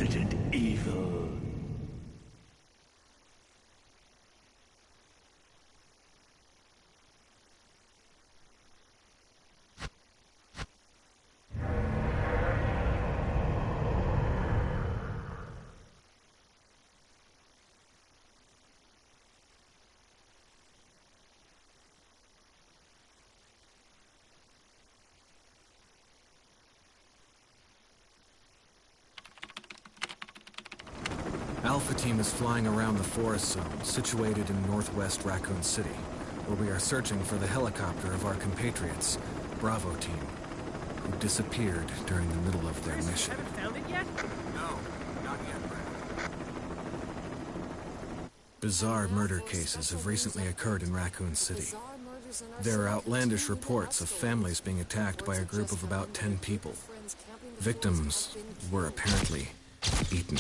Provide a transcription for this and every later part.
Resident Evil. Alpha Team is flying around the forest zone, situated in northwest Raccoon City, where we are searching for the helicopter of our compatriots, Bravo Team, who disappeared during the middle of their mission. Haven't found it yet? No, not yet, Brad. Bizarre murder cases have recently occurred in Raccoon City. There are outlandish reports of families being attacked by a group of about 10 people. Victims were apparently eaten.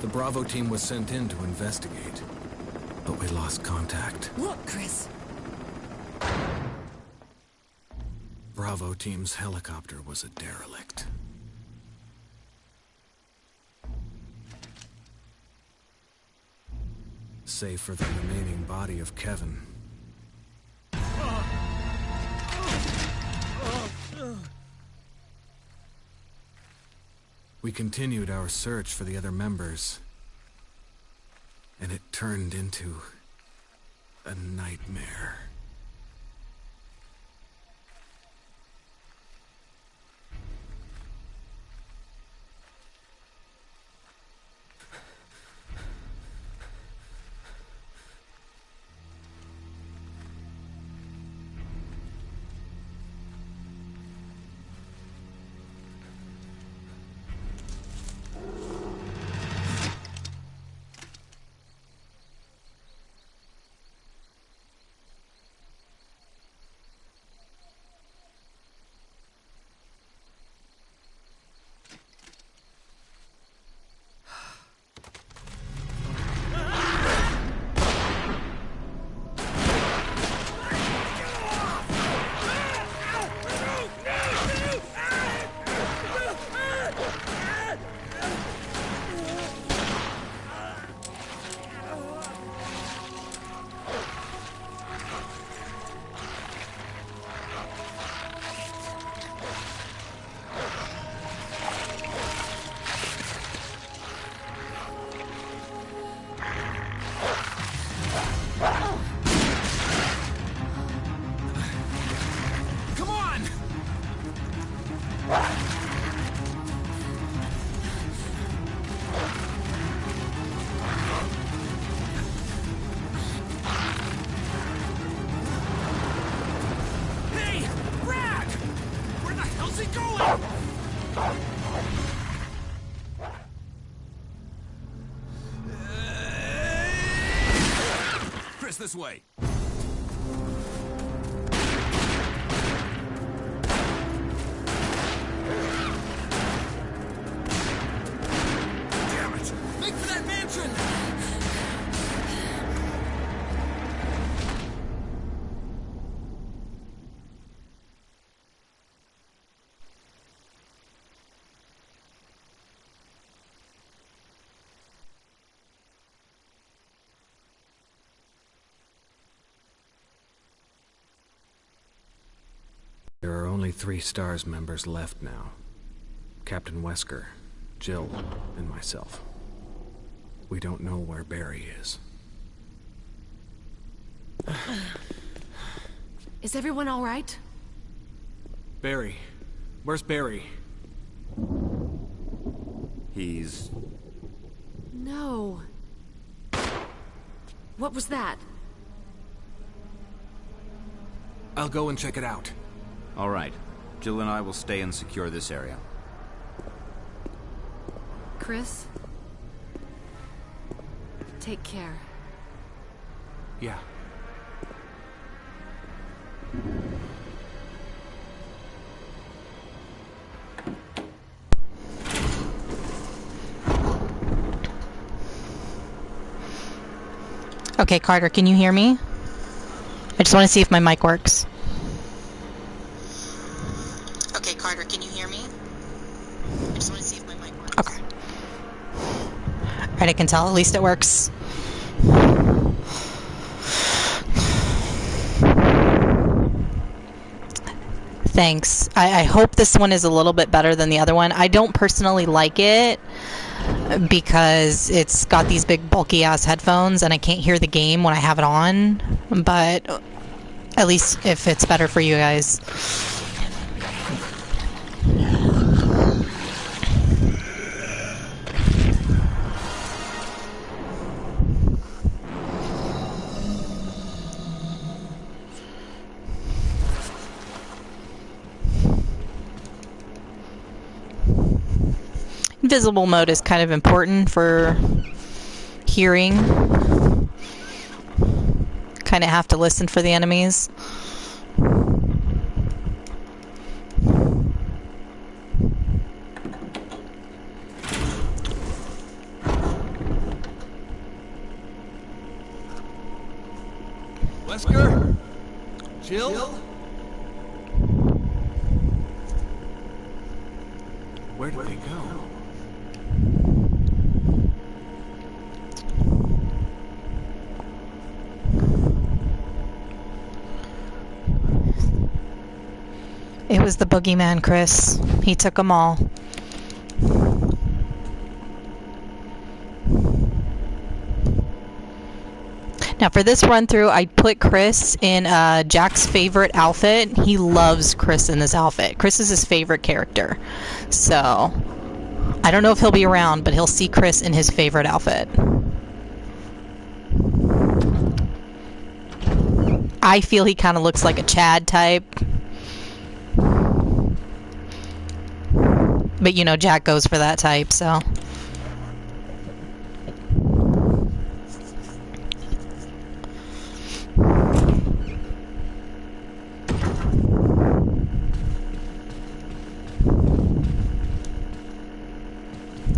The Bravo Team was sent in to investigate, but we lost contact. Look, Chris! Bravo Team's helicopter was a derelict. Save for the remaining body of Kevin. We continued our search for the other members, and it turned into a nightmare. This way. Damn it! Make for that mansion! There are only 3 STARS members left now. Captain Wesker, Jill, and myself. We don't know where Barry is. Is everyone all right? Barry. Where's Barry? He's... No. What was that? I'll go and check it out. All right. Jill and I will stay and secure this area. Chris? Take care. Yeah. Okay, Carter, can you hear me? I just want to see if my mic works. Okay, Carter, can you hear me? I just Right, I can tell. At least it works. Thanks. I hope this one is a little bit better than the other one. I don't personally like it because it's got these big bulky ass headphones and I can't hear the game when I have it on. But at least if it's better for you guys. Invisible mode is kind of important for hearing. Kind of have to listen for the enemies. Wesker? Jill? Where did they go? It was the boogeyman, Chris. He took them all. Now for this run through, I put Chris in Jack's favorite outfit. He loves Chris in this outfit. Chris is his favorite character. So, I don't know if he'll be around, but he'll see Chris in his favorite outfit. I feel he kind of looks like a Chad type. But you know, Jack goes for that type, so.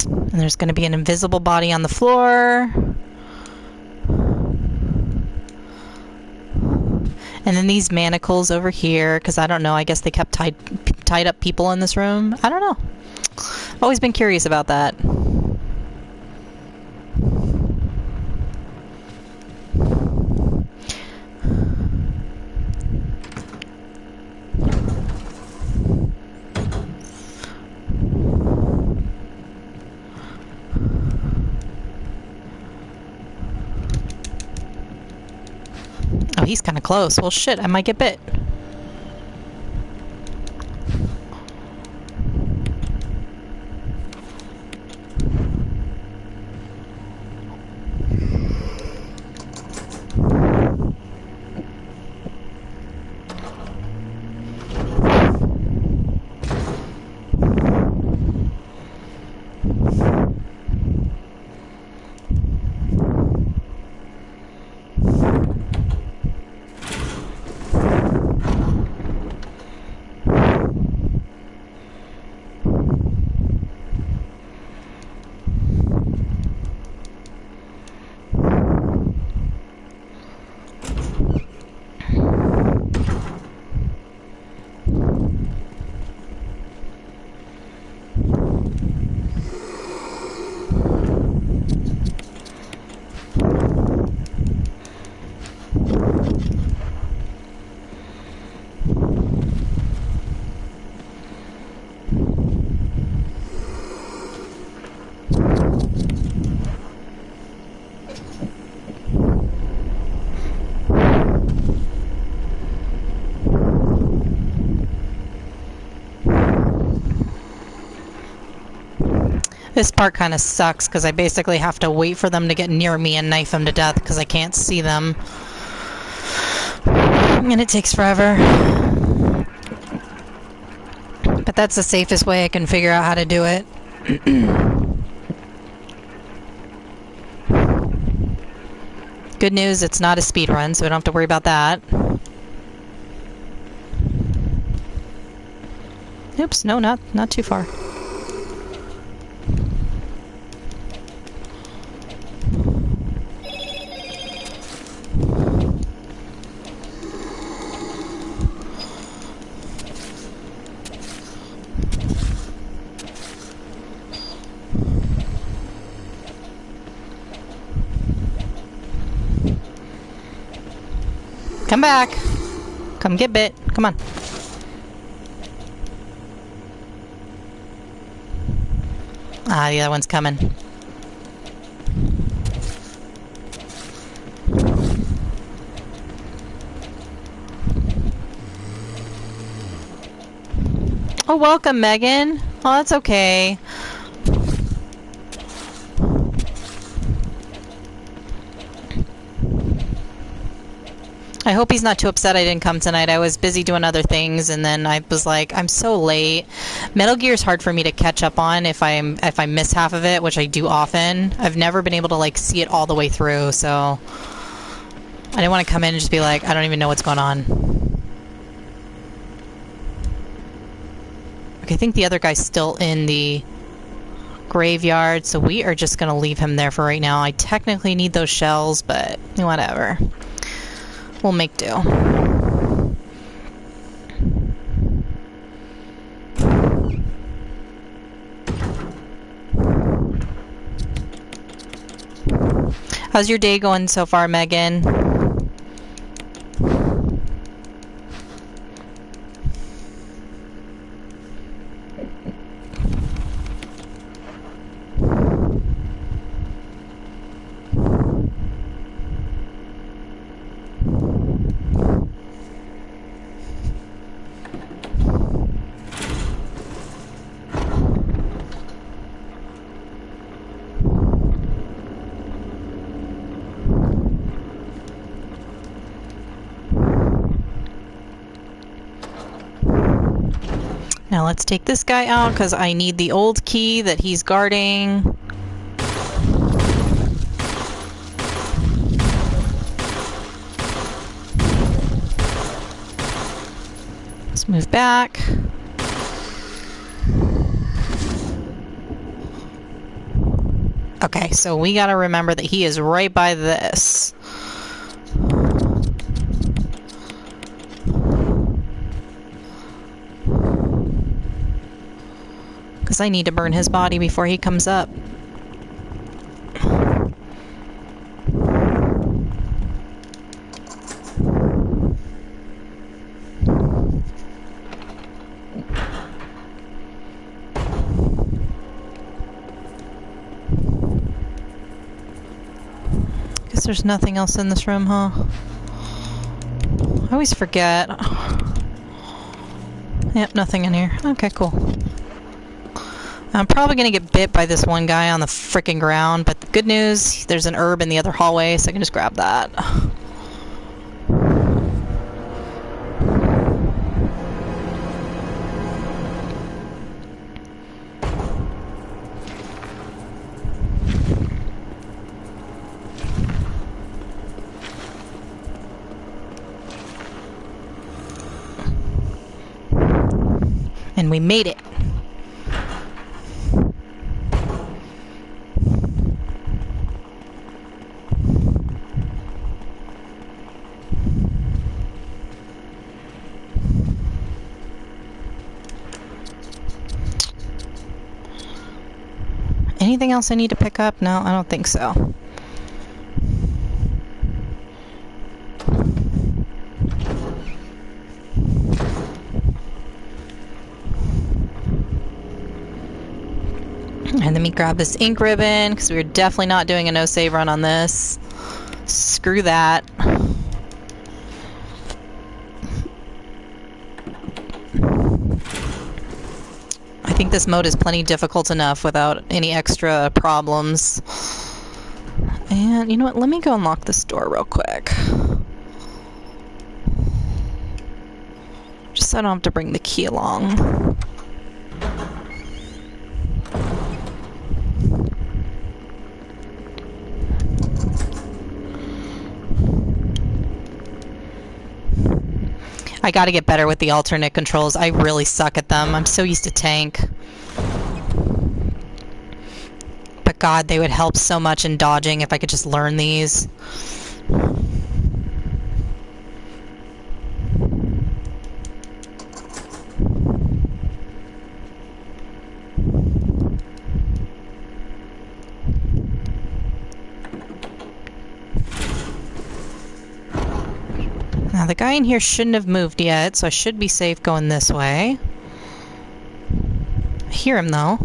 And there's going to be an invisible body on the floor. And then these manacles over here, because I don't know, I guess they kept tied up people in this room. I don't know. I've always been curious about that. Oh, he's kind of close. Well, shit, I might get bit. This part kind of sucks because I basically have to wait for them to get near me and knife them to death because I can't see them. And it takes forever. But that's the safest way I can figure out how to do it. Good news, it's not a speed run, so we don't have to worry about that. Oops, no, not too far. Come back. Come get bit. Come on. Ah, the other one's coming. Oh, welcome, Megan. Oh, that's okay. I hope he's not too upset I didn't come tonight. I was busy doing other things, and then I was like, I'm so late. Metal Gear is hard for me to catch up on if I miss half of it, which I do often. I've never been able to like see it all the way through, so I didn't want to come in and just be like, I don't even know what's going on. Okay, I think the other guy's still in the graveyard, so we are just going to leave him there for right now. I technically need those shells, but whatever. We'll make do. How's your day going so far, Megan? Now let's take this guy out because I need the old key that he's guarding. Let's move back. Okay, so we gotta remember that he is right by this. Because I need to burn his body before he comes up. Guess there's nothing else in this room, huh? I always forget. Yep, nothing in here. Okay, cool. I'm probably going to get bit by this one guy on the frickin' ground, but the good news, there's an herb in the other hallway, so I can just grab that. And we made it. Anything else I need to pick up? No, I don't think so. And let me grab this ink ribbon, because we're definitely not doing a no-save run on this. Screw that. I think this mode is plenty difficult enough without any extra problems. And you know what? Let me go unlock this door real quick. Just so I don't have to bring the key along. I gotta get better with the alternate controls. I really suck at them. I'm so used to tank. But God, they would help so much in dodging if I could just learn these. Now, the guy in here shouldn't have moved yet, so I should be safe going this way. I hear him, though.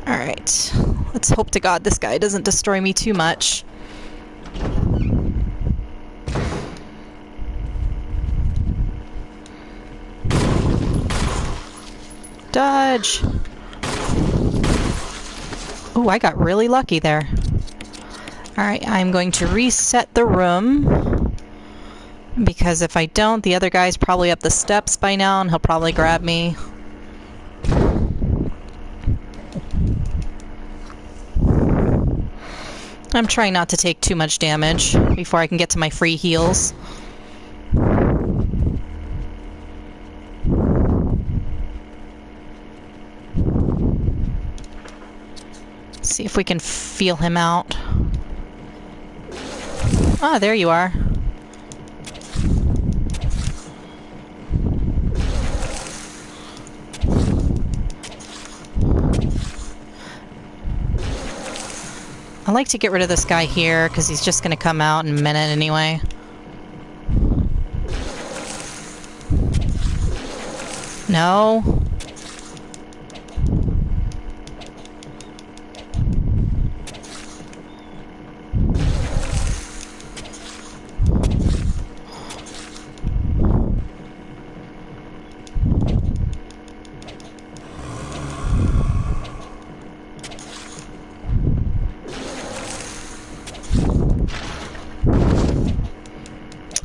Alright. Let's hope to God this guy doesn't destroy me too much. Dodge! Ooh, I got really lucky there. Alright, I'm going to reset the room. Because if I don't, the other guy's probably up the steps by now and he'll probably grab me. I'm trying not to take too much damage before I can get to my free heals. See if we can feel him out. Ah, there you are. I like to get rid of this guy here, because he's just going to come out in a minute anyway. No.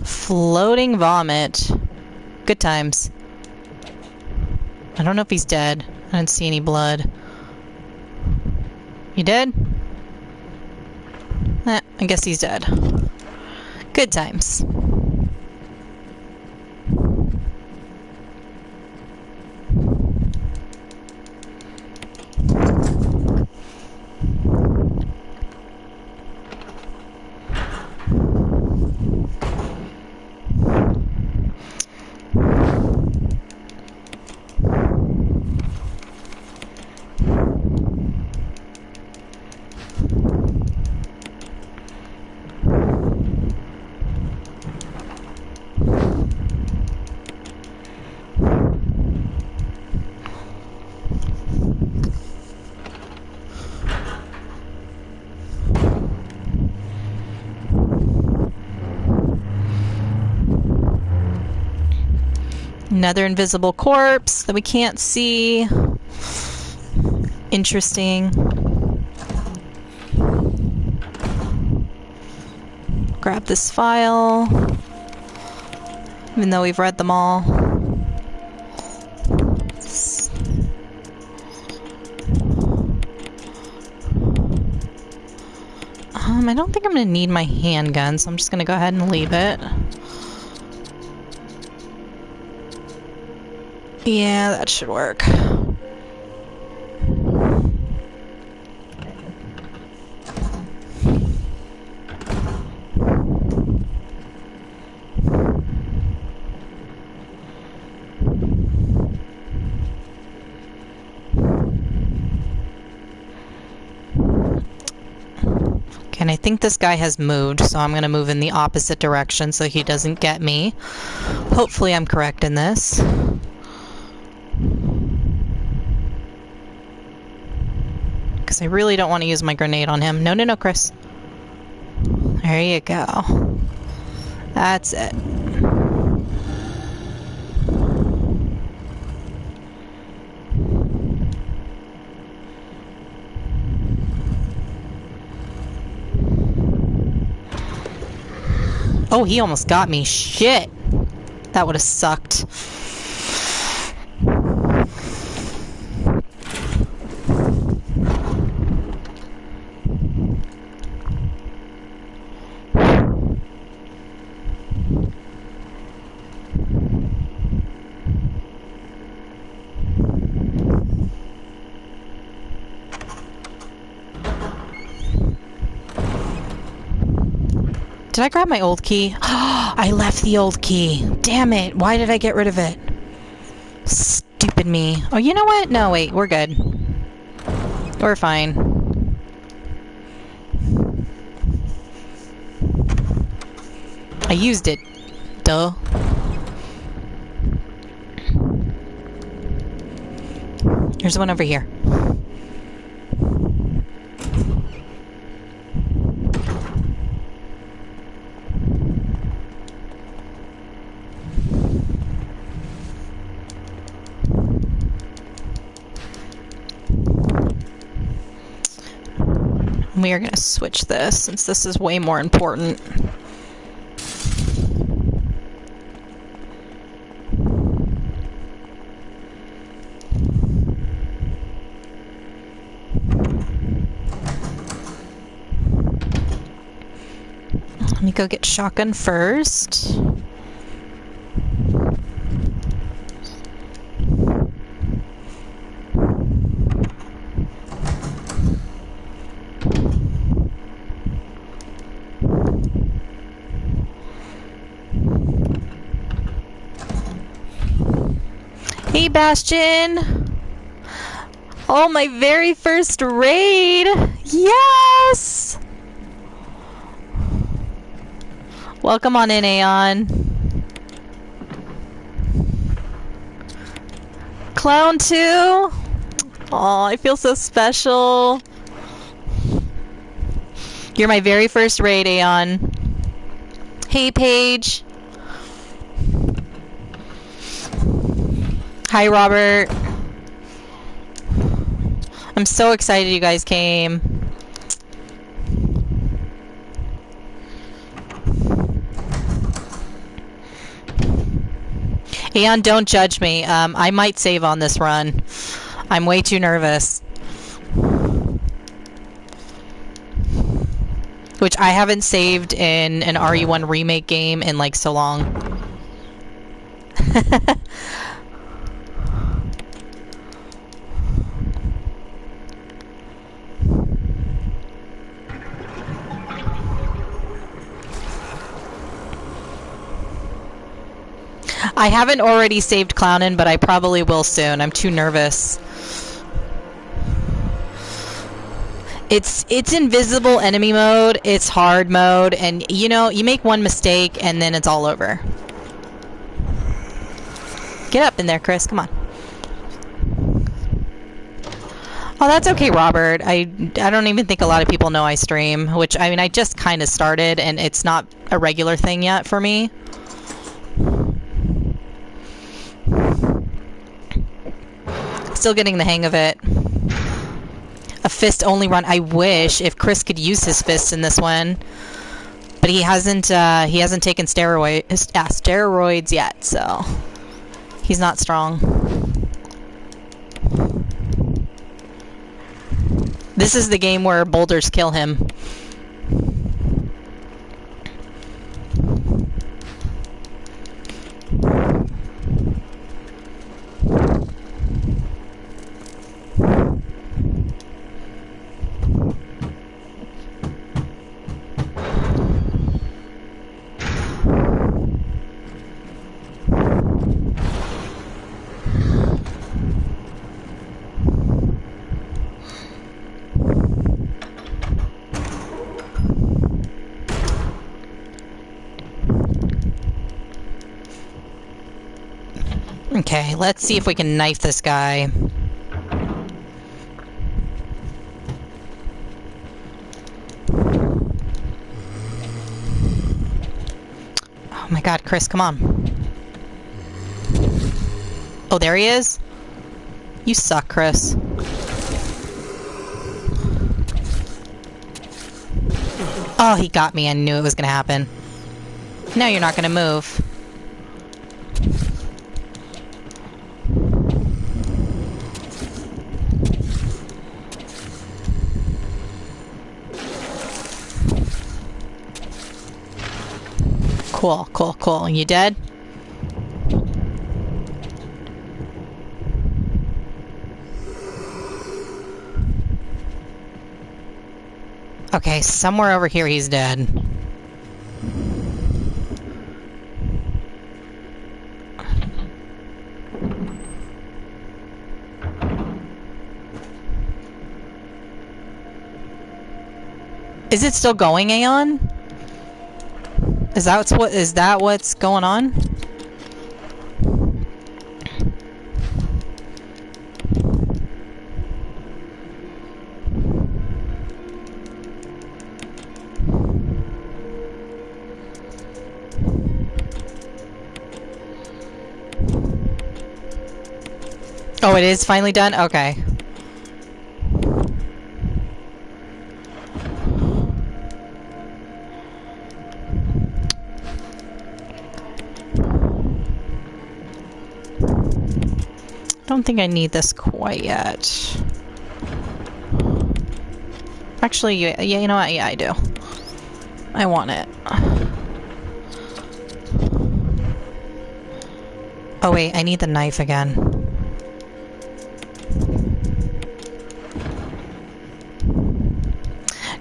Floating vomit. Good times. I don't know if he's dead. I didn't see any blood. You dead? I guess he's dead. Good times. Another invisible corpse that we can't see. Interesting. Grab this file. Even though we've read them all. I don't think I'm going to need my handgun, so I'm just going to go ahead and leave it. Yeah, that should work. And I think this guy has moved, so I'm going to move in the opposite direction so he doesn't get me. Hopefully I'm correct in this. Because I really don't want to use my grenade on him. No, no, no, Chris. There you go. That's it. Oh, he almost got me. Shit. That would have sucked. Did I grab my old key? I left the old key. Damn it. Why did I get rid of it? Stupid me. Oh, you know what? No, wait. We're good. We're fine. I used it. Duh. There's one over here. We are going to switch this since this is way more important. Let me go get shotgun first. Hey, Bastion! Oh, my very first raid! Yes! Welcome on in, Aeon. Clown 2? Oh, I feel so special. You're my very first raid, Aeon. Hey, Paige. Hi, Robert. I'm so excited you guys came. Aeon, don't judge me. I might save on this run. I'm way too nervous. Which I haven't saved in an Re1 Remake game in like so long. I haven't already saved Clownin, but I probably will soon. I'm too nervous. It's invisible enemy mode, it's hard mode, and you know, you make one mistake and then it's all over. Get up in there, Chris, come on. Oh, that's okay, Robert. I don't even think a lot of people know I stream, which, I mean, I just kind of started, and it's not a regular thing yet for me. Still getting the hang of it. A fist only run. I wish if Chris could use his fists in this one, but he hasn't taken steroids yet, so he's not strong. This is the game where boulders kill him. Okay, let's see if we can knife this guy. Oh my god, Chris, come on. Oh, there he is? You suck, Chris. Oh, he got me. I knew it was gonna happen. Now you're not gonna move. Cool, cool, cool. You dead? Okay, somewhere over here he's dead. Is it still going, Aeon? Is that what's going on? Oh, it is finally done? Okay. I don't think I need this quite yet. Actually, yeah, you know what? Yeah, I do. I want it. Oh wait, I need the knife again.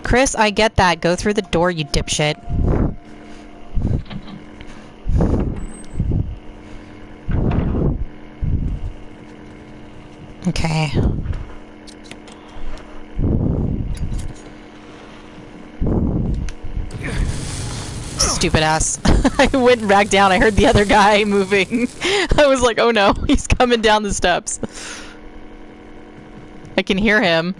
Chris, I get that. Go through the door, you dipshit. Okay. Stupid ass. I went back down. I heard the other guy moving. I was like, oh no, he's coming down the steps. I can hear him.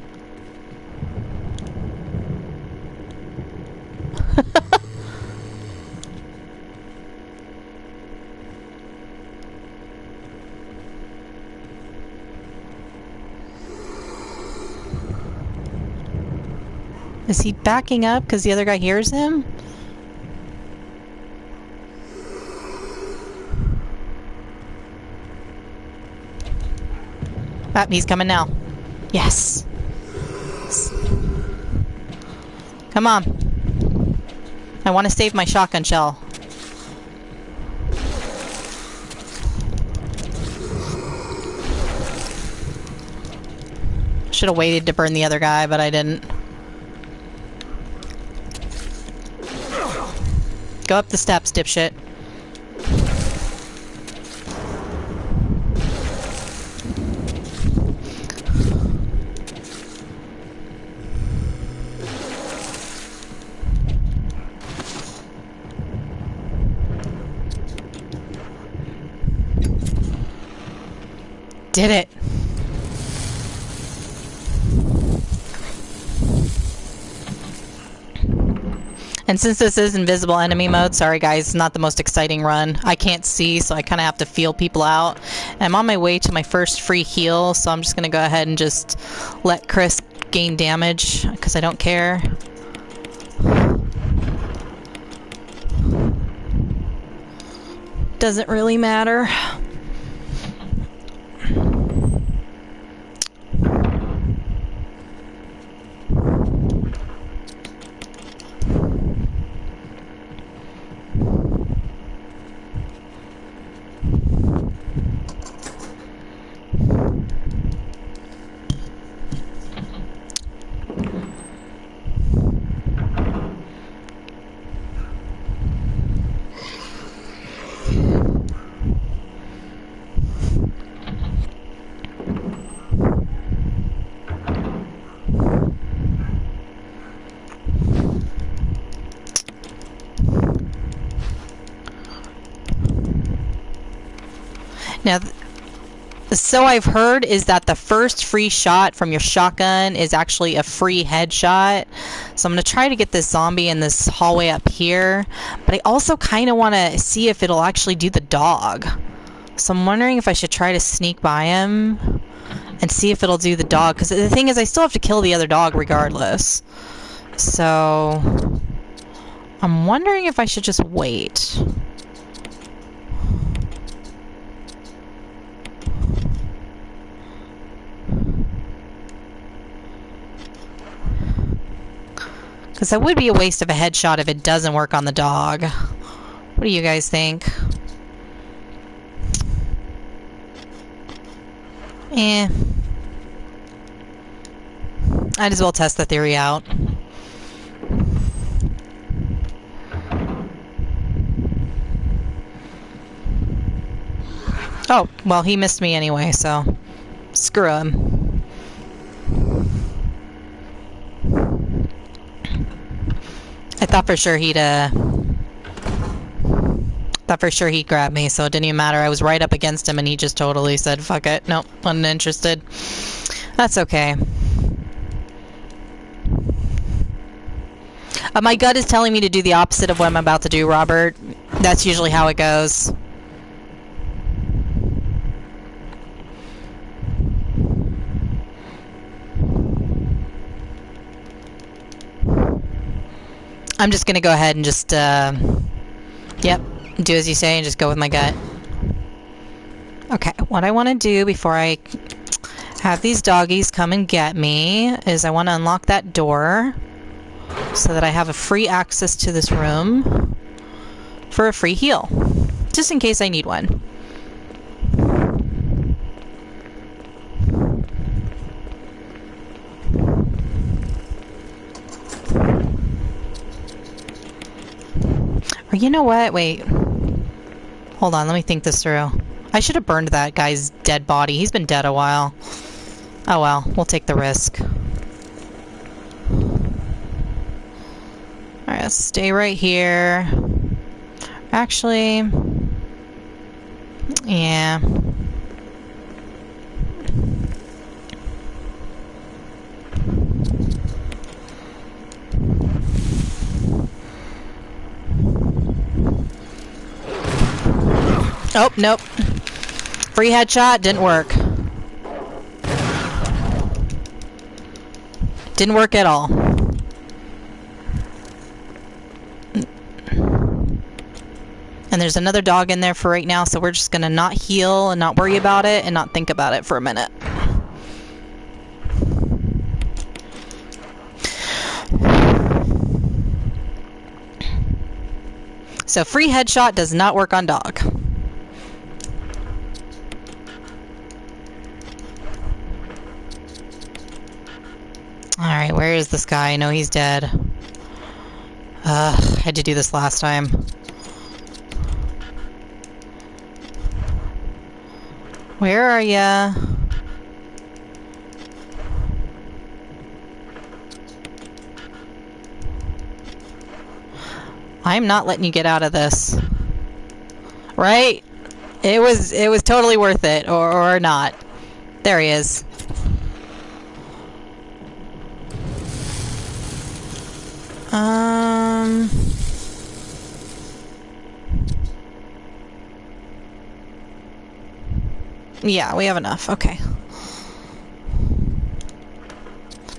Is he backing up because the other guy hears him? Ah, he's coming now. Yes. Come on. I want to save my shotgun shell. Should have waited to burn the other guy, but I didn't. Go up the steps, dipshit. Did it. And since this is invisible enemy mode, sorry guys, it's not the most exciting run. I can't see, so I kind of have to feel people out. I'm on my way to my first free heal, so I'm just going to go ahead and just let Chris gain damage, because I don't care. Doesn't really matter. Now, so I've heard is that the first free shot from your shotgun is actually a free headshot. So I'm going to try to get this zombie in this hallway up here. But I also kind of want to see if it'll actually do the dog. So I'm wondering if I should try to sneak by him and see if it'll do the dog. Because the thing is, I still have to kill the other dog regardless. So I'm wondering if I should just wait. Because that would be a waste of a headshot if it doesn't work on the dog. What do you guys think? Might as well test the theory out. Oh, well, he missed me anyway, so screw him. I thought for sure he'd Thought for sure he'd grab me, so it didn't even matter. I was right up against him, and he just totally said, fuck it. Nope, wasn't interested. That's okay. My gut is telling me to do the opposite of what I'm about to do, Robert. That's usually how it goes. I'm just gonna go ahead and just, yep, do as you say and just go with my gut. Okay, what I want to do before I have these doggies come and get me is I want to unlock that door so that I have a free access to this room for a free heal, just in case I need one. Or you know what? Wait. Hold on, let me think this through. I should have burned that guy's dead body. He's been dead a while. Oh well, we'll take the risk. Alright, let's stay right here. Actually... yeah. Oh, nope. Free headshot, didn't work. Didn't work at all. And there's another dog in there for right now, so we're just gonna not heal and not worry about it and not think about it for a minute. So free headshot does not work on dog. Alright, where is this guy? I know he's dead. I had to do this last time. Where are ya? I'm not letting you get out of this. Right? It was totally worth it, or not. There he is. Yeah, we have enough. Okay.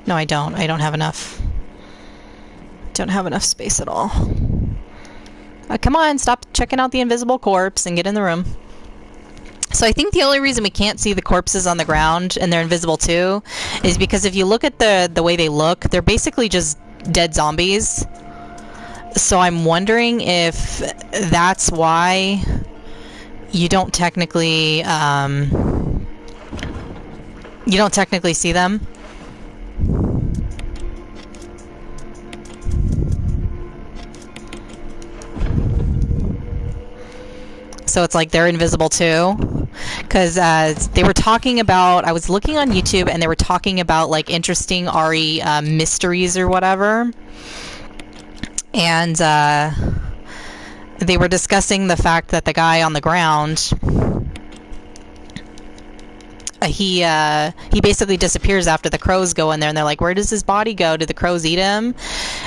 No, I don't. I don't have enough. Don't have enough space at all. Come on, stop checking out the invisible corpse and get in the room. So I think the only reason we can't see the corpses on the ground, and they're invisible too, is because if you look at the way they look, they're basically just dead zombies. So I'm wondering if that's why you don't technically see them. So it's like they're invisible too, because they were talking about, I was looking on YouTube and they were talking about like interesting RE mysteries or whatever, and they were discussing the fact that the guy on the ground, he basically disappears after the crows go in there, and they're like, where does his body go? Did the crows eat him?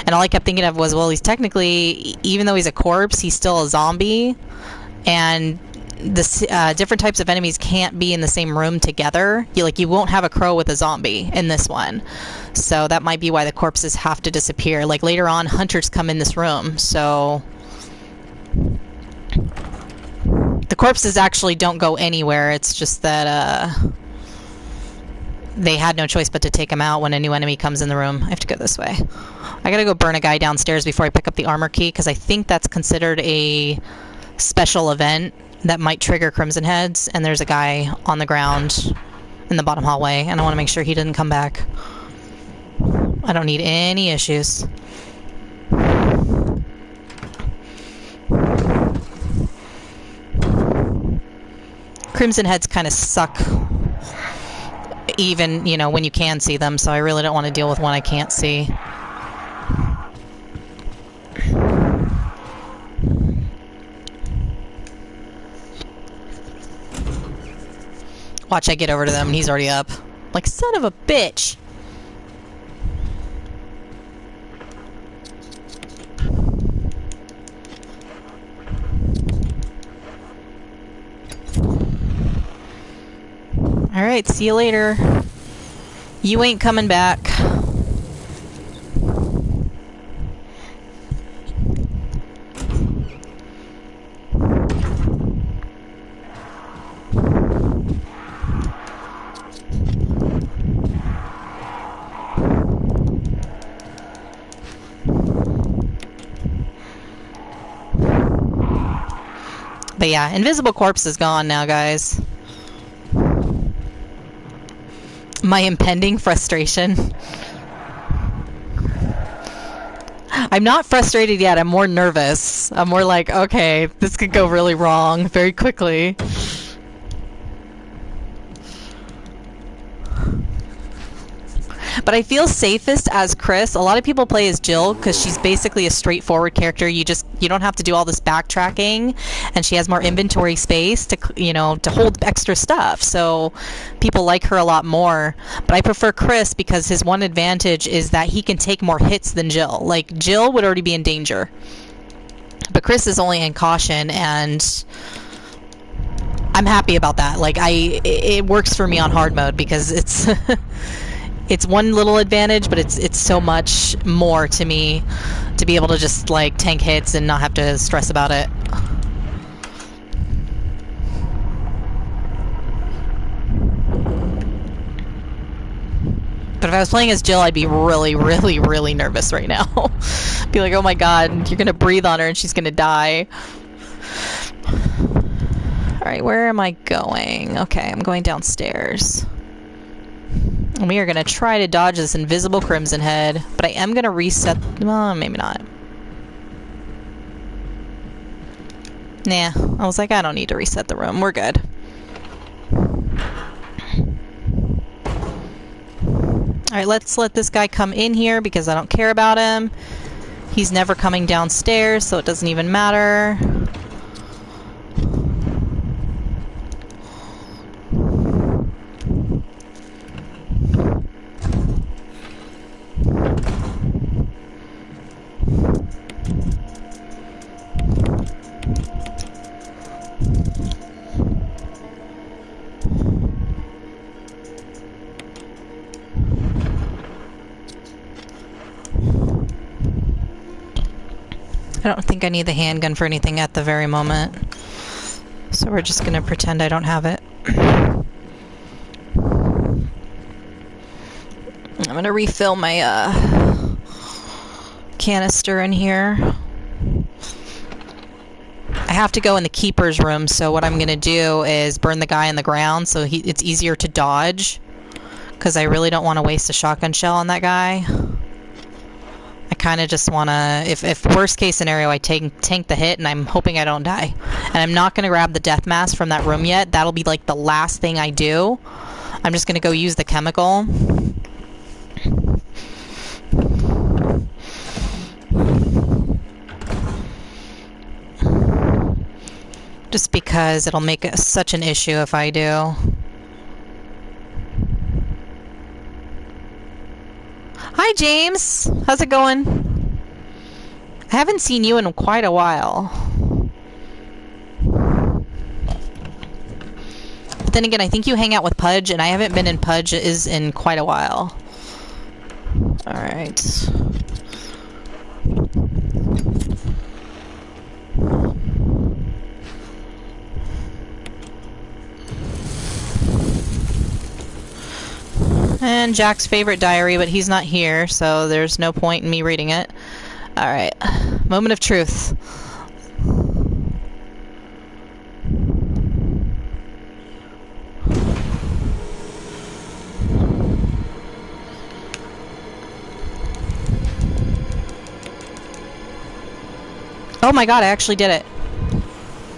And all I kept thinking of was, well, he's technically, even though he's a corpse, he's still a zombie, and the different types of enemies can't be in the same room together. You won't have a crow with a zombie in this one, so that might be why the corpses have to disappear. Like later on, hunters come in this room, so the corpses actually don't go anywhere. It's just that they had no choice but to take them out when a new enemy comes in the room. I have to go this way. I gotta go burn a guy downstairs before I pick up the armor key, because I think that's considered a special event that might trigger Crimson Heads, and there's a guy on the ground in the bottom hallway, and I want to make sure he didn't come back. I don't need any issues. Crimson Heads kind of suck, even, when you can see them, so I really don't want to deal with one I can't see. Watch, I get over to them and he's already up. Like, son of a bitch. Alright, see you later. You ain't coming back. But yeah, Invisible Corpse is gone now, guys. My impending frustration. I'm not frustrated yet. I'm more nervous. I'm more like, okay, this could go really wrong very quickly. But I feel safest as Chris. A lot of people play as Jill because she's basically a straightforward character. You don't have to do all this backtracking, and she has more inventory space to, to hold extra stuff. So people like her a lot more. But I prefer Chris because his one advantage is that he can take more hits than Jill. Like, Jill would already be in danger, but Chris is only in caution, and I'm happy about that. Like, it works for me on hard mode because it's it's one little advantage, but it's so much more to me to be able to just like tank hits and not have to stress about it. But if I was playing as Jill, I'd be really, really, really nervous right now. Be like, oh my god, you're gonna breathe on her and she's gonna die. Alright, where am I going? Okay, I'm going downstairs. And we are going to try to dodge this invisible Crimson Head, but I am going to reset... Well, maybe not. Nah, I was like, I don't need to reset the room. We're good. Alright, let's let this guy come in here because I don't care about him. He's never coming downstairs, so it doesn't even matter. I don't think I need the handgun for anything at the very moment. So we're just going to pretend I don't have it. I'm going to refill my canister in here. I have to go in the keeper's room, so what I'm going to do is burn the guy on the ground so it's easier to dodge. Because I really don't want to waste a shotgun shell on that guy. I kind of just want to, if worst case scenario, I tank the hit, and I'm hoping I don't die. And I'm not going to grab the death mask from that room yet. That'll be like the last thing I do. I'm just going to go use the chemical. Just because it'll make it such an issue if I do. Hi, James. How's it going? I haven't seen you in quite a while. But then again, I think you hang out with Pudge, and I haven't been in Pudge in quite a while. Alright. And Jack's favorite diary, but he's not here, so there's no point in me reading it. Alright. Moment of truth. Oh my god, I actually did it.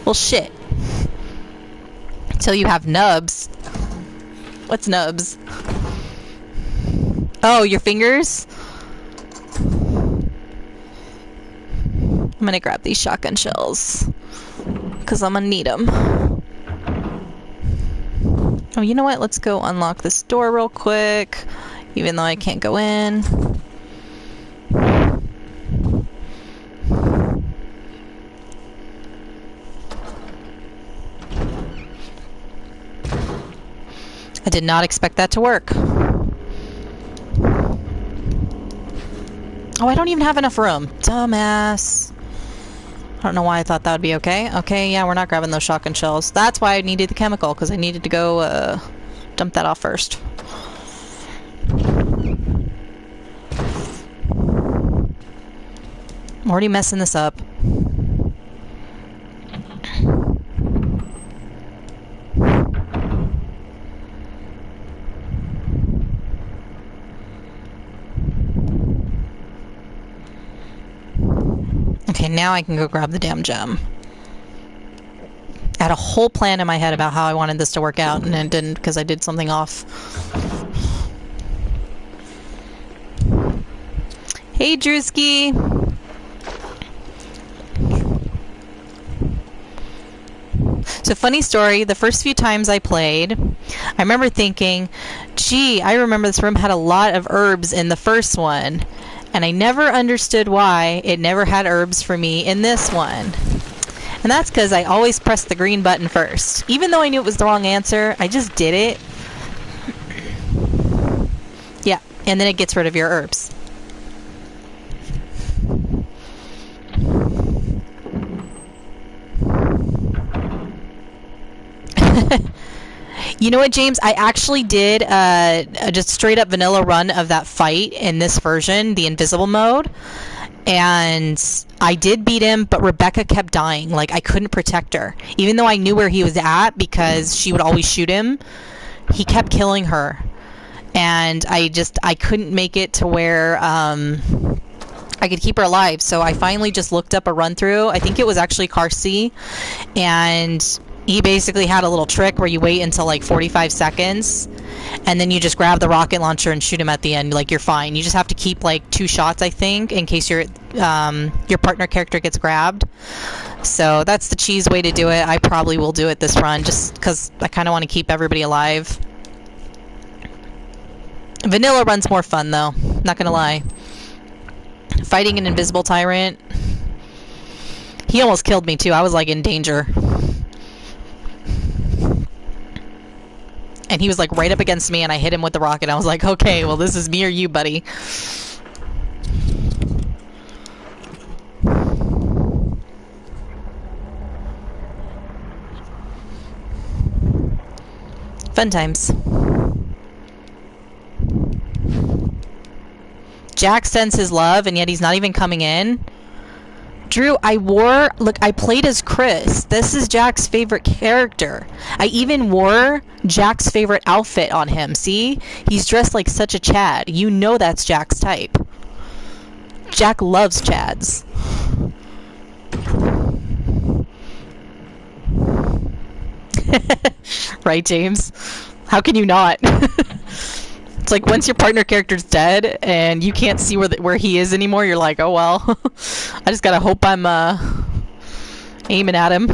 Well, shit. Until you have nubs. What's nubs? Oh, your fingers? I'm gonna grab these shotgun shells. Because I'm gonna need them. Oh, you know what? Let's go unlock this door real quick, even though I can't go in. I did not expect that to work. Oh, I don't even have enough room. Dumbass. I don't know why I thought that would be okay. Okay, yeah, we're not grabbing those shotgun shells. That's why I needed the chemical, because I needed to go dump that off first. I'm already messing this up. Okay, now I can go grab the damn gem. I had a whole plan in my head about how I wanted this to work out, and it didn't because I did something off. Hey, Drewski! So, funny story, the first few times I played, I remember thinking, gee, I remember this room had a lot of herbs in the first one. And I never understood why it never had herbs for me in this one. And that's because I always pressed the green button first. Even though I knew it was the wrong answer, I just did it. Yeah, and then it gets rid of your herbs. You know what, James? I actually did a just straight up vanilla run of that fight in this version, the invisible mode. And I did beat him, but Rebecca kept dying. Like, I couldn't protect her. Even though I knew where he was at because she would always shoot him, he kept killing her. And I couldn't make it to where I could keep her alive. So I finally just looked up a run through. I think it was actually Car C. And he basically had a little trick where you wait until like 45 seconds and then you just grab the rocket launcher and shoot him at the end. Like, you're fine. You just have to keep like 2 shots, I think, in case your partner character gets grabbed. So that's the cheese way to do it. I probably will do it this run just because I kind of want to keep everybody alive. Vanilla run's more fun though, not gonna lie. Fighting an invisible tyrant. He almost killed me too. I was like in danger. And he was like right up against me and I hit him with the rocket. I was like, okay, well, this is me or you, buddy. Fun times. Jack sends his love and yet he's not even coming in. Drew, I played as Chris. This is Jack's favorite character. I even wore Jack's favorite outfit on him. See? He's dressed like such a Chad. You know that's Jack's type. Jack loves Chads. Right, James? How can you not? It's like once your partner character's dead and you can't see where he is anymore, you're like, oh well. I just gotta hope I'm aiming at him.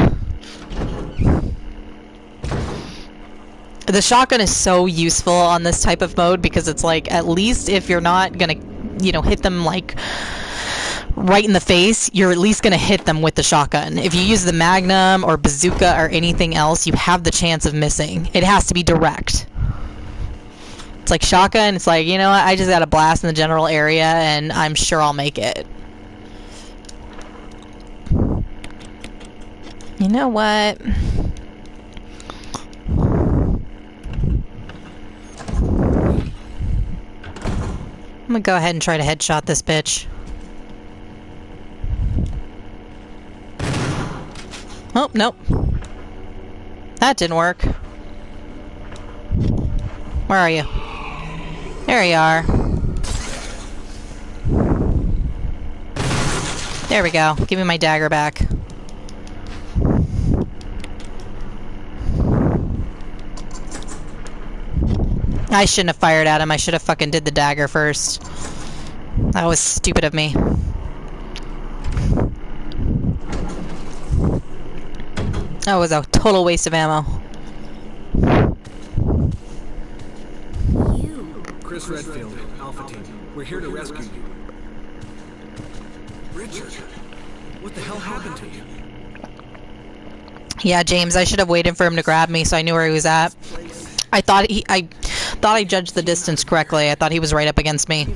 The shotgun is so useful on this type of mode because it's like, at least if you're not gonna, hit them like right in the face, you're at least gonna hit them with the shotgun. If you use the Magnum or bazooka or anything else, you have the chance of missing. It has to be direct. It's like shotgun, it's like, you know what, I just got a blast in the general area and I'm sure I'll make it. You know what? I'm gonna go ahead and try to headshot this bitch. Oh, nope. That didn't work. Where are you? There you are. There we go. Give me my dagger back. I shouldn't have fired at him. I should have fucking did the dagger first. That was stupid of me. That was a total waste of ammo. Chris Redfield, Alpha Team. We're here to rescue you. Richard, what the hell happened to you? Yeah, James, I should have waited for him to grab me so I knew where he was at. I thought I judged the distance correctly. I thought he was right up against me.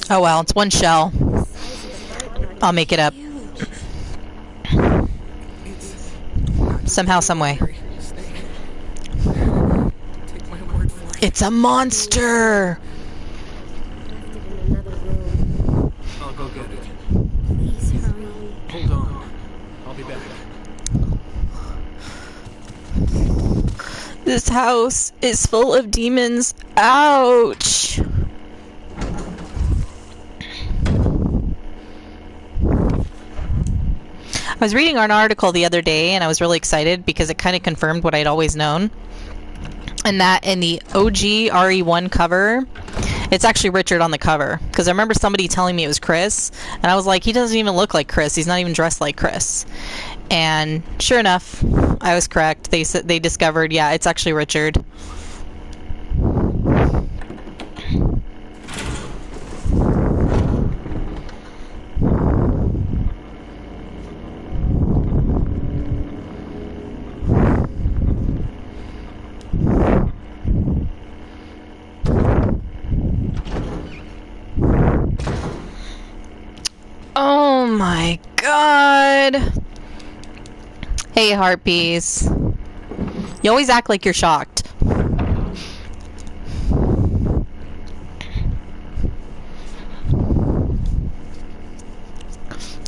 Oh well, it's one shell. I'll make it up. Somehow, someway. It's a monster! I'll go get it. Hold on. I'll be back. This house is full of demons. Ouch! I was reading an article the other day and I was really excited because it kind of confirmed what I'd always known. And that in the OG RE1 cover, it's actually Richard on the cover. Because I remember somebody telling me it was Chris, and I was like, he doesn't even look like Chris. He's not even dressed like Chris. And sure enough, I was correct. They discovered, yeah, it's actually Richard. Oh my god. Hey, Harpies. You always act like you're shocked.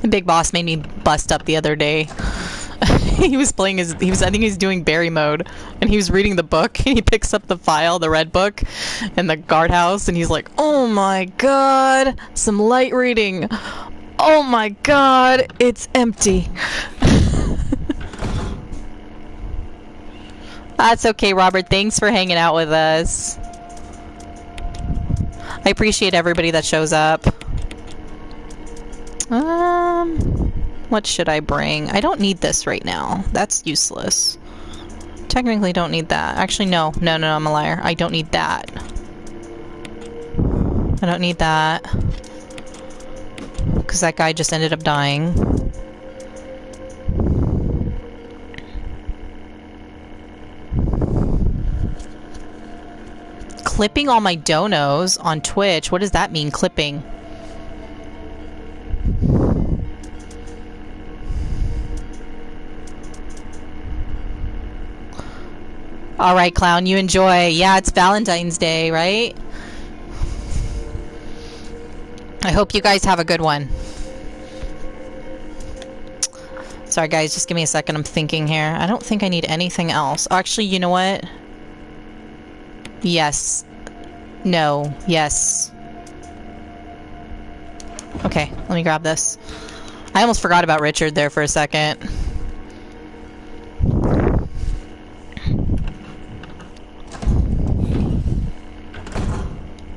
The big boss made me bust up the other day. He was playing I think he was doing Barry mode, and he was reading the book, and he picks up the file, the red book, in the guardhouse, and he's like, oh my god, some light reading. Oh my god, it's empty. That's okay, Robert. Thanks for hanging out with us. I appreciate everybody that shows up. What should I bring? I don't need this right now. That's useless. Technically don't need that. Actually, no, I'm a liar. I don't need that. I don't need that. Because that guy just ended up dying. Clipping all my donos on Twitch. What does that mean, clipping? Alright, Clown, you enjoy. Yeah, it's Valentine's Day, right? I hope you guys have a good one. Sorry, guys, just give me a second. I'm thinking here. I don't think I need anything else. Actually, you know what? Yes. No. Yes. Okay, let me grab this. I almost forgot about Richard there for a second.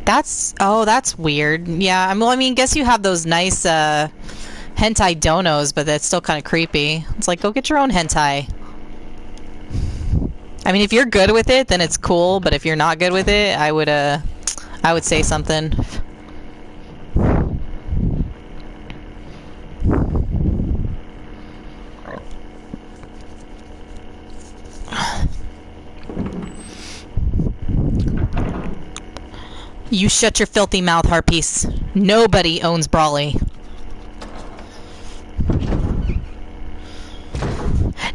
That's weird. Yeah, well, I mean, guess you have those nice, hentai donos, but that's still kind of creepy. It's like, go get your own hentai. I mean, if you're good with it, then it's cool, but if you're not good with it, I would say something. You shut your filthy mouth, Harpies. Nobody owns Brawley.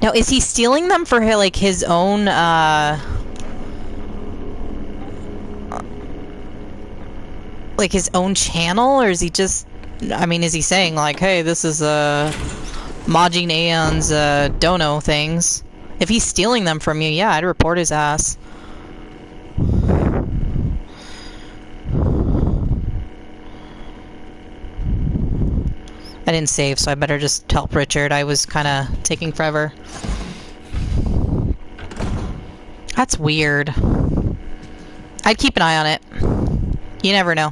Now, is he stealing them for, like, his own, like, his own channel? Or is he just... I mean, is he saying, like, hey, this is, Majin Aeon's, dono things? If he's stealing them from you, yeah, I'd report his ass. I didn't save, so I better just help Richard. I was kind of taking forever. That's weird. I'd keep an eye on it. You never know.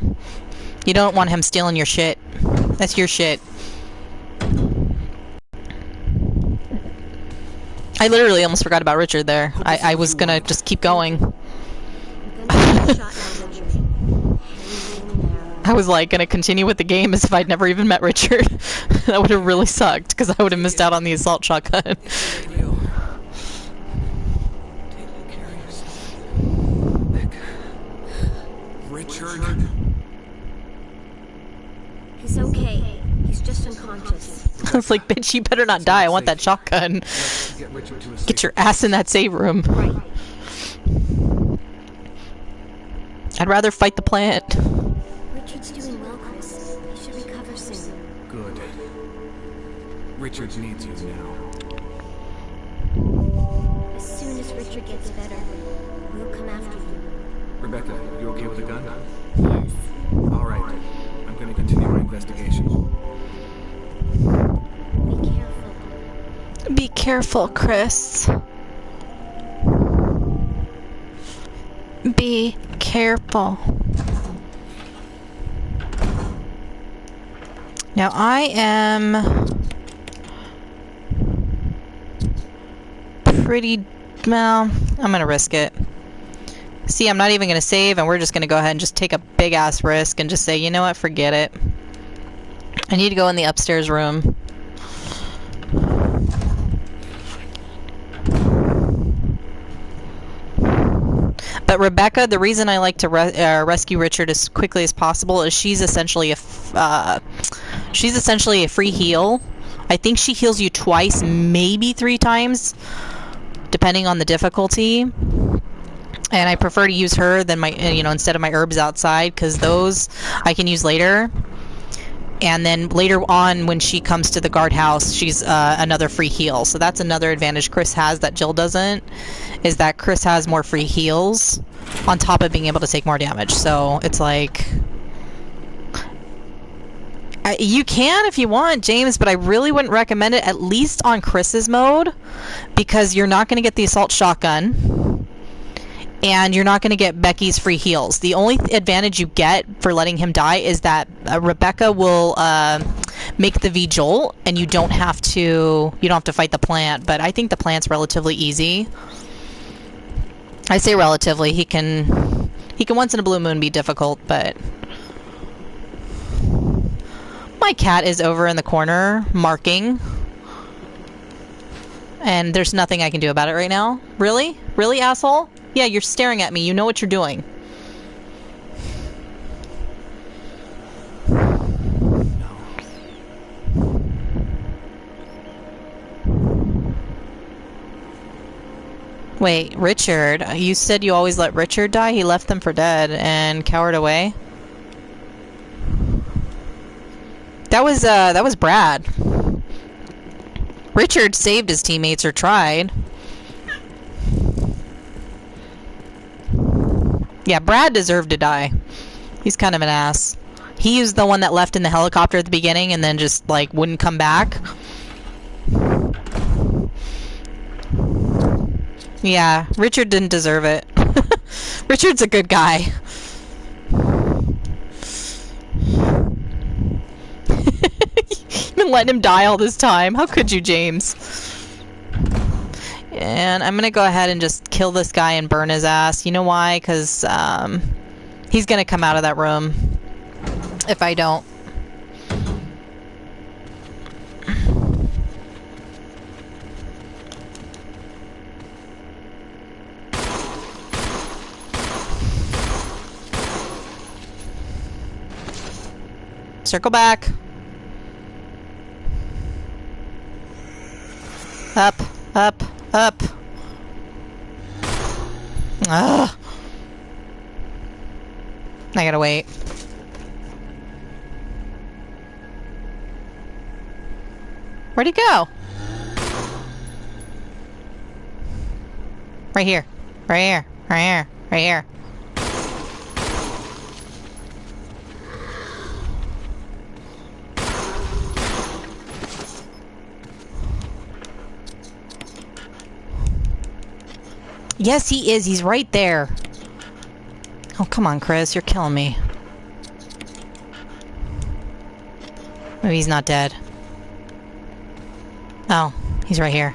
You don't want him stealing your shit. That's your shit. I literally almost forgot about Richard there. I was gonna just keep going. I was like gonna continue with the game as if I'd never even met Richard. That would have really sucked because I would have missed out on the assault shotgun. Take care of yourself. Richard. He's okay. He's just unconscious. I was like, bitch, you better not die. I want that shotgun. Get Richard to a Get your ass in that save room. Right. I'd rather fight the plant. Richard's doing well, Chris. He should recover soon. Good. Richard needs you now. As soon as Richard gets better, we'll come after you. Rebecca, you okay with the gun? Yes. All right. I'm going to continue my investigation. Be careful. Be careful, Chris. Be careful. Now I am pretty, well, I'm gonna risk it. See, I'm not even gonna save, and we're just gonna go ahead and just take a big ass risk and just say, you know what, forget it. I need to go in the upstairs room. But Rebecca, the reason I like to rescue Richard as quickly as possible is she's essentially a free heal. I think she heals you twice, maybe 3 times, depending on the difficulty. And I prefer to use her than my, instead of my herbs outside, because those I can use later. And then later on, when she comes to the guardhouse, she's another free heal. So that's another advantage Chris has that Jill doesn't, is that Chris has more free heals on top of being able to take more damage. So it's like, you can if you want, James, but I really wouldn't recommend it, at least on Chris's mode, because you're not going to get the assault shotgun. And you're not going to get Becky's free heals. The only advantage you get for letting him die is that Rebecca will make the V-Jolt, and you don't have to fight the plant. But I think the plant's relatively easy. I say relatively. He can once in a blue moon be difficult, but my cat is over in the corner marking, and there's nothing I can do about it right now. Really, asshole? Yeah, you're staring at me. You know what you're doing. Wait, Richard. You said you always let Richard die? He left them for dead and cowered away? That was Brad. Richard saved his teammates, or tried. Yeah, Brad deserved to die. He's kind of an ass. He was the one that left in the helicopter at the beginning and then just, like, wouldn't come back. Yeah, Richard didn't deserve it. Richard's a good guy. You've been letting him die all this time. How could you, James? And I'm gonna go ahead and just kill this guy and burn his ass. You know why? Because he's gonna come out of that room if I don't. Circle back. Up, up, up. Ugh. I gotta wait. Where'd he go? Right here. Right here. Right here. Right here. Yes, he is. He's right there. Oh, come on, Chris. You're killing me. Maybe he's not dead. Oh, he's right here.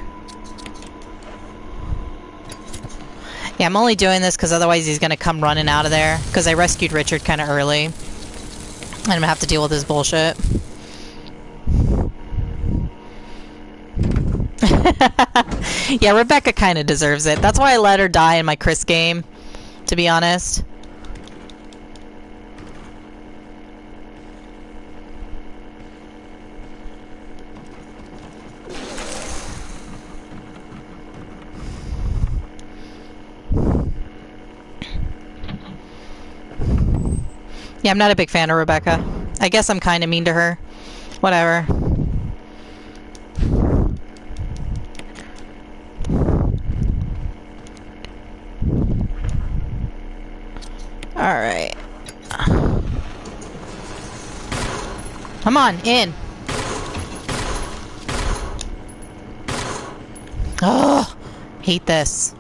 Yeah, I'm only doing this because otherwise he's gonna come running out of there. Because I rescued Richard kind of early. And I'm gonna have to deal with his bullshit. Yeah, Rebecca kind of deserves it. That's why I let her die in my Chris game, to be honest. Yeah, I'm not a big fan of Rebecca. I guess I'm kind of mean to her. Whatever. Alright. Come on, in. Oh, hate this.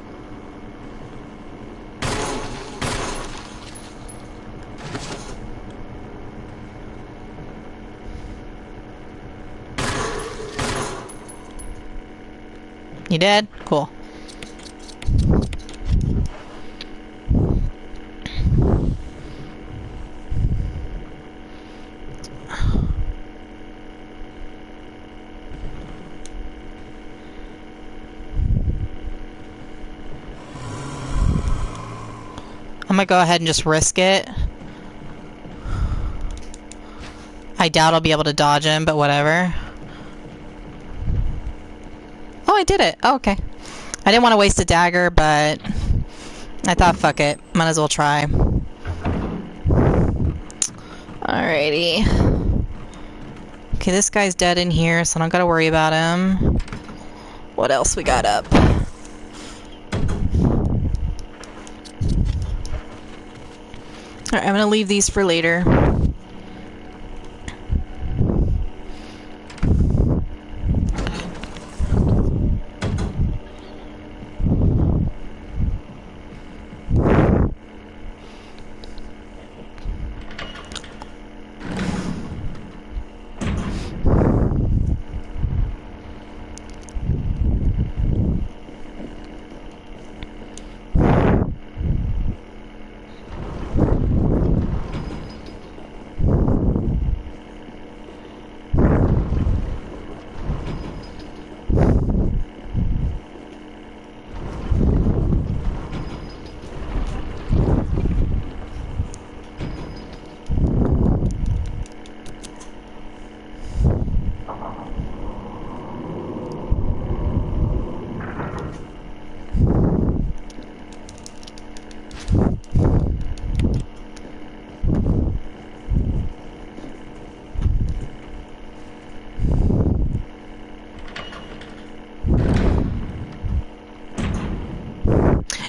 You dead? Cool. I'm gonna go ahead and just risk it. I doubt I'll be able to dodge him, but whatever. Oh, I did it. Oh, okay. I didn't want to waste a dagger, but I thought, fuck it. Might as well try. Alrighty. Okay, this guy's dead in here, so I don't gotta worry about him. What else we got up? Alright, I'm gonna leave these for later.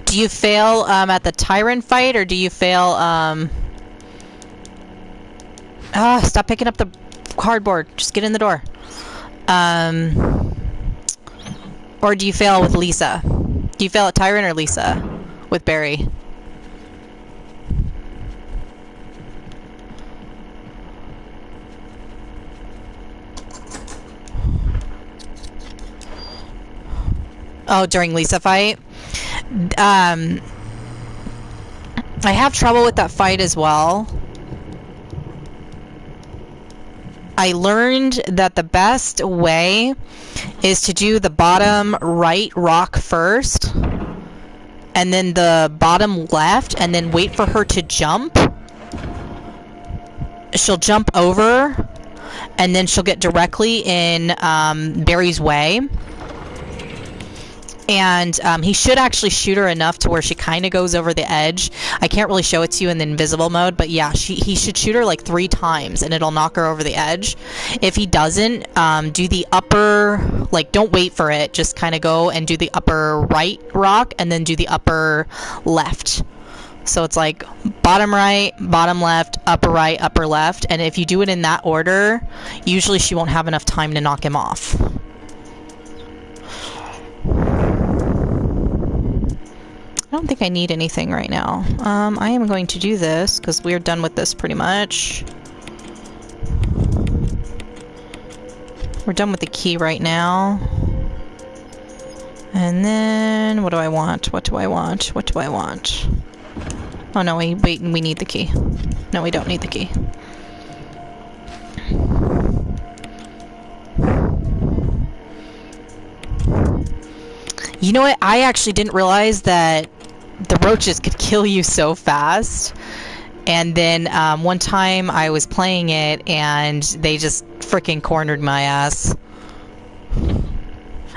Do you fail at the Tyrant fight, or do you fail stop picking up the cardboard. Just get in the door. Or do you fail with Lisa? Do you fail at Tyrant or Lisa with Barry? Oh, during Lisa fight? I have trouble with that fight as well. I learned that the best way is to do the bottom right rock first, and then the bottom left, and then wait for her to jump. She'll jump over, and then she'll get directly in Barry's way. And he should actually shoot her enough to where she kind of goes over the edge. I can't really show it to you in the invisible mode, but yeah, he should shoot her like 3 times and it'll knock her over the edge. If he doesn't, do the upper, like don't wait for it, just kind of go and do the upper right rock and then do the upper left. So it's like bottom right, bottom left, upper right, upper left. And if you do it in that order, usually she won't have enough time to knock him off. I don't think I need anything right now. I am going to do this because we're done with this pretty much. We're done with the key right now. And then, what do I want? What do I want? What do I want? Oh no, wait, we need the key. No, we don't need the key. You know what? I actually didn't realize that the roaches could kill you so fast. And then one time I was playing it and they just freaking cornered my ass.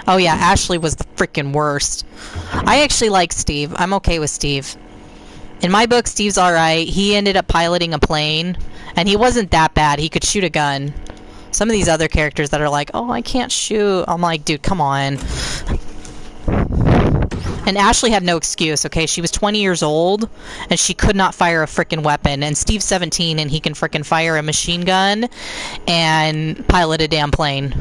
Oh yeah, Ashley was the freaking worst. I actually like Steve. I'm okay with Steve. In my book, Steve's alright. He ended up piloting a plane, and he wasn't that bad. He could shoot a gun. Some of these other characters that are like, oh, I can't shoot. I'm like, dude, come on. And Ashley had no excuse, okay? She was 20 years old, and she could not fire a frickin' weapon. And Steve's 17, and he can frickin' fire a machine gun and pilot a damn plane.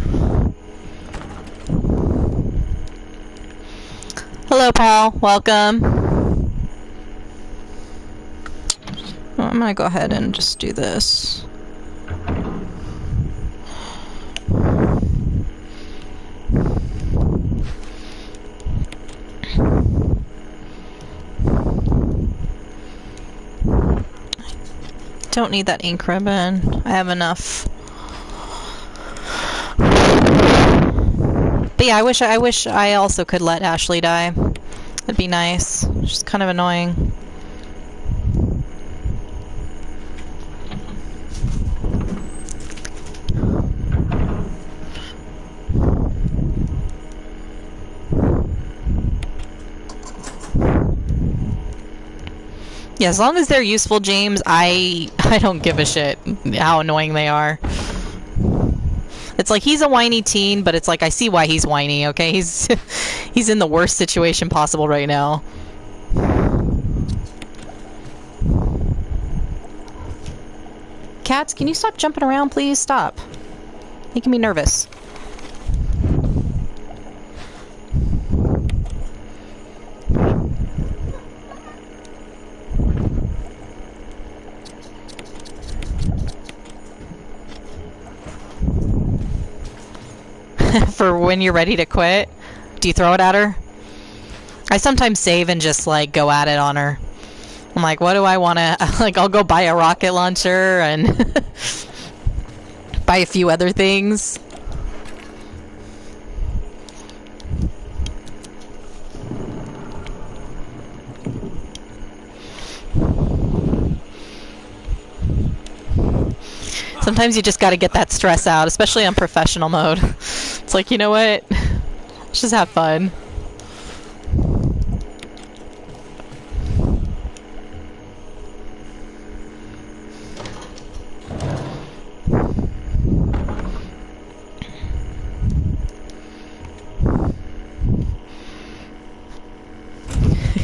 Hello, Paul. Welcome. I'm gonna go ahead and just do this. Don't need that ink ribbon. I have enough. But yeah, I wish I also could let Ashley die. That'd be nice. She's kind of annoying. Yeah, as long as they're useful, James, I don't give a shit how annoying they are. It's like he's a whiny teen, but it's like I see why he's whiny, okay? He's in the worst situation possible right now. Cats, can you stop jumping around, please? Stop. Making me nervous. For when you're ready to quit? Do you throw it at her? I sometimes save and just like go at it on her. I'm like, what do I want to... Like, I'll go buy a rocket launcher and buy a few other things. Sometimes you just got to get that stress out, especially on professional mode. It's like, you know what? Let's just have fun.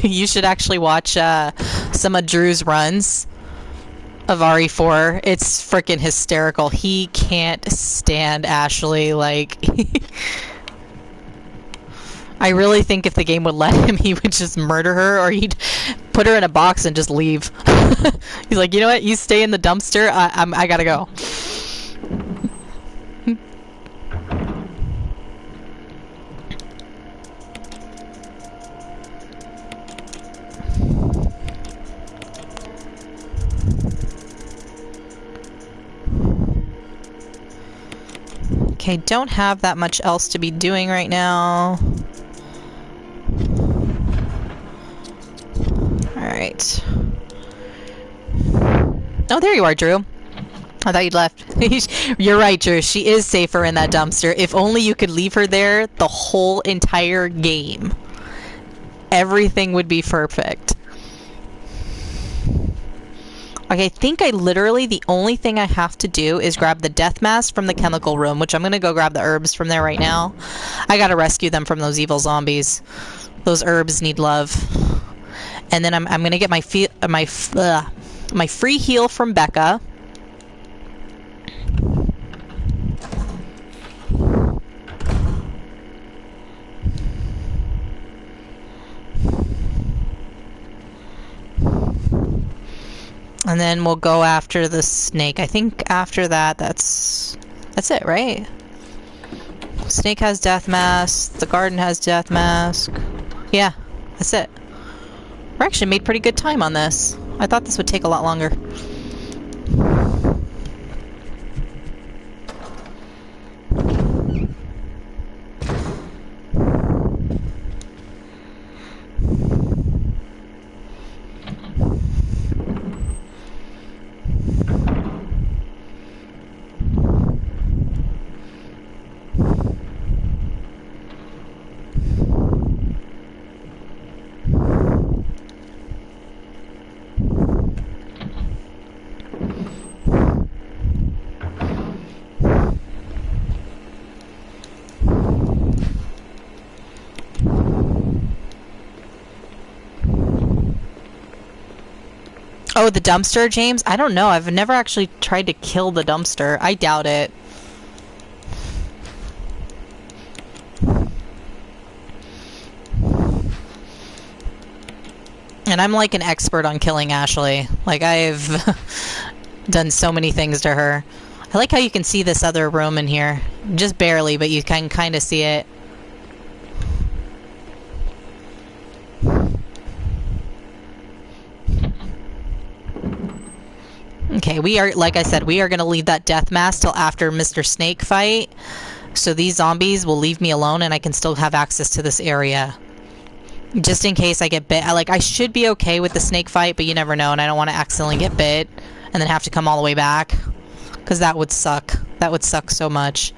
You should actually watch some of Drew's runs of RE4. It's freaking hysterical. He can't stand Ashley. Like, I really think if the game would let him, he would just murder her, or he'd put her in a box and just leave. He's like, you know what? You stay in the dumpster. I gotta go. Okay, don't have that much else to be doing right now. Alright. Oh, there you are, Drew. I thought you'd left. You're right, Drew. She is safer in that dumpster. If only you could leave her there the whole entire game. Everything would be perfect. Okay, I think literally the only thing I have to do is grab the death mask from the chemical room, which I'm gonna go grab the herbs from there right now. I gotta rescue them from those evil zombies. Those herbs need love. And then I'm gonna get my free heal from Becca. And then we'll go after the snake. I think after that, that's it, right? Snake has death mask. The garden has death mask. Yeah, that's it. We're actually made pretty good time on this. I thought this would take a lot longer. Oh, the dumpster, James? I don't know. I've never actually tried to kill the dumpster. I doubt it. And I'm like an expert on killing Ashley. Like, I've done so many things to her. I like how you can see this other room in here. Just barely, but you can kind of see it. Okay, we are, like I said, we are going to leave that death mask till after Mr. Snake fight. So these zombies will leave me alone and I can still have access to this area. Just in case I get bit. I should be okay with the snake fight, but you never know, and I don't want to accidentally get bit and then have to come all the way back. Because that would suck. That would suck so much.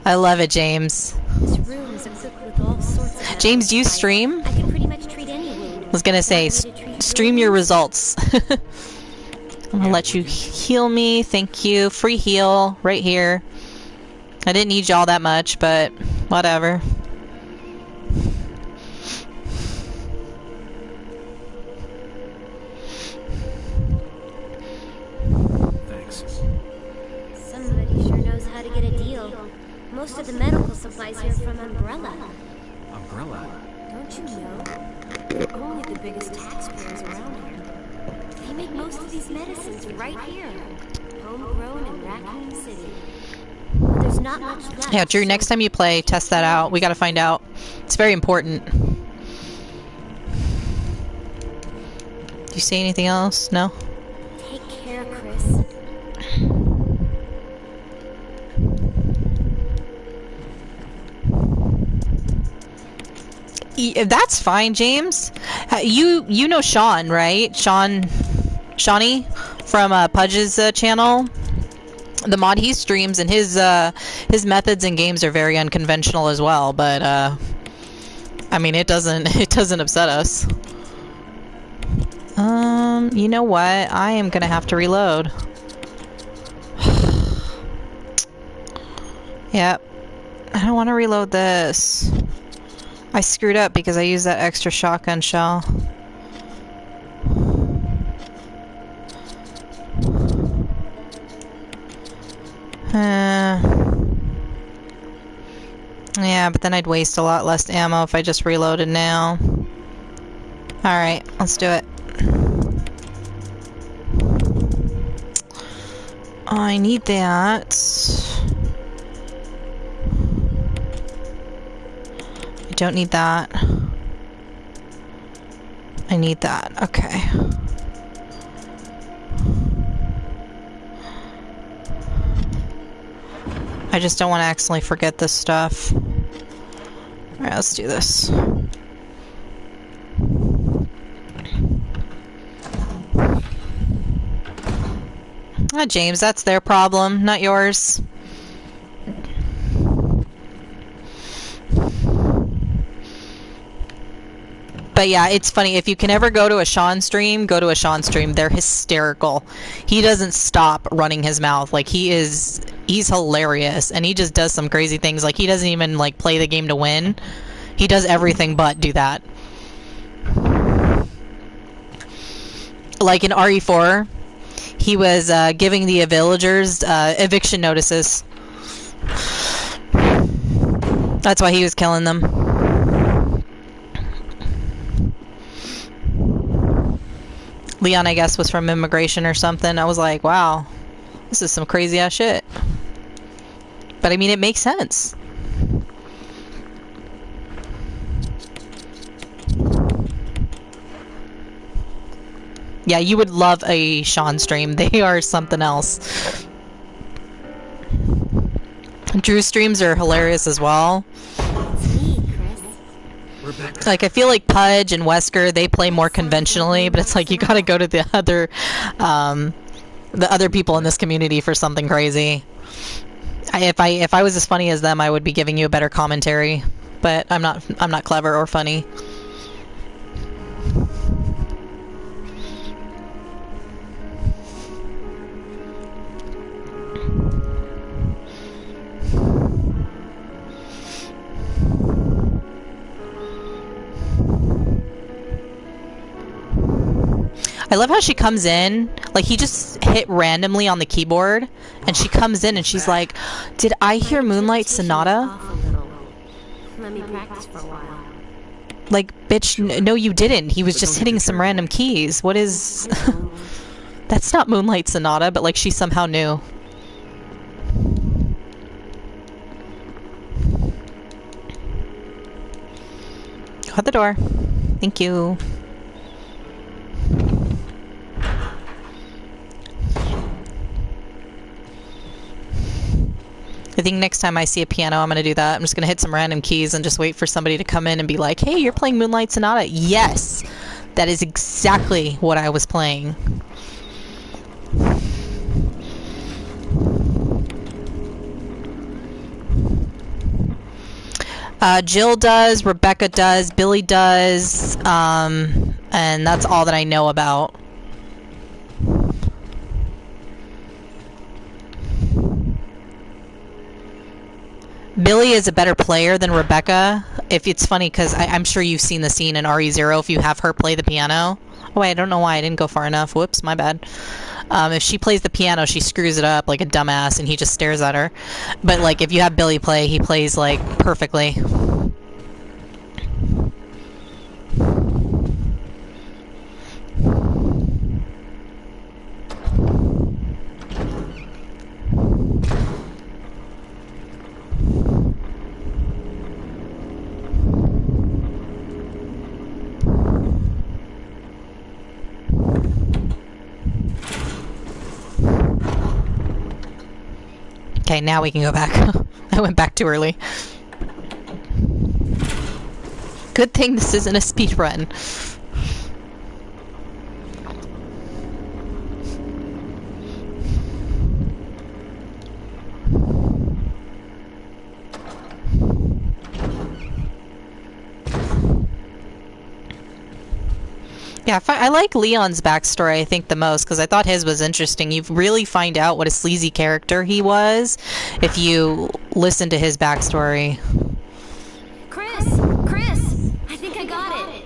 I love it, James. This room is equipped with all sorts of James, do you stream? I can pretty much treat any wound. I was gonna say, stream your results. I'm gonna let you heal me. Thank you. Free heal right here. I didn't need you all that much, but whatever. Thanks. Somebody sure knows how to get a deal. Most of the medical supplies here are from Umbrella. Umbrella? Don't you know? They're only the biggest taxpayers around here. They make most of these medicines right here. Homegrown in Raccoon City. But there's not much left. Yeah, Drew, next time you play, test that out. We gotta find out. It's very important. Do you see anything else? No? Take care, Chris. That's fine, James. You know Sean, right? Shawnee from Pudge's channel. The mod he streams, and his methods and games are very unconventional as well. But I mean, it doesn't upset us. You know what? I am gonna have to reload. Yep. I don't want to reload this. I screwed up because I used that extra shotgun shell. Yeah, but then I'd waste a lot less ammo if I just reloaded now. Alright, let's do it. I need that. I don't need that. I need that. Okay. I just don't want to accidentally forget this stuff. Alright, let's do this. Ah, James, that's their problem, not yours. But yeah, it's funny. If you can ever go to a Sean stream, go to a Sean stream. They're hysterical. He doesn't stop running his mouth. Like, he's hilarious. And he just does some crazy things. Like, he doesn't even, like, play the game to win. He does everything but do that. Like in RE4, he was giving the villagers eviction notices. That's why he was killing them. Leon, I guess, was from immigration or something. I was like, wow, this is some crazy ass shit. But I mean, it makes sense. Yeah, you would love a Sean stream. They are something else. Drew streams are hilarious as well. It's me, Chris. Like, I feel like Pudge and Wesker, they play more conventionally, but it's like you gotta go to the other people in this community for something crazy. If I was as funny as them, I would be giving you a better commentary, but I'm not clever or funny. I love how she comes in, like he just hit randomly on the keyboard, and she comes in and she's like, "Did I hear Moonlight Sonata?" Let me practice for a while. Like, bitch, no you didn't. He was just hitting some random keys. What is... That's not Moonlight Sonata, but like she somehow knew. Go out the door. Thank you. I think next time I see a piano, I'm going to do that. I'm just going to hit some random keys and just wait for somebody to come in and be like, "Hey, you're playing Moonlight Sonata." Yes! That is exactly what I was playing. Jill does, Rebecca does, Billy does, and that's all that I know about. Billy is a better player than Rebecca. If it's funny, because I'm sure you've seen the scene in RE0 if you have her play the piano. Oh, wait, I don't know why I didn't go far enough. Whoops, my bad. If she plays the piano, she screws it up like a dumbass, and he just stares at her. But, like, if you have Billy play, he plays, like, perfectly. Okay, now we can go back. I went back too early. Good thing this isn't a speed run. Yeah, I like Leon's backstory, I think, the most, because I thought his was interesting. You really find out what a sleazy character he was if you listen to his backstory. Chris! Chris! I think I got it!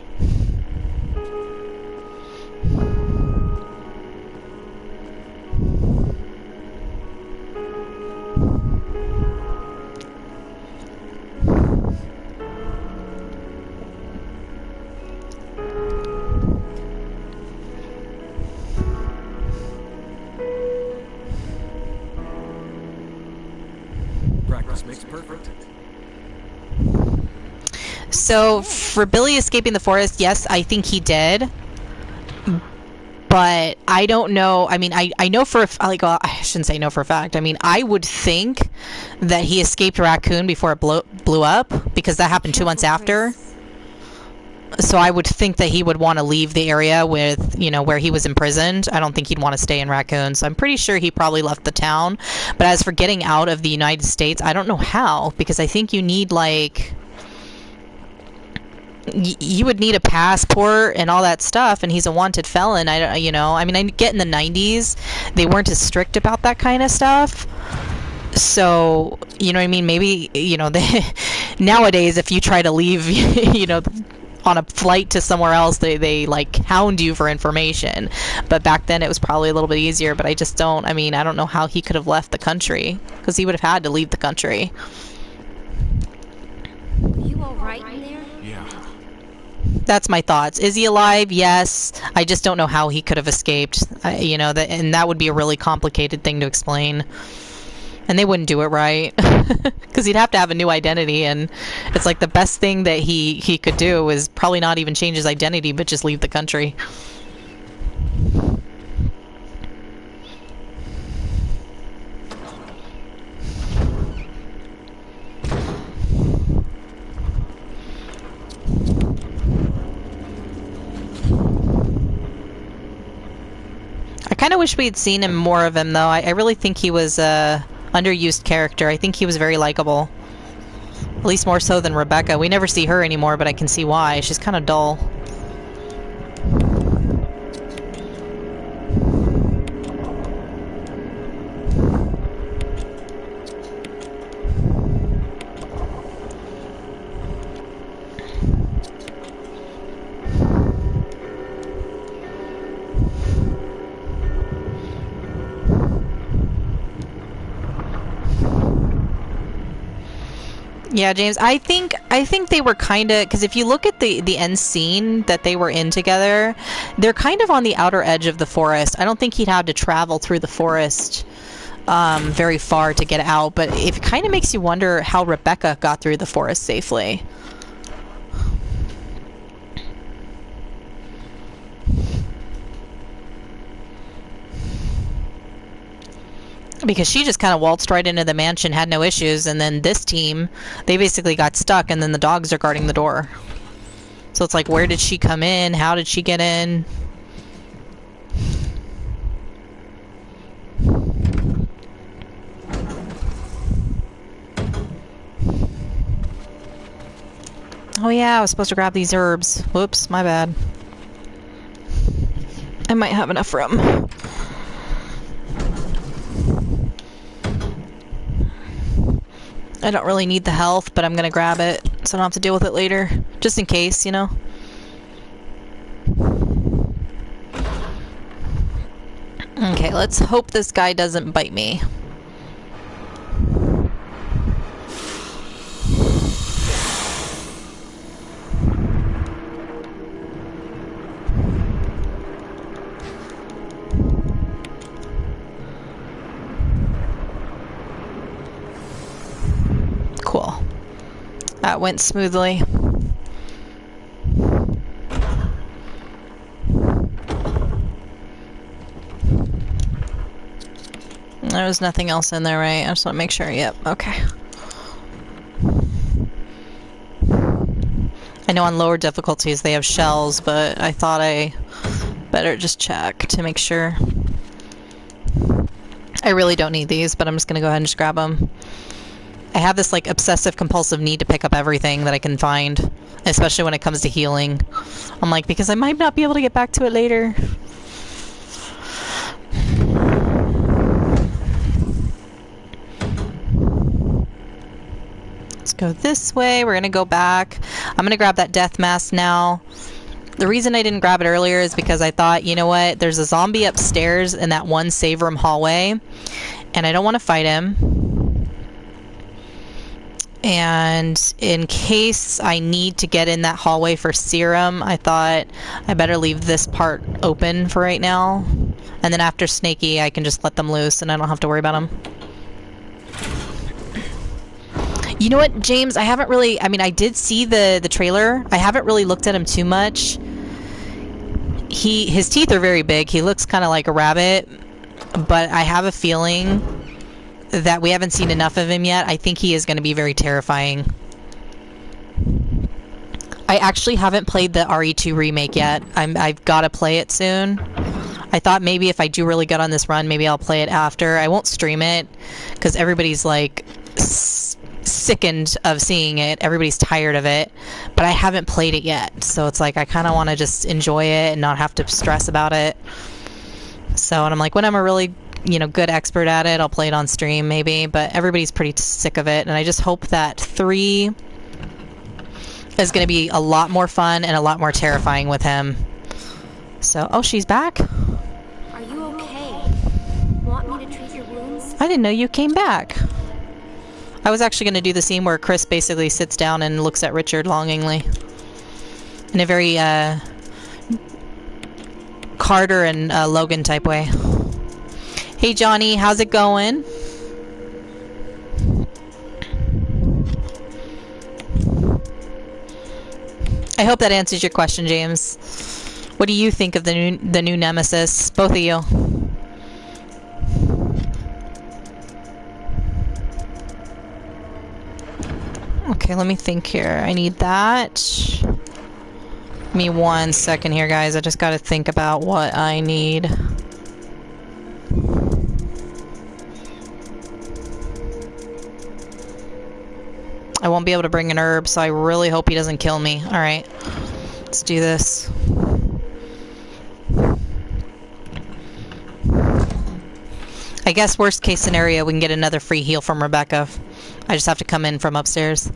Practice makes perfect. So, for Billy escaping the forest, yes, I think he did. But I don't know. I mean, I know for like, well, I shouldn't say no for a fact. I mean, I would think that he escaped Raccoon before it blew up, because that happened 2 months after. So I would think that he would want to leave the area with, you know, where he was imprisoned. I don't think he'd want to stay in Raccoon. So I'm pretty sure he probably left the town. But as for getting out of the United States, I don't know how, because I think you need, like, you would need a passport and all that stuff, and he's a wanted felon. I mean, I get in the 90s, they weren't as strict about that kind of stuff. So, you know what I mean? Maybe, you know, nowadays, if you try to leave, you know, on a flight to somewhere else, they like hound you for information. But back then it was probably a little bit easier. But I just don't, I mean, I don't know how he could have left the country, because he would have had to leave the country. Are you alright in there? Yeah. That's my thoughts. Is he alive? Yes. I just don't know how he could have escaped. You know, and that would be a really complicated thing to explain. And they wouldn't do it right. Because he'd have to have a new identity, and it's like the best thing that he could do is probably not even change his identity, but just leave the country. I kind of wish we had seen him more of him, though. I really think he was a underused character. I think he was very likable. At least more so than Rebecca. We never see her anymore, but I can see why. She's kind of dull. Yeah, James, I think they were kind of, because if you look at the end scene that they were in together, they're kind of on the outer edge of the forest. I don't think he'd have to travel through the forest very far to get out, but it kind of makes you wonder how Rebecca got through the forest safely. Because she just kind of waltzed right into the mansion, had no issues, and then this team, they basically got stuck, and then the dogs are guarding the door. So it's like, where did she come in? How did she get in? Oh yeah, I was supposed to grab these herbs. Whoops, my bad. I might have enough room. I don't really need the health, but I'm gonna grab it so I don't have to deal with it later. Just in case, you know? Okay, let's hope this guy doesn't bite me. Cool. That went smoothly. There was nothing else in there, right? I just want to make sure. Yep, okay. I know on lower difficulties they have shells, but I thought I better just check to make sure. I really don't need these, but I'm just going to go ahead and just grab them. I have this like obsessive compulsive need to pick up everything that I can find, especially when it comes to healing. I'm like, because I might not be able to get back to it later. Let's go this way. We're gonna go back. I'm gonna grab that death mask now. The reason I didn't grab it earlier is because I thought, you know what, there's a zombie upstairs in that one save room hallway, and I don't want to fight him. And in case I need to get in that hallway for serum, I thought I better leave this part open for right now. And then after Snaky, I can just let them loose and I don't have to worry about them. You know what, James? I haven't really... I mean, I did see the trailer. I haven't really looked at him too much. His teeth are very big. He looks kind of like a rabbit. But I have a feeling that we haven't seen enough of him yet. I think he is going to be very terrifying. I actually haven't played the RE2 remake yet. I've got to play it soon. I thought maybe if I do really good on this run, maybe I'll play it after. I won't stream it because everybody's like sickened of seeing it. Everybody's tired of it. But I haven't played it yet. So it's like I kind of want to just enjoy it and not have to stress about it. So, and I'm like, when I'm a really, you know, good expert at it, I'll play it on stream maybe, but everybody's pretty sick of it, and I just hope that 3 is going to be a lot more fun and a lot more terrifying with him. So, oh, she's back? Are you okay? Want me to treat your wounds? I didn't know you came back. I was actually going to do the scene where Chris basically sits down and looks at Richard longingly. in a very Carter and Logan type way. Hey Johnny, how's it going? I hope that answers your question, James. What do you think of the new Nemesis? Both of you. Okay, let me think here. I need that. Give me 1 second here, guys. I just gotta think about what I need. I won't be able to bring an herb, so I really hope he doesn't kill me. Alright. Let's do this. I guess worst case scenario, we can get another free heal from Rebecca. I just have to come in from upstairs.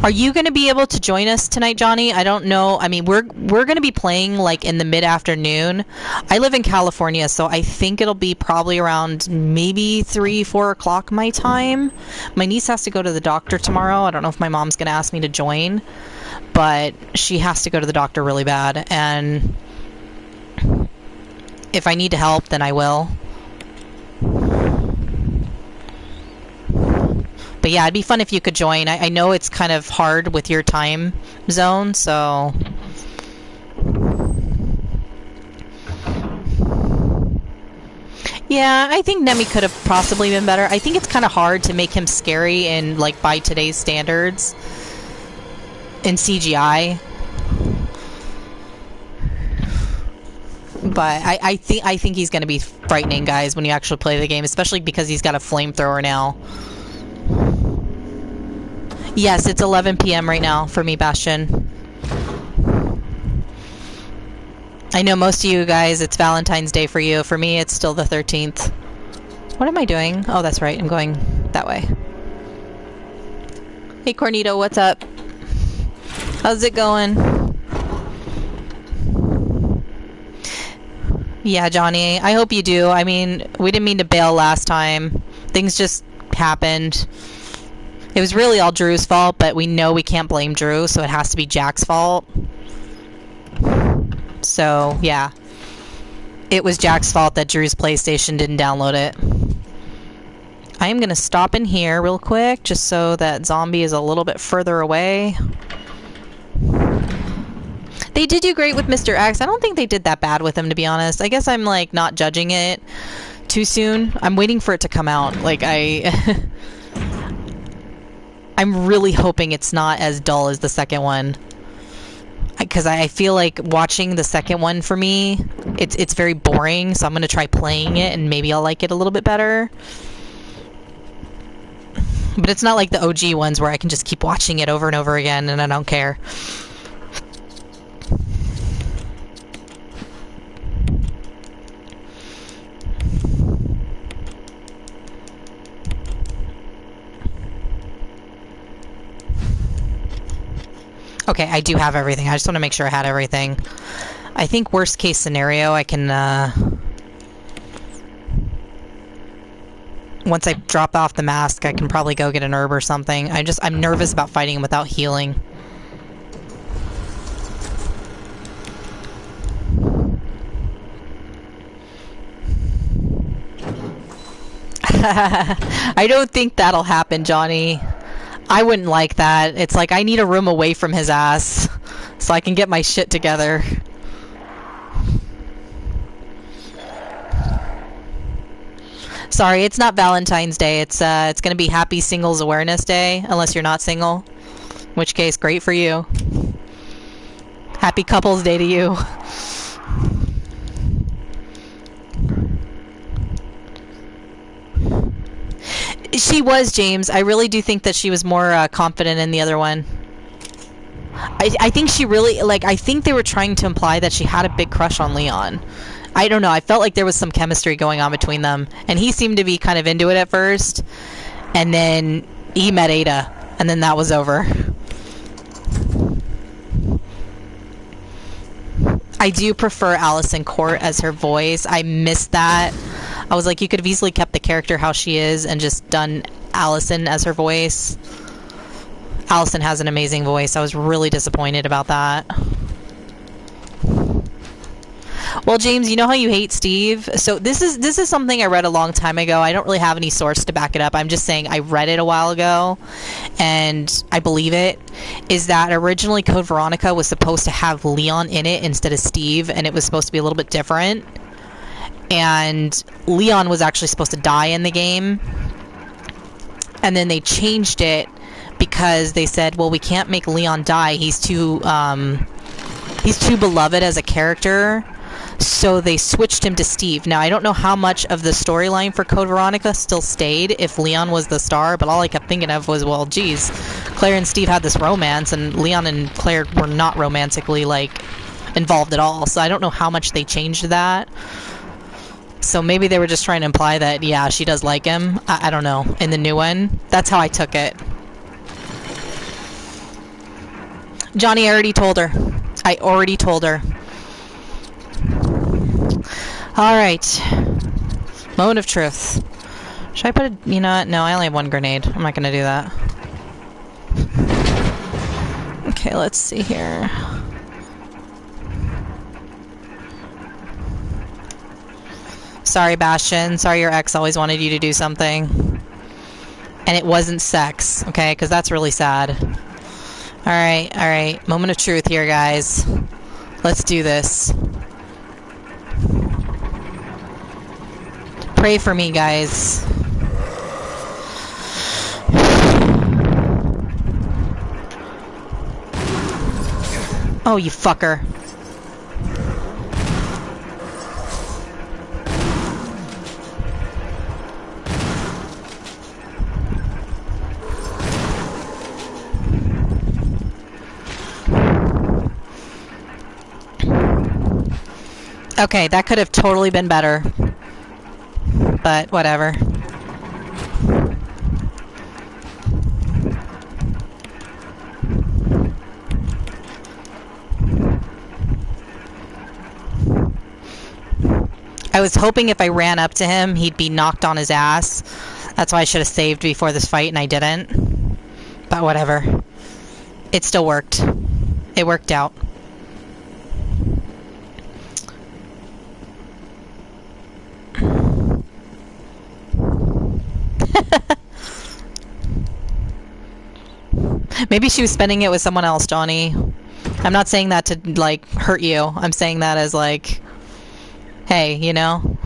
Are you going to be able to join us tonight, Johnny? I don't know. I mean, we're going to be playing like in the mid-afternoon. I live in California, so I think it'll be probably around maybe 3-4 o'clock my time. My niece has to go to the doctor tomorrow. I don't know if my mom's going to ask me to join, but she has to go to the doctor really bad, and if I need to help, then I will. But yeah, it'd be fun if you could join. I know it's kind of hard with your time zone, so... Yeah, I think Nemi could have possibly been better. I think it's kind of hard to make him scary in, like, by today's standards. In CGI. But I think he's going to be frightening, guys, when you actually play the game, especially because he's got a flamethrower now. Yes, it's 11 p.m. right now for me, Bastion. I know most of you guys, it's Valentine's Day for you. For me, it's still the 13th. What am I doing? Oh, that's right. I'm going that way. Hey, Cornito, what's up? How's it going? Yeah, Johnny, I hope you do. I mean, we didn't mean to bail last time. Things just happened. It was really all Drew's fault, but we know we can't blame Drew, so it has to be Jack's fault. So, yeah. It was Jack's fault that Drew's PlayStation didn't download it. I am going to stop in here real quick, just so that zombie is a little bit further away. They did do great with Mr. X. I don't think they did that bad with him, to be honest. I guess I'm, like, not judging it too soon. I'm waiting for it to come out. Like, I'm really hoping it's not as dull as the second one. Because I feel like watching the second one for me, it's very boring. So I'm going to try playing it and maybe I'll like it a little bit better. But it's not like the OG ones where I can just keep watching it over and over again and I don't care. Okay, I do have everything. I just want to make sure I had everything. I think worst case scenario, I can, once I drop off the mask, I can probably go get an herb or something. I'm nervous about fighting him without healing. I don't think that'll happen, Johnny. I wouldn't like that. It's like I need a room away from his ass so I can get my shit together. Sorry, it's not Valentine's Day. It's gonna be Happy Singles Awareness Day, unless you're not single. In which case, great for you. Happy Couples Day to you. She was, James. I really do think that she was more confident in the other one. I think she really, like, I think they were trying to imply that she had a big crush on Leon. I don't know. I felt like there was some chemistry going on between them. And he seemed to be kind of into it at first. And then he met Ada. And then that was over. I do prefer Allison Court as her voice. I missed that. I was like, you could have easily kept the character how she is and just done Allison as her voice. Allison has an amazing voice. I was really disappointed about that. Well, James, you know how you hate Steve? So this is something I read a long time ago. I don't really have any source to back it up. I'm just saying I read it a while ago, and I believe it, is that originally Code Veronica was supposed to have Leon in it instead of Steve, and it was supposed to be a little bit different. And Leon was actually supposed to die in the game. And then they changed it because they said, well, we can't make Leon die. He's too beloved as a character. So they switched him to Steve. Now, I don't know how much of the storyline for Code Veronica still stayed if Leon was the star, but all I kept thinking of was, well, geez, Claire and Steve had this romance, and Leon and Claire were not romantically, like, involved at all. So I don't know how much they changed that. So maybe they were just trying to imply that, yeah, she does like him. I don't know. In the new one. That's how I took it. Johnny, I already told her. I already told her. Alright. Moment of truth. Should I put a... You know what? No, I only have one grenade. I'm not gonna do that. Okay, let's see here. Sorry, Bastion. Sorry your ex always wanted you to do something. And it wasn't sex, okay? Because that's really sad. Alright, alright. Moment of truth here, guys. Let's do this. Pray for me, guys. Oh, you fucker. Okay, that could have totally been better. But whatever. I was hoping if I ran up to him, he'd be knocked on his ass. That's why I should have saved before this fight, and I didn't. But whatever. It still worked. It worked out. Maybe she was spending it with someone else, Johnny. I'm not saying that to, like, hurt you. I'm saying that as, like, hey, you know?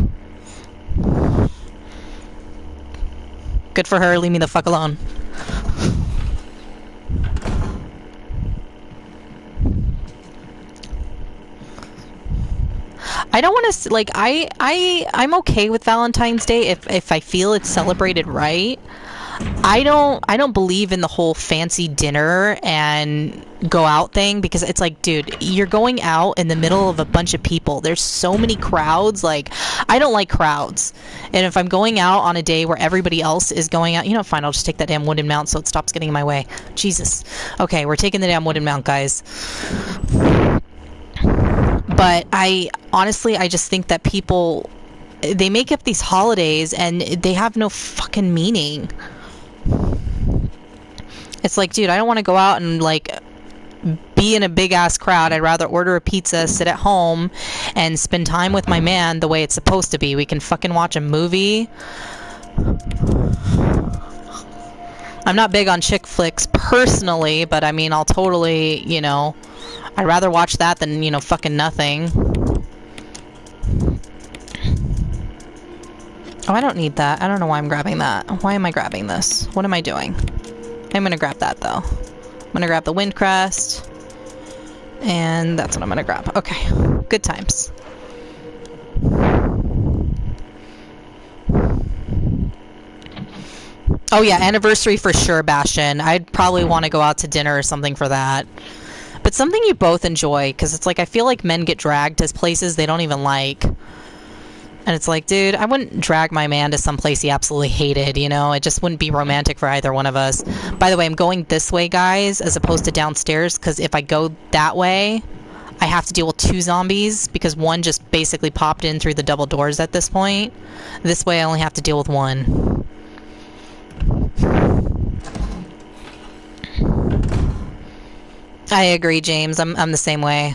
Good for her, leave me the fuck alone. I don't want to, like, I'm okay with Valentine's Day if I feel it's celebrated right. I don't believe in the whole fancy dinner and go out thing, because it's like, dude, you're going out in the middle of a bunch of people. There's so many crowds. Like, I don't like crowds. And if I'm going out on a day where everybody else is going out, you know, fine, I'll just take that damn wooden mount so it stops getting in my way. Jesus. Okay, we're taking the damn wooden mount, guys. But I just think that people, they make up these holidays and they have no fucking meaning. It's like, dude, I don't want to go out and, like, be in a big-ass crowd. I'd rather order a pizza, sit at home, and spend time with my man the way it's supposed to be. We can fucking watch a movie. I'm not big on chick flicks personally, but, I mean, I'll totally, you know, I'd rather watch that than, you know, fucking nothing. Oh, I don't need that. I don't know why I'm grabbing that. Why am I grabbing this? What am I doing? I'm gonna grab that, though. I'm gonna grab the wind crest. And that's what I'm gonna grab. Okay. Good times. Oh, yeah. Anniversary for sure, Bastion. I'd probably want to go out to dinner or something for that. But something you both enjoy, because it's like, I feel like men get dragged to places they don't even like. And it's like, dude, I wouldn't drag my man to some place he absolutely hated, you know? It just wouldn't be romantic for either one of us. By the way, I'm going this way, guys, as opposed to downstairs, because if I go that way, I have to deal with 2 zombies because one just basically popped in through the double doors at this point. This way I only have to deal with 1. I agree, James. I'm the same way.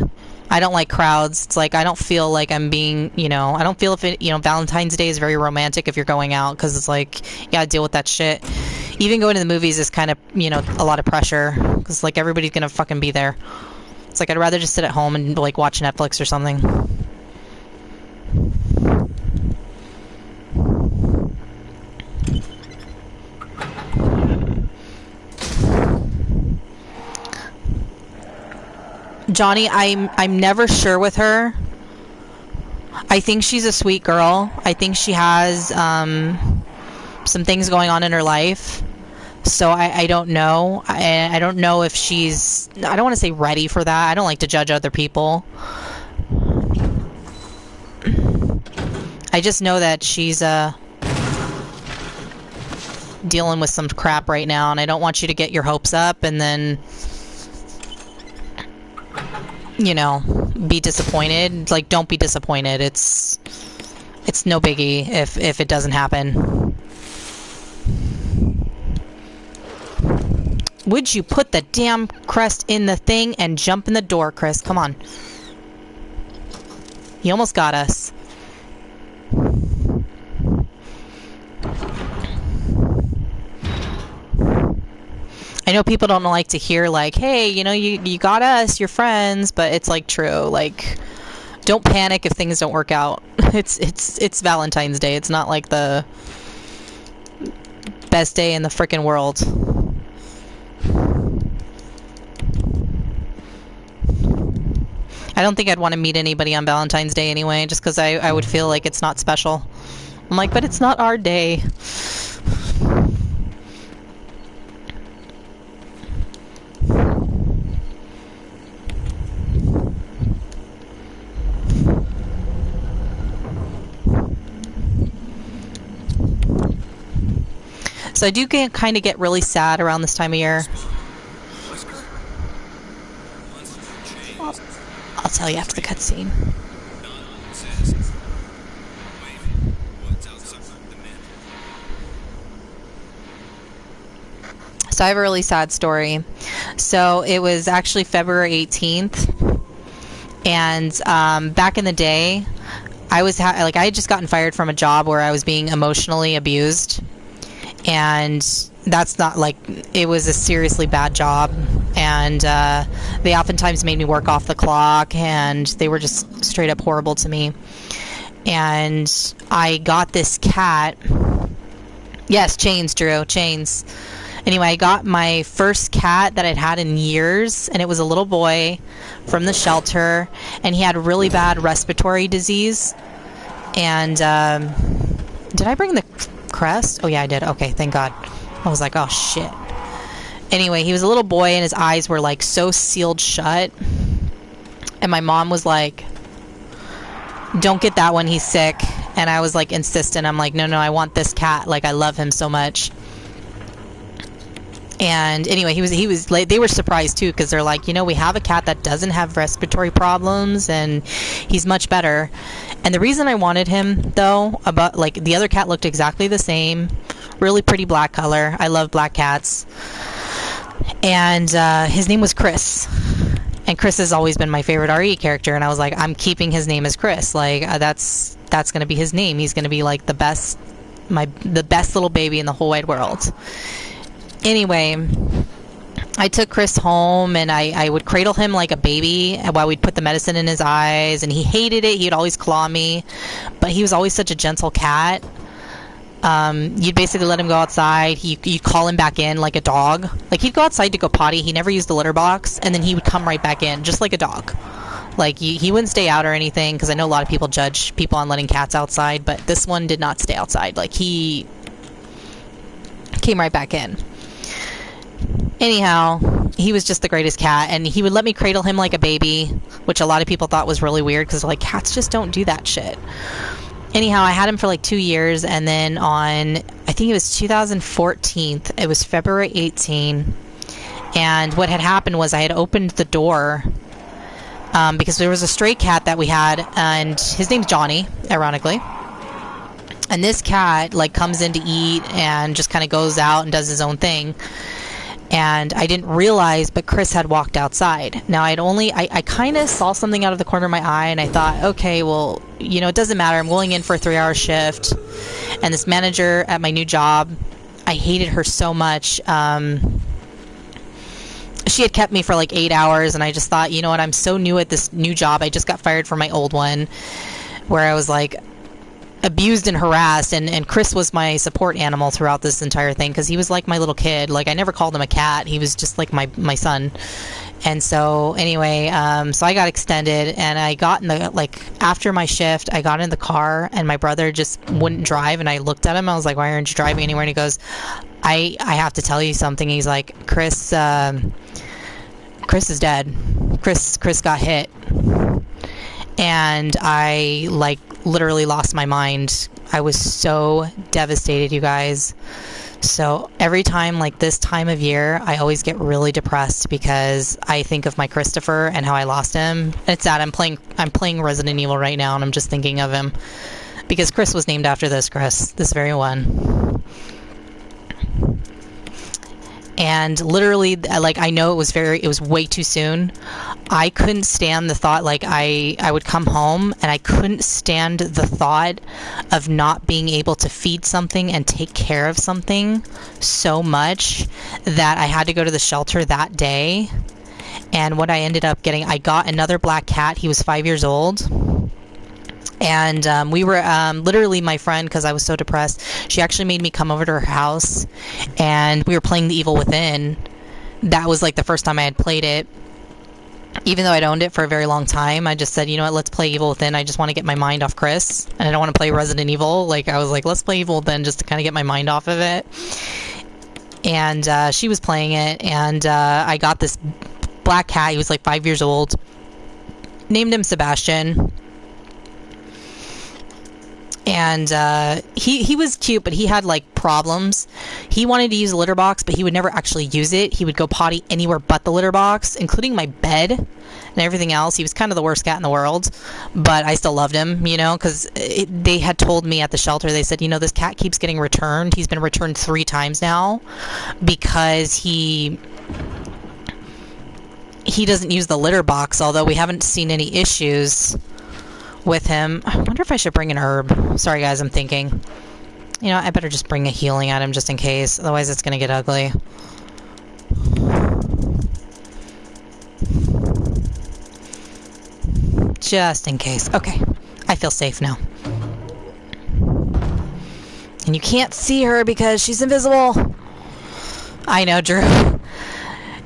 I don't like crowds. It's like I don't feel like I'm being, I don't feel if it, Valentine's Day is very romantic if you're going out, because it's like you gotta deal with that shit. Even going to the movies is kind of, a lot of pressure, because like everybody's gonna fucking be there. It's like I'd rather just sit at home and like watch Netflix or something. Johnny, I'm never sure with her. I think she's a sweet girl. I think she has some things going on in her life. So I don't know. I don't know if she's... I don't want to say ready for that. I don't like to judge other people. I just know that she's dealing with some crap right now, and I don't want you to get your hopes up and then... be disappointed. Like, don't be disappointed. It's no biggie if it doesn't happen. Would you put the damn crest in the thing and jump in the door, Chris? Come on. You almost got us. I know people don't like to hear like, hey, you got us, you're friends, but it's like true. Like, don't panic if things don't work out. It's Valentine's Day. It's not like the best day in the frickin' world. I don't think I'd want to meet anybody on Valentine's Day anyway, just because I would feel like it's not special. I'm like, but it's not our day. So I do kind of get really sad around this time of year. I'll tell you after the cutscene. So I have a really sad story. So it was actually February 18th, and back in the day, I was I had just gotten fired from a job where I was being emotionally abused. And that's not like, it was a seriously bad job, and they oftentimes made me work off the clock, and they were just straight up horrible to me. And I got this cat. Yes, chains, Drew, chains. Anyway, I got my first cat that I'd had in years, and it was a little boy from the shelter, and he had really bad respiratory disease. And did I bring the crest? Oh yeah, I did. Okay, thank God. I was like, oh shit. Anyway, he was a little boy and his eyes were like so sealed shut, and my mom was like, don't get that one, he's sick. And I was like insistent. I'm like, no, I want this cat. Like, I love him so much. And anyway, he was like, they were surprised too, because they're like, we have a cat that doesn't have respiratory problems, and he's much better. And the reason I wanted him, though, the other cat looked exactly the same, really pretty black color. I love black cats. And his name was Chris. And Chris has always been my favorite RE character, and I was like, I'm keeping his name as Chris. Like, that's going to be his name. He's going to be like the best little baby in the whole wide world. Anyway, I took Chris home, and I would cradle him like a baby while we'd put the medicine in his eyes, and he hated it. He'd always claw me, but he was always such a gentle cat. You'd basically let him go outside. You'd call him back in like a dog. Like, he'd go outside to go potty. He never used the litter box, and then he would come right back in, just like a dog. Like, he wouldn't stay out or anything, because I know a lot of people judge people on letting cats outside, but this one did not stay outside. Like, he came right back in. Anyhow, he was just the greatest cat, and he would let me cradle him like a baby, which a lot of people thought was really weird, because like, cats just don't do that shit. Anyhow, I had him for like 2 years, and then on, I think it was 2014, it was February 18, and what had happened was I had opened the door because there was a stray cat that we had, and his name's Johnny, ironically. And this cat, like, comes in to eat and just kind of goes out and does his own thing. And I didn't realize, but Chris had walked outside. Now, I kind of saw something out of the corner of my eye, and I thought, okay, well, you know, it doesn't matter. I'm going in for a 3-hour shift. And this manager at my new job, I hated her so much. She had kept me for like 8 hours, and I just thought, you know what, I'm so new at this new job. I just got fired from my old one, where I was like abused and harassed, and Chris was my support animal throughout this entire thing, because he was like my little kid. Like, I never called him a cat. He was just like my son. And so anyway, so I got extended, and I got in the, like, after my shift, I got in the car, and my brother just wouldn't drive, and I looked at him. I was like, why aren't you driving anywhere? And he goes, I have to tell you something. He's like, Chris is dead. Chris got hit. And I, like, literally lost my mind. I was so devastated, you guys. So every time, like, this time of year, I always get really depressed because I think of my Christopher and how I lost him. It's sad. I'm playing Resident Evil right now, and I'm just thinking of him because Chris was named after this very one. And literally, like, I know it was way too soon. I couldn't stand the thought, like, I would come home and I couldn't stand the thought of not being able to feed something and take care of something so much that I had to go to the shelter that day. And what I ended up getting, I got another black cat. He was 5 years old. And we were literally, my friend, because I was so depressed, she actually made me come over to her house, and we were playing The Evil Within. That was like the first time I had played it. Even though I'd owned it for a very long time, I just said, you know what, let's play Evil Within. I just want to get my mind off Chris, and I don't want to play Resident Evil. Like, I was like, let's play Evil Within just to kind of get my mind off of it. And she was playing it, and I got this black cat. He was like 5 years old. Named him Sebastian. And he was cute, but he had, like, problems. He wanted to use a litter box, but he would never actually use it. He would go potty anywhere but the litter box, including my bed and everything else. He was kind of the worst cat in the world, but I still loved him, you know, because they had told me at the shelter, they said, you know, this cat keeps getting returned. He's been returned 3 times now because he doesn't use the litter box, although we haven't seen any issues with him. I wonder if I should bring an herb. Sorry, guys, I'm thinking. You know, I better just bring a healing item just in case. Otherwise, it's going to get ugly. Just in case. Okay. I feel safe now. And you can't see her because she's invisible. I know, Drew.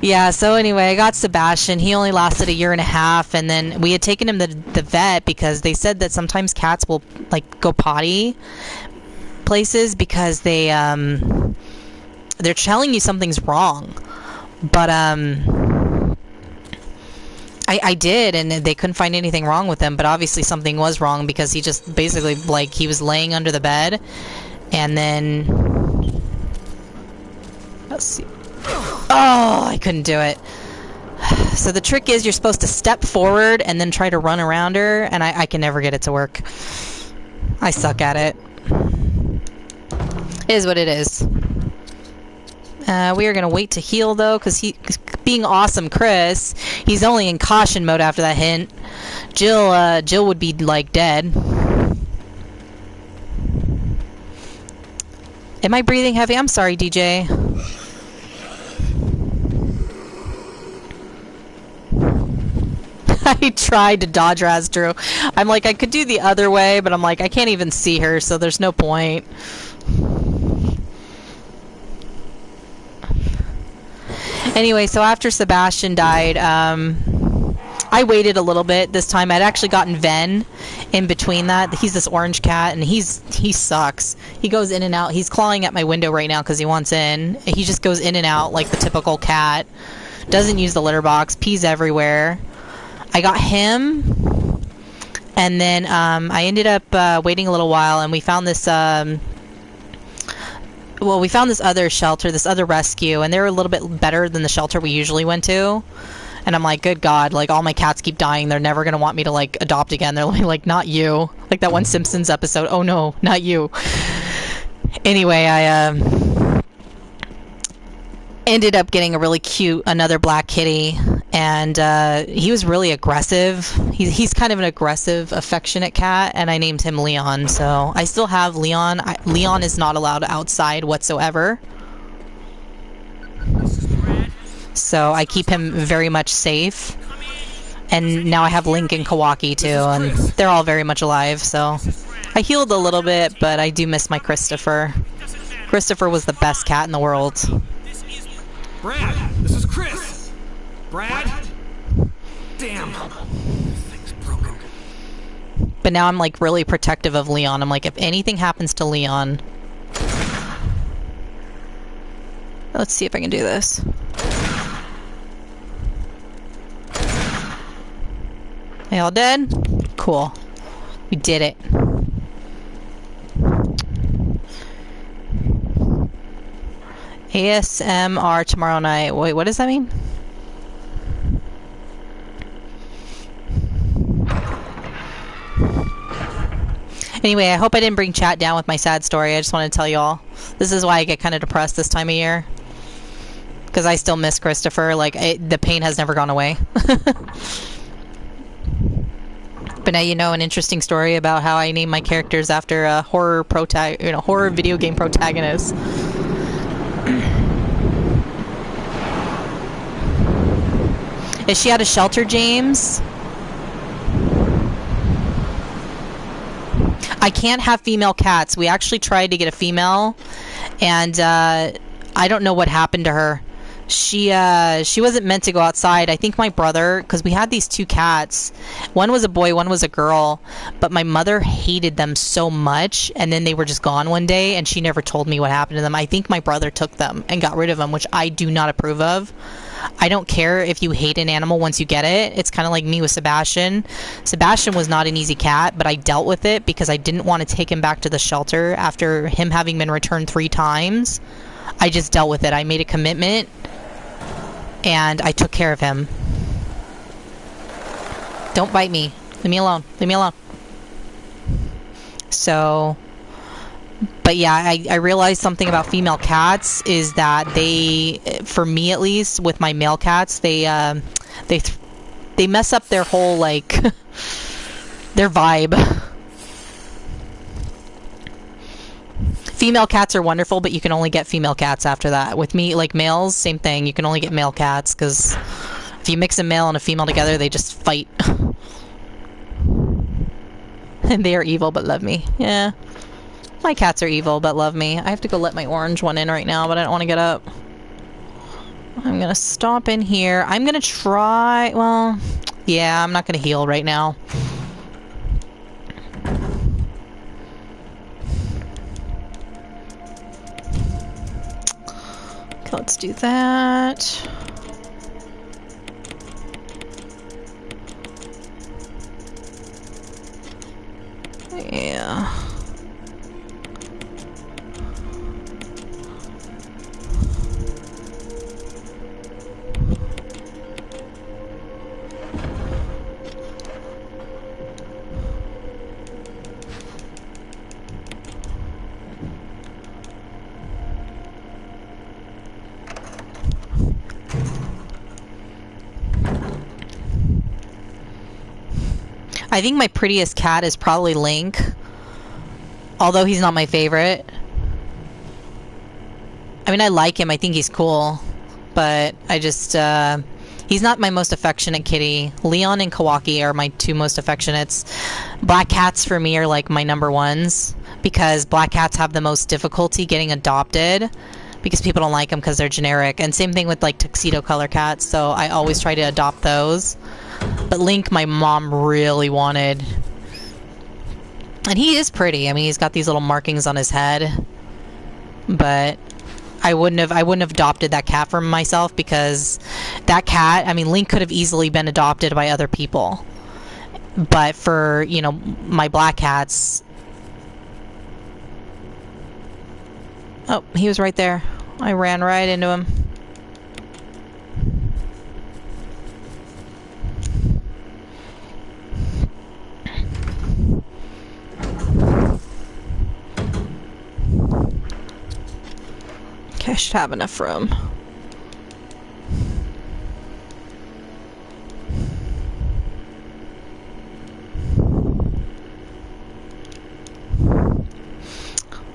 Yeah, so anyway, I got Sebastian. He only lasted 1.5 years, and then we had taken him to the vet because they said that sometimes cats will, like, go potty places because they're telling you something's wrong. But I did, and they couldn't find anything wrong with him, but obviously something was wrong because he just basically, like, he was laying under the bed, and then let's see. Oh, I couldn't do it. So the trick is you're supposed to step forward and then try to run around her, and I can never get it to work. I suck at it. It is what it is. We are going to wait to heal, though, because being awesome Chris, he's only in caution mode after that hint. Jill would be, like, dead. Am I breathing heavy? I'm sorry, DJ. I tried to dodge Raz Drew. I'm like, I could do the other way, but I'm like, I can't even see her, so there's no point. Anyway, so after Sebastian died, I waited a little bit this time. I'd actually gotten Ven in between that. He's this orange cat, and he sucks. He goes in and out. He's clawing at my window right now because he wants in. He just goes in and out like the typical cat. Doesn't use the litter box. Pees everywhere. I got him, and then I ended up waiting a little while, and we found this we found this other shelter, this other rescue, and they were a little bit better than the shelter we usually went to. And I'm like, good God, like all my cats keep dying. They're never gonna want me to like adopt again. They're like, not you. Like that one Simpsons episode. Oh no, not you. Anyway, I ended up getting a really cute another black kitty, and he was really aggressive. He's kind of an aggressive, affectionate cat, and I named him Leon. So I still have Leon. Leon is not allowed outside whatsoever. So I keep him very much safe. And now I have Link and Kawaki too, and they're all very much alive, so I healed a little bit, but I do miss my Christopher. Christopher was the best cat in the world. Brad, this is Chris. Brad? Damn. This thing's broken. But now I'm like really protective of Leon. I'm like, if anything happens to Leon... Let's see if I can do this. They all dead? Cool. We did it. ASMR tomorrow night. Wait, what does that mean? Anyway, I hope I didn't bring chat down with my sad story. I just wanted to tell you all. This is why I get kind of depressed this time of year. Because I still miss Christopher. Like, the pain has never gone away. But now you know an interesting story about how I named my characters after horror video game protagonists. Is she at a shelter, James? I can't have female cats. We actually tried to get a female, and I don't know what happened to her. She wasn't meant to go outside. I think my brother, because we had these two cats. One was a boy, one was a girl. But my mother hated them so much, and then they were just gone one day, and she never told me what happened to them. I think my brother took them and got rid of them, which I do not approve of. I don't care if you hate an animal once you get it. It's kind of like me with Sebastian. Sebastian was not an easy cat, but I dealt with it because I didn't want to take him back to the shelter after him having been returned 3 times. I just dealt with it. I made a commitment, and I took care of him. Don't bite me. Leave me alone. Leave me alone. So... But yeah, I realized something about female cats is that they, for me at least, with my male cats, they mess up their whole, like, their vibe. Female cats are wonderful, but you can only get female cats after that. With me, like males, same thing. You can only get male cats, because if you mix a male and a female together, they just fight. And they are evil, but love me. Yeah. My cats are evil, but love me. I have to go let my orange one in right now, but I don't want to get up. I'm going to stop in here. I'm going to try... Well, yeah, I'm not going to heal right now. Okay, let's do that. Yeah. I think my prettiest cat is probably Link, although he's not my favorite. I mean, I like him. I think he's cool, but I just, he's not my most affectionate kitty. Leon and Kawaki are my 2 most affectionates. Black cats for me are like my number ones, because black cats have the most difficulty getting adopted because people don't like them because they're generic. And same thing with like tuxedo color cats, so I always try to adopt those. But Link, my mom really wanted. And he is pretty. I mean, he's got these little markings on his head. But I wouldn't have adopted that cat for myself, because that cat, I mean, Link could have easily been adopted by other people. But for, you know, my black cats... Oh, he was right there. I ran right into him. I should have enough room.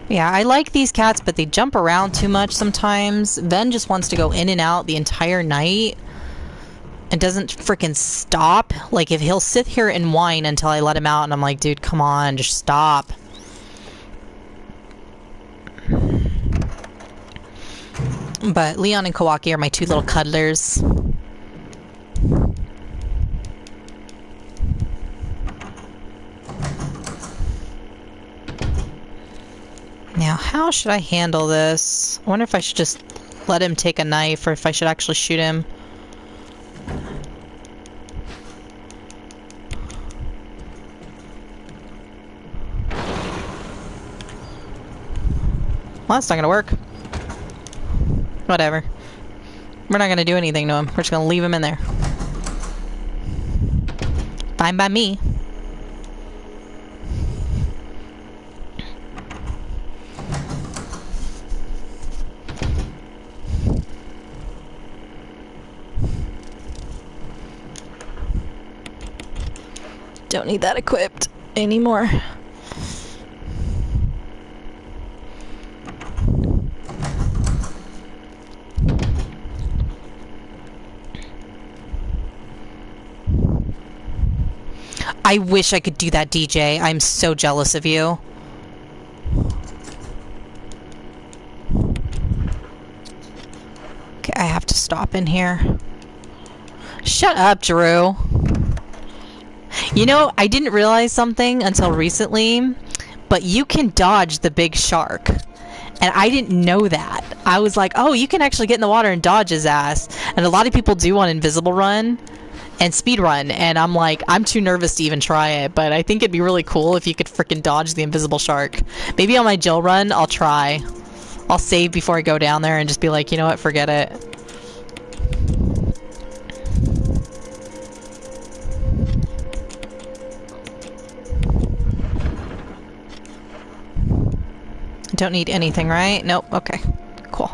Yeah, I like these cats, but they jump around too much sometimes. Ben just wants to go in and out the entire night and doesn't freaking stop. Like, if he'll sit here and whine until I let him out, and I'm like, dude, come on, just stop. But Leon and Kawaki are my two little cuddlers. Now, how should I handle this? I wonder if I should just let him take a knife or if I should actually shoot him. Well, that's not gonna work. Whatever. We're not gonna do anything to him. We're just gonna leave him in there. Fine by me. Don't need that equipped anymore. I wish I could do that, DJ. I'm so jealous of you. Okay, I have to stop in here. Shut up, Drew. You know, I didn't realize something until recently, but you can dodge the big shark. And I didn't know that. I was like, oh, you can actually get in the water and dodge his ass. And a lot of people do on Invisible Run and Speed Run. And I'm like, I'm too nervous to even try it. But I think it'd be really cool if you could freaking dodge the invisible shark. Maybe on my Jill run, I'll try. I'll save before I go down there and just be like, you know what, forget it. Don't need anything, right? Nope. Okay. Cool.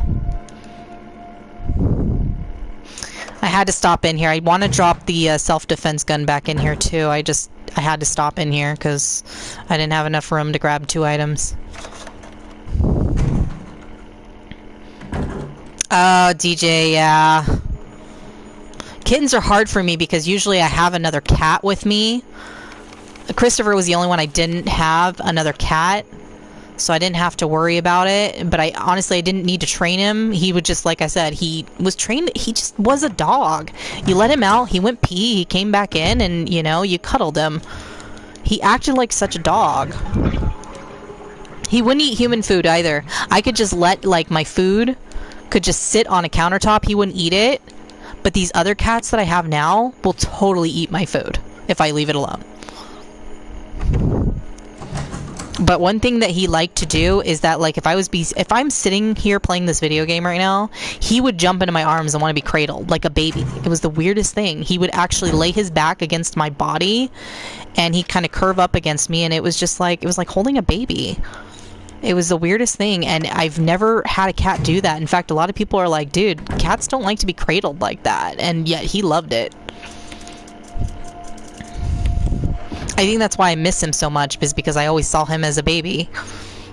I had to stop in here. I want to drop the self-defense gun back in here too. I had to stop in here because I didn't have enough room to grab 2 items. Oh, DJ, yeah. Kittens are hard for me because usually I have another cat with me. Christopher was the only one I didn't have another cat. So I didn't have to worry about it, but I didn't need to train him. He would just, like I said, he was trained, he just was a dog. You let him out, he went pee, he came back in, and, you know, you cuddled him. He acted like such a dog. He wouldn't eat human food either. I could just let, like, my food could just sit on a countertop, he wouldn't eat it. But these other cats that I have now will totally eat my food if I leave it alone. But one thing that he liked to do is that, like, if I'm sitting here playing this video game right now, he would jump into my arms and want to be cradled like a baby. It was the weirdest thing. He would actually lay his back against my body and he'd kind of curve up against me, and it was just like, it was like holding a baby. It was the weirdest thing, and I've never had a cat do that. In fact, a lot of people are like, dude, cats don't like to be cradled like that, and yet he loved it. I think that's why I miss him so much, is because I always saw him as a baby.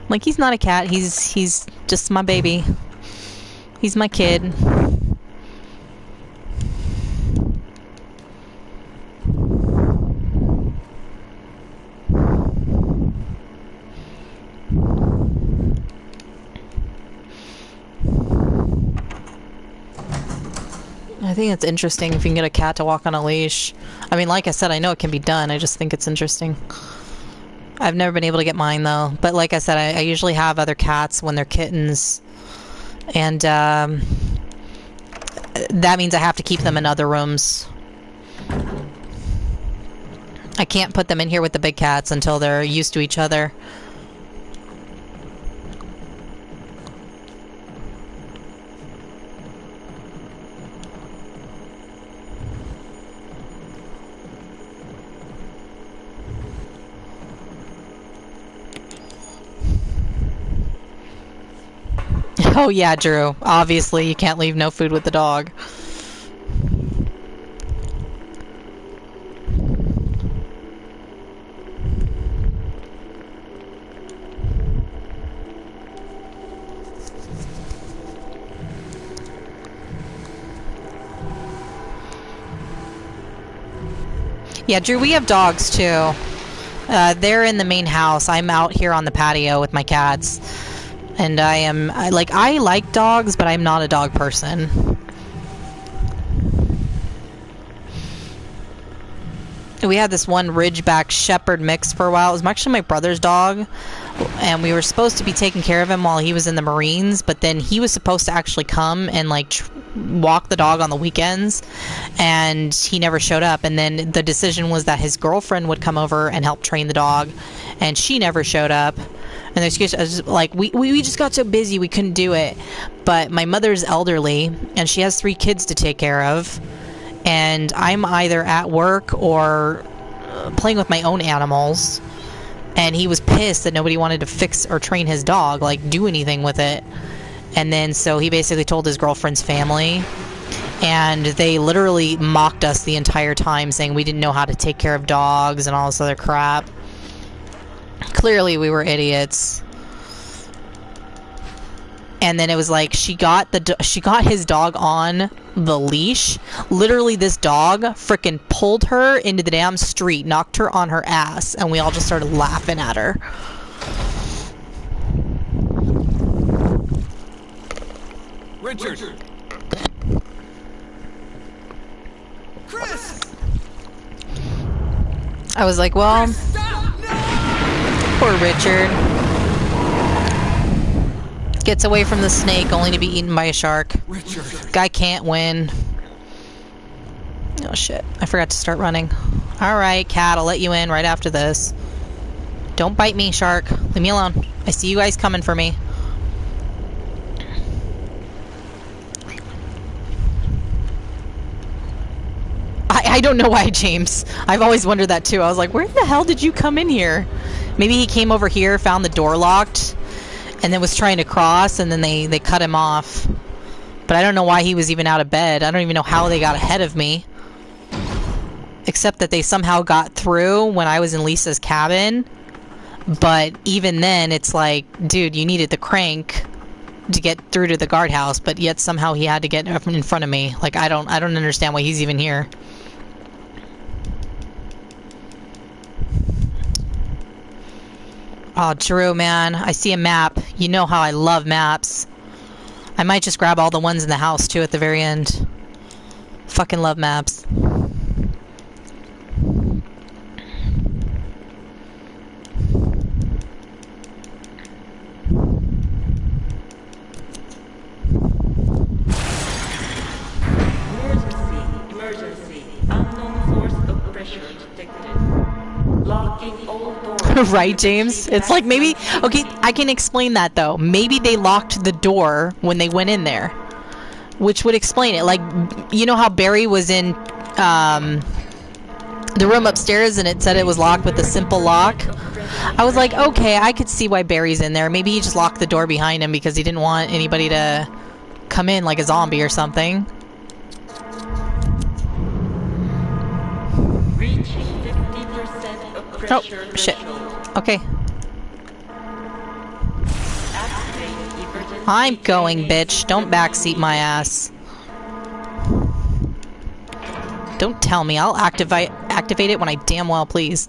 Like, he's not a cat, he's just my baby. He's my kid. I think it's interesting if you can get a cat to walk on a leash. I mean, like I said, I know it can be done. I just think it's interesting. I've never been able to get mine, though. But like I said, I usually have other cats when they're kittens. And that means I have to keep them in other rooms. I can't put them in here with the big cats until they're used to each other. Oh yeah, Drew. Obviously, you can't leave no food with the dog. Yeah, Drew, we have dogs too. They're in the main house. I'm out here on the patio with my cats. And I like dogs, but I'm not a dog person. We had this one Ridgeback Shepherd mix for a while. It was actually my brother's dog. And we were supposed to be taking care of him while he was in the Marines. But then he was supposed to actually come and like walk the dog on the weekends. And he never showed up. And then the decision was that his girlfriend would come over and help train the dog. And she never showed up. And the excuse was like, we just got so busy we couldn't do it. But my mother's elderly and she has 3 kids to take care of. And I'm either at work or playing with my own animals. And he was pissed that nobody wanted to fix or train his dog, like do anything with it. And then so he basically told his girlfriend's family. And they literally mocked us the entire time, saying we didn't know how to take care of dogs and all this other crap. Clearly we were idiots. And then it was like she got his dog on the leash. Literally, this dog frickin' pulled her into the damn street, knocked her on her ass, and we all just started laughing at her. Richard! Chris! I was like, well, Stop! No! poor Richard. Gets away from the snake only to be eaten by a shark. Richard. Guy can't win. Oh shit, I forgot to start running. Alright, cat, I'll let you in right after this. Don't bite me, shark. Leave me alone. I see you guys coming for me. I don't know why, James. I've always wondered that too. I was like, where the hell did you come in here? Maybe he came over here, found the door locked, and then was trying to cross, and then they cut him off. But I don't know why he was even out of bed. I don't even know how they got ahead of me. Except that they somehow got through when I was in Lisa's cabin. But even then, it's like, dude, you needed the crank to get through to the guardhouse, but yet somehow he had to get in front of me. Like, I don't understand why he's even here. Oh, Drew, man, I see a map. You know how I love maps. I might just grab all the ones in the house, too, at the very end. Fucking love maps. Emergency. Unknown source of pressure detected. Locking all doors. Right, James? It's like maybe... Okay, I can explain that, though. Maybe they locked the door when they went in there. Which would explain it. Like, you know how Barry was in the room upstairs and it said it was locked with a simple lock? I was like, okay, I could see why Barry's in there. Maybe he just locked the door behind him because he didn't want anybody to come in like a zombie or something. Reaching 50% of pressure Oh, shit. threshold. Okay. Activate emergency I'm going, training bitch. Don't backseat my ass. Don't tell me. I'll activate it when I damn well please.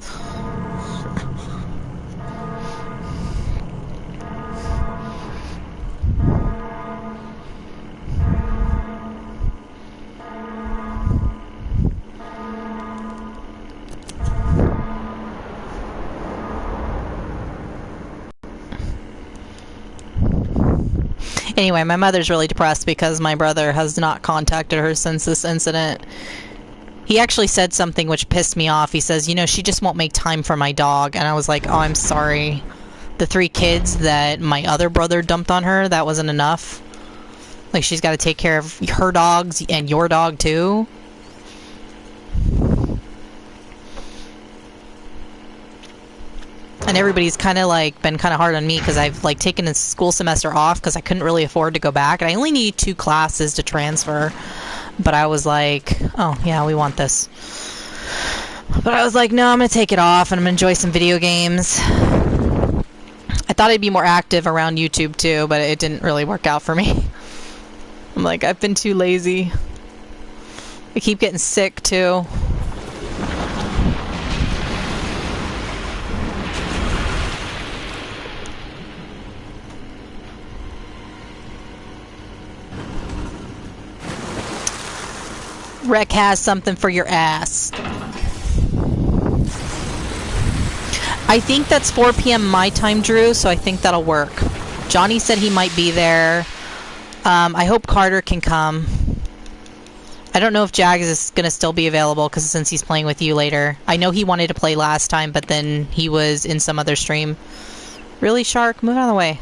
Anyway, my mother's really depressed because my brother has not contacted her since this incident. He actually said something which pissed me off. He says, you know, she just won't make time for my dog. And I was like, oh, I'm sorry. The 3 kids that my other brother dumped on her, that wasn't enough. Like, she's got to take care of her dogs and your dog, too. And everybody's kind of like been kind of hard on me because I've like taken a school semester off because I couldn't really afford to go back, and I only need 2 classes to transfer. But I was like, oh yeah, we want this. But I was like, no, I'm gonna take it off and I'm gonna enjoy some video games. I thought I'd be more active around YouTube too, but it didn't really work out for me. I'm like, I've been too lazy. I keep getting sick too. Rec has something for your ass. I think that's 4 p.m. my time, Drew, so I think that'll work. Johnny said he might be there. I hope Carter can come. I don't know if Jags is going to still be available because since he's playing with you later. I know he wanted to play last time, but then he was in some other stream. Really, Shark? Move out of the way.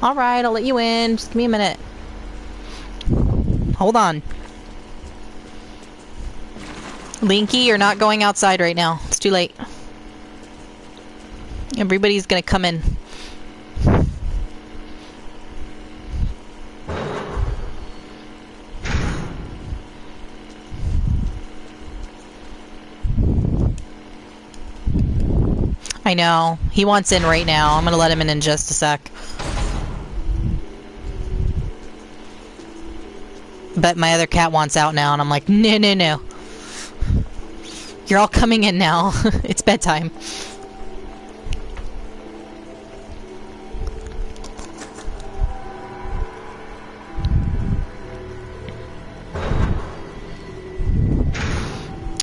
Alright, I'll let you in. Just give me a minute. Hold on. Linky, you're not going outside right now. It's too late. Everybody's gonna come in. I know. He wants in right now. I'm gonna let him in just a sec. But my other cat wants out now, and I'm like, no, no, no. You're all coming in now. It's bedtime.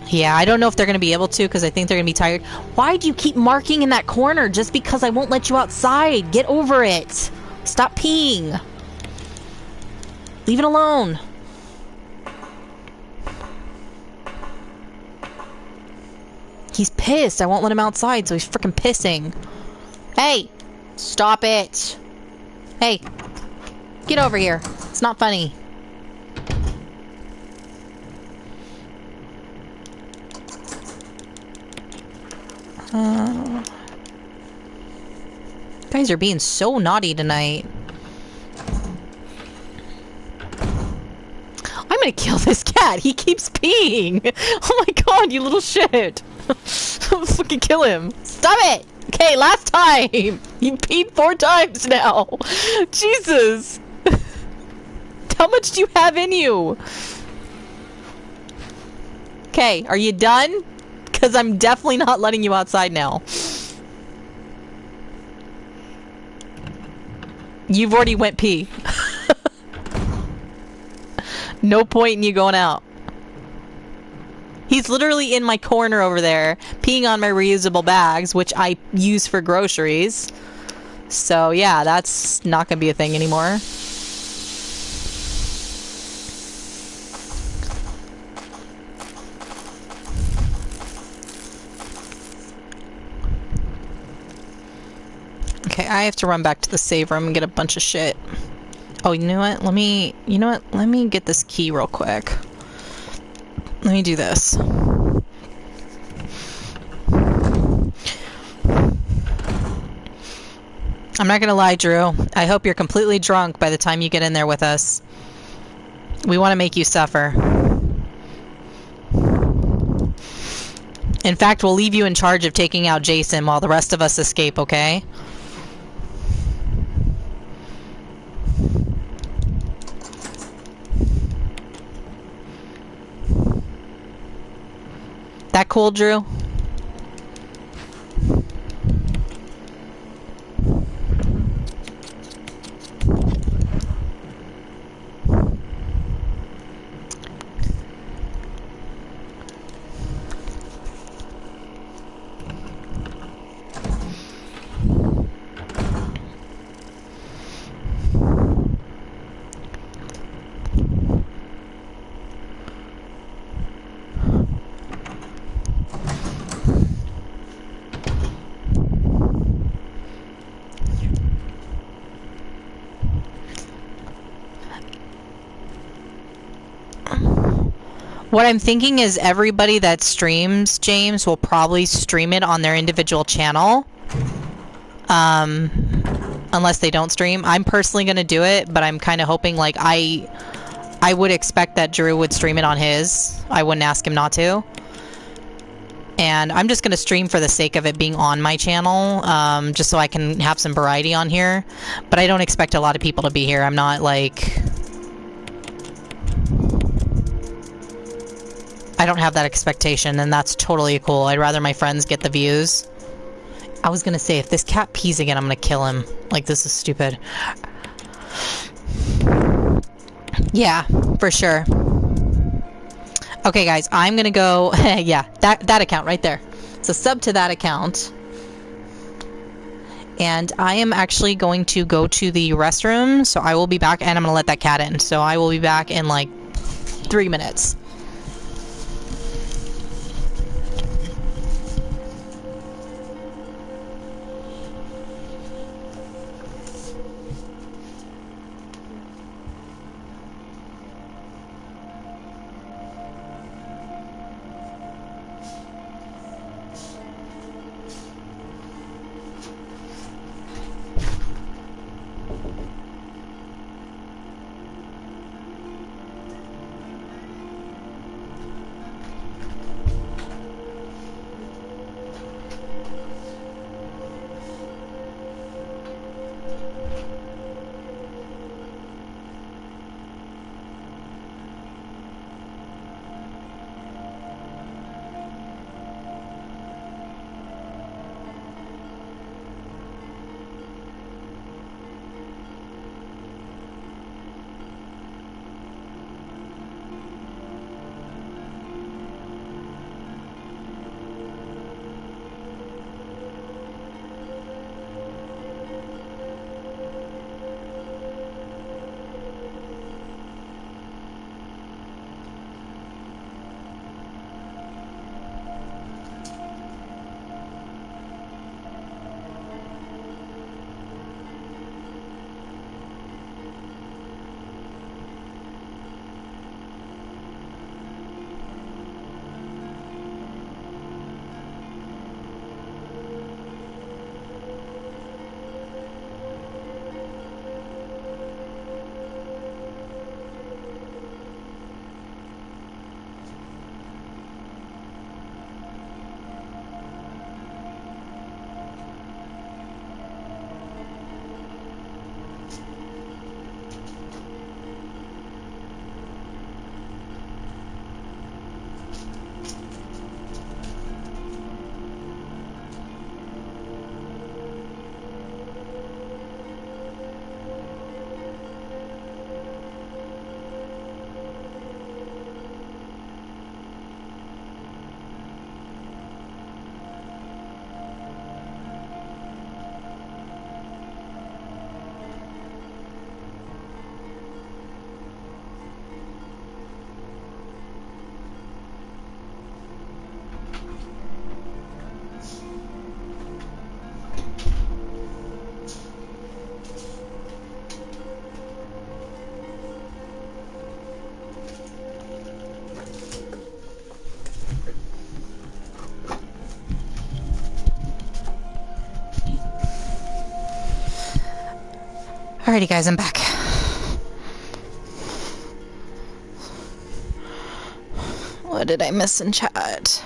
Yeah, I don't know if they're going to be able to because I think they're going to be tired. Why do you keep marking in that corner just because I won't let you outside? Get over it. Stop peeing. Leave it alone. He's pissed. I won't let him outside, so he's freaking pissing. Hey! Stop it! Hey! Get over here. It's not funny. Guys are being so naughty tonight. I'm gonna kill this cat. He keeps peeing. Oh my god, you little shit. I'll fucking kill him. Stop it! Okay, last time! You peed 4 times now! Jesus! How much do you have in you? Okay, are you done? Because I'm definitely not letting you outside now. You've already went pee. No point in you going out. He's literally in my corner over there, peeing on my reusable bags, which I use for groceries. So yeah, that's not gonna be a thing anymore. Okay, I have to run back to the save room and get a bunch of shit. Oh, you know what? Let me get this key real quick. Let me do this. I'm not gonna lie, Drew. I hope you're completely drunk by the time you get in there with us. We want to make you suffer. In fact, we'll leave you in charge of taking out Jason while the rest of us escape, okay? That cool, Drew? What I'm thinking is everybody that streams, James, will probably stream it on their individual channel. Unless they don't stream. I'm personally going to do it, but I'm kind of hoping, like, I would expect that Drew would stream it on his. I wouldn't ask him not to. And I'm just going to stream for the sake of it being on my channel, just so I can have some variety on here. But I don't expect a lot of people to be here. I'm not, like... I don't have that expectation, and that's totally cool. I'd rather my friends get the views. I was going to say, if this cat pees again, I'm going to kill him. Like, this is stupid. Yeah, for sure. Okay, guys, I'm gonna go... yeah, that account right there. So sub to that account. And I am actually going to go to the restroom, so I will be back, and I'm gonna let that cat in. So I will be back in, like, 3 minutes. Alrighty, guys, I'm back. What did I miss in chat?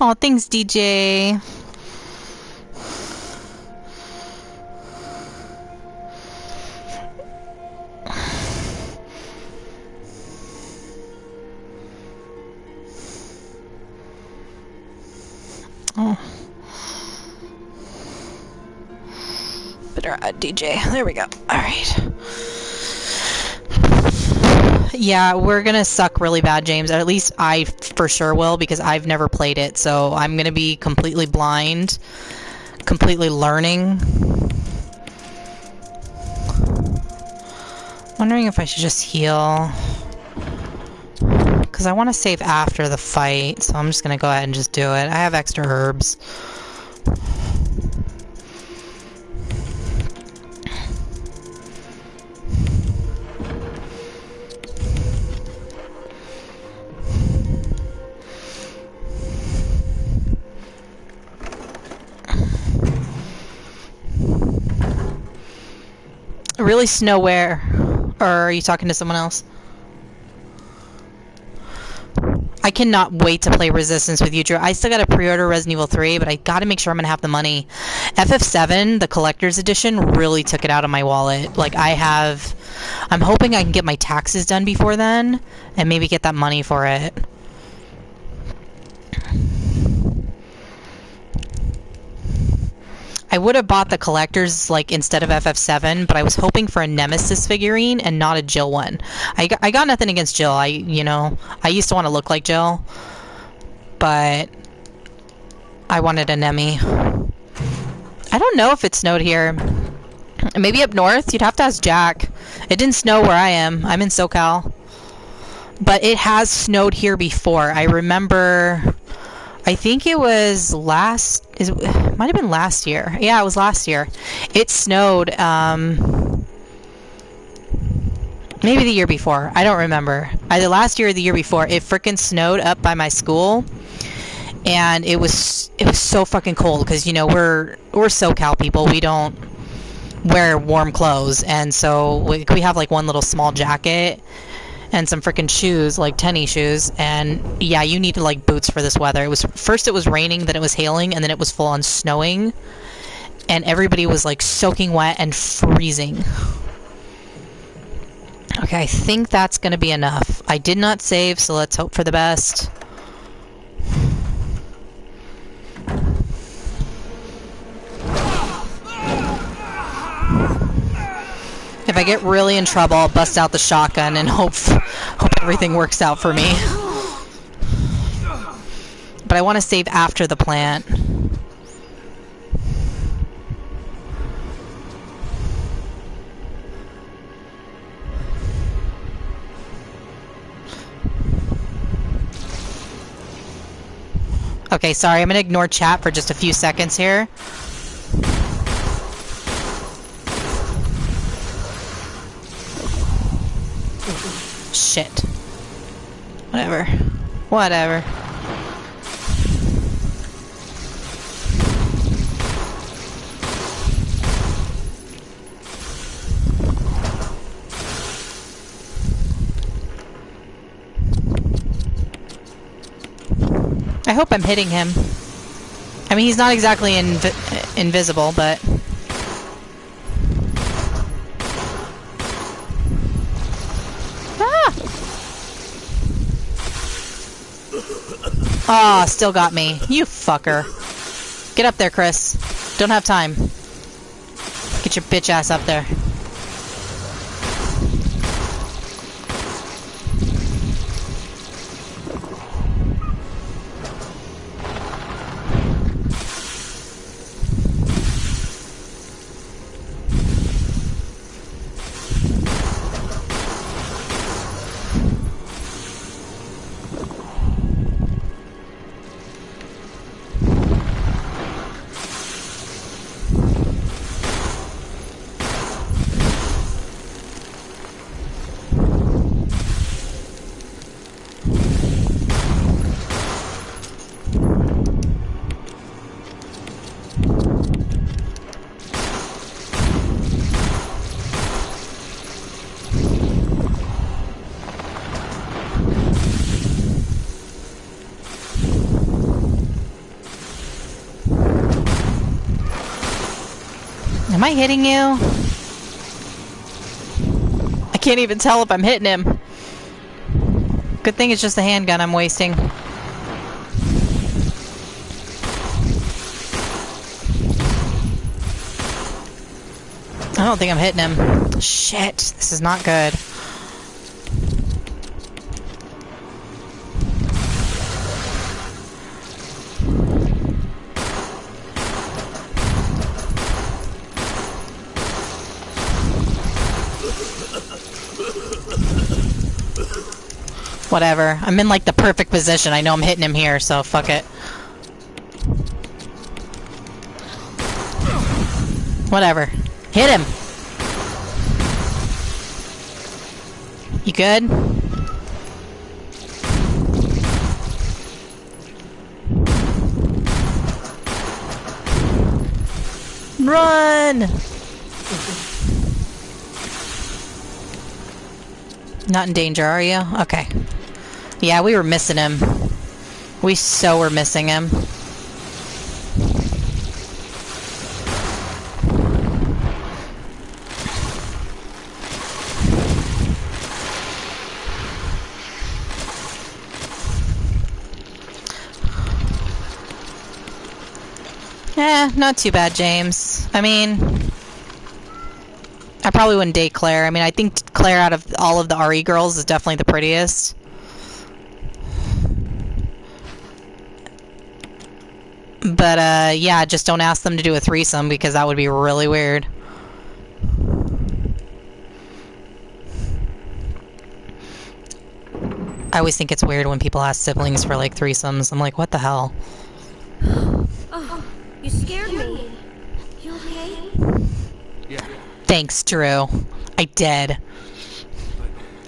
Oh, thanks, DJ. Oh. Better add DJ. There we go. Alright. Yeah, we're gonna suck really bad, James. Or at least I for sure will, because I've never played it. So I'm gonna be completely blind, completely learning. Wondering if I should just heal. Because I want to save after the fight, so I'm just going to go ahead and just do it. I have extra herbs. Really snow where? Or are you talking to someone else? I cannot wait to play Resistance with you, Drew. I still gotta pre-order Resident Evil 3, but I gotta make sure I'm gonna have the money. FF7, the collector's edition, really took it out of my wallet. Like, I'm hoping I can get my taxes done before then, and maybe get that money for it. I would have bought the collector's, like, instead of FF7, but I was hoping for a Nemesis figurine and not a Jill one. I got nothing against Jill. I used to want to look like Jill, but I wanted a Nemi. I don't know if it snowed here. Maybe up north? You'd have to ask Jack. It didn't snow where I am. I'm in SoCal. But it has snowed here before. I remember... I think it was it might have been last year. Yeah, it was last year. It snowed, maybe the year before. I don't remember. Either last year or the year before. It frickin' snowed up by my school. And it was so fucking cold because, you know, we're SoCal people. We don't wear warm clothes. And so we have, like, one little small jacket and some freaking shoes, like tennis shoes, and yeah, you need like boots for this weather. It was raining, then it was hailing, and then it was full on snowing, and everybody was like soaking wet and freezing. Okay, I think that's gonna be enough. I did not save, so let's hope for the best. If I get really in trouble, I'll bust out the shotgun and hope everything works out for me. But I want to save after the plant. Okay, sorry, I'm gonna ignore chat for just a few seconds here. Shit. Whatever. I hope I'm hitting him. I mean, he's not exactly invisible, but... Ah, still got me. You fucker. Get up there, Chris. Don't have time. Get your bitch ass up there. Am I hitting you? I can't even tell if I'm hitting him. Good thing it's just a handgun I'm wasting. I don't think I'm hitting him. Shit, this is not good. Whatever. I'm in like the perfect position. I know I'm hitting him here, so fuck it. Whatever. Hit him! You good? Run! Not in danger, are you? Okay. Yeah, we were missing him. We so were missing him. Not too bad, James. I mean, I probably wouldn't date Claire. I mean, I think Claire out of all of the RE girls is definitely the prettiest. But, yeah, just don't ask them to do a threesome because that would be really weird. I always think it's weird when people ask siblings for, like, threesomes. I'm like, what the hell? Oh, you scared me. You okay? Yeah. Thanks, Drew. I did.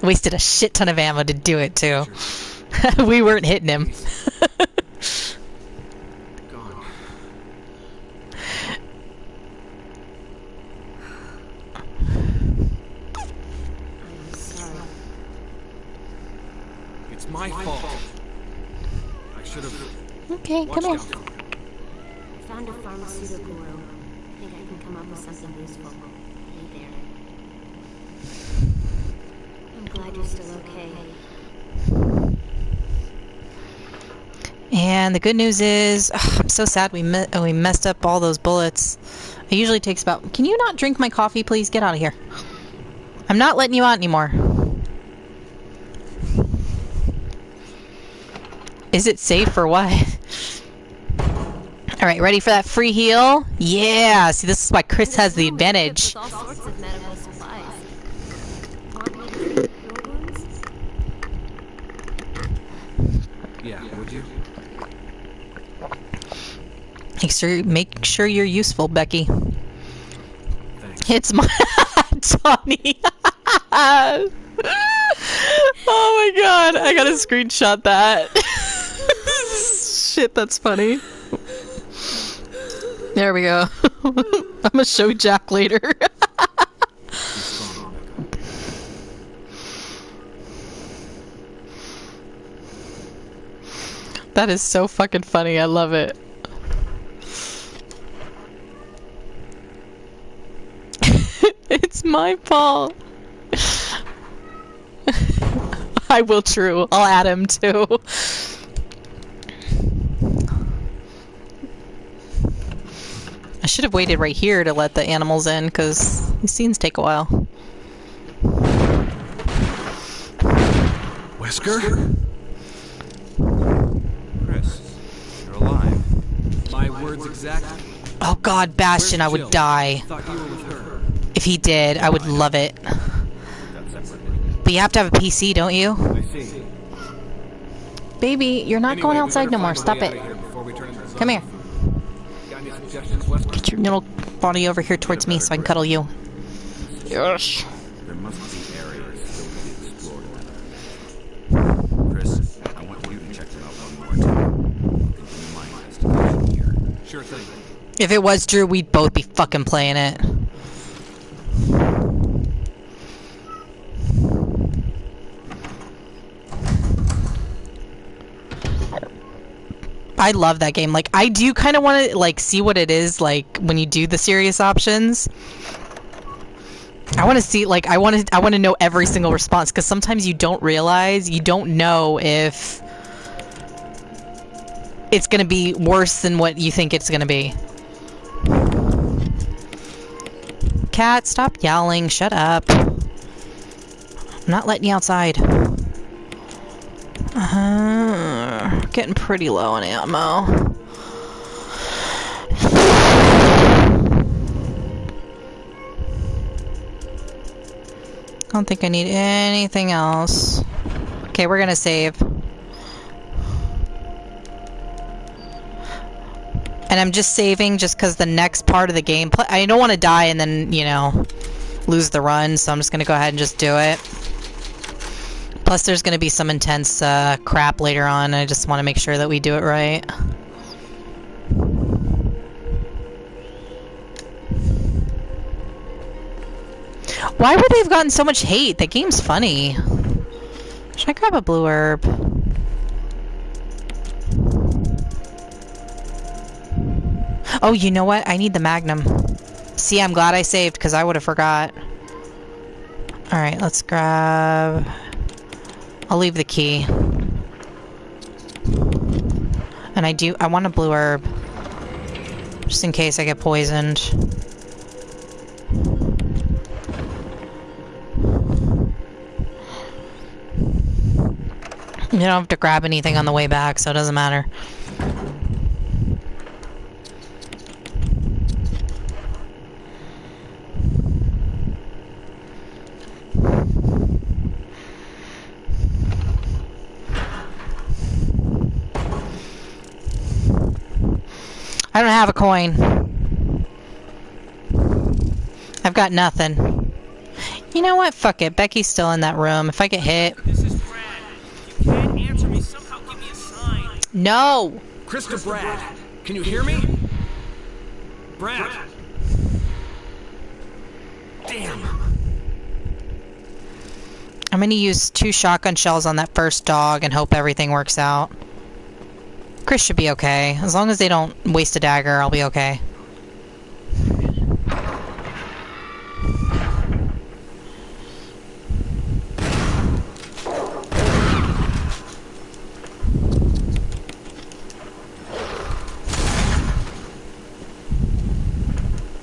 Wasted a shit ton of ammo to do it, too. We weren't hitting him. Gone. I'm sorry. It's my fault. I should have Okay, watched come here. out for him. I found a pharmaceutical room. I think I can come up with something useful. Hey there. I'm glad you're still okay. And the good news is, I'm so sad we messed up all those bullets. It usually takes about... Can you not drink my coffee, please? Get out of here. I'm not letting you out anymore. Is it safe or what? Alright, ready for that free heal? Yeah! See, this is why Chris has the advantage. With all sorts of medical supplies. Want me to treat your wounds? Yeah, would you? Make sure you're useful, Becky. Thanks. It's my... Tony! Oh my god, I gotta screenshot that. Shit, that's funny. There we go. I'm gonna show Jack later. That is so fucking funny. I love it. It's my fault. I will, True. I'll add him too. I should have waited right here to let the animals in, because these scenes take a while. Wesker? Chris, you're alive. My words exactly. Oh god, Bastion, I would die. Thought you were with her. If he did, I would love it. But you have to have a PC, don't you? I see. Baby, you're not going Anyway, we outside better no more. find a Stop way it. out of here before we turn into Come here. zombies. Got any suggestions, Wesker? Get your little body over here towards me so I can cuddle you. Yes. There must be areas still to be explored. Chris, I want you to check them out one more time. Continue my investigation here. Sure thing. If it was Drew, we'd both be fucking playing it. I love that game. Like, I do kind of want to, like, see what it is, like, when you do the serious options. I want to see, like, I want to know every single response, because sometimes you don't realize, you don't know if it's going to be worse than what you think it's going to be. Cat, stop yelling. Shut up. I'm not letting you outside. Getting pretty low on ammo. I don't think I need anything else. Okay, we're gonna save. And I'm just saving just because the next part of the game... I don't want to die and then, you know, lose the run, so I'm just gonna go ahead and just do it. Plus, there's going to be some intense crap later on. I just want to make sure that we do it right. Why would they have gotten so much hate? That game's funny. Should I grab a blue herb? Oh, you know what? I need the magnum. See, I'm glad I saved because I would have forgot. Alright, let's grab... I'll leave the key. And I want a blue herb. Just in case I get poisoned. You don't have to grab anything on the way back, so it doesn't matter. I don't have a coin. I've got nothing. You know what? Fuck it. Becky's still in that room. If I get hit... This is Brad. If you can't answer me, somehow give me a sign. No! Krista, Brad. Can you hear me? Brad. Damn. I'm gonna use 2 shotgun shells on that first dog and hope everything works out. Chris should be okay. As long as they don't waste a dagger, I'll be okay.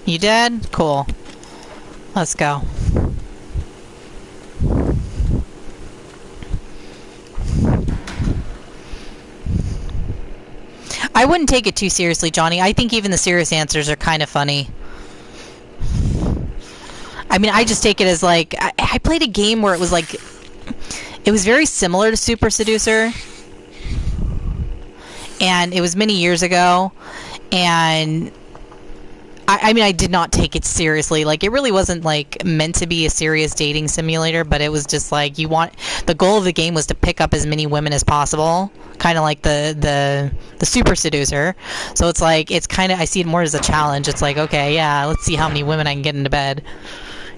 You dead? Cool. Let's go. I wouldn't take it too seriously, Johnny. I think even the serious answers are kind of funny. I mean, I just take it as like... I played a game where it was like... It was very similar to Super Seducer. And it was many years ago. And... I mean, I did not take it seriously. Like, it really wasn't, like, meant to be a serious dating simulator, but it was just, like, the goal of the game was to pick up as many women as possible. Kind of like the Super Seducer. So it's, like, it's kind of, I see it more as a challenge. It's like, okay, yeah, let's see how many women I can get into bed.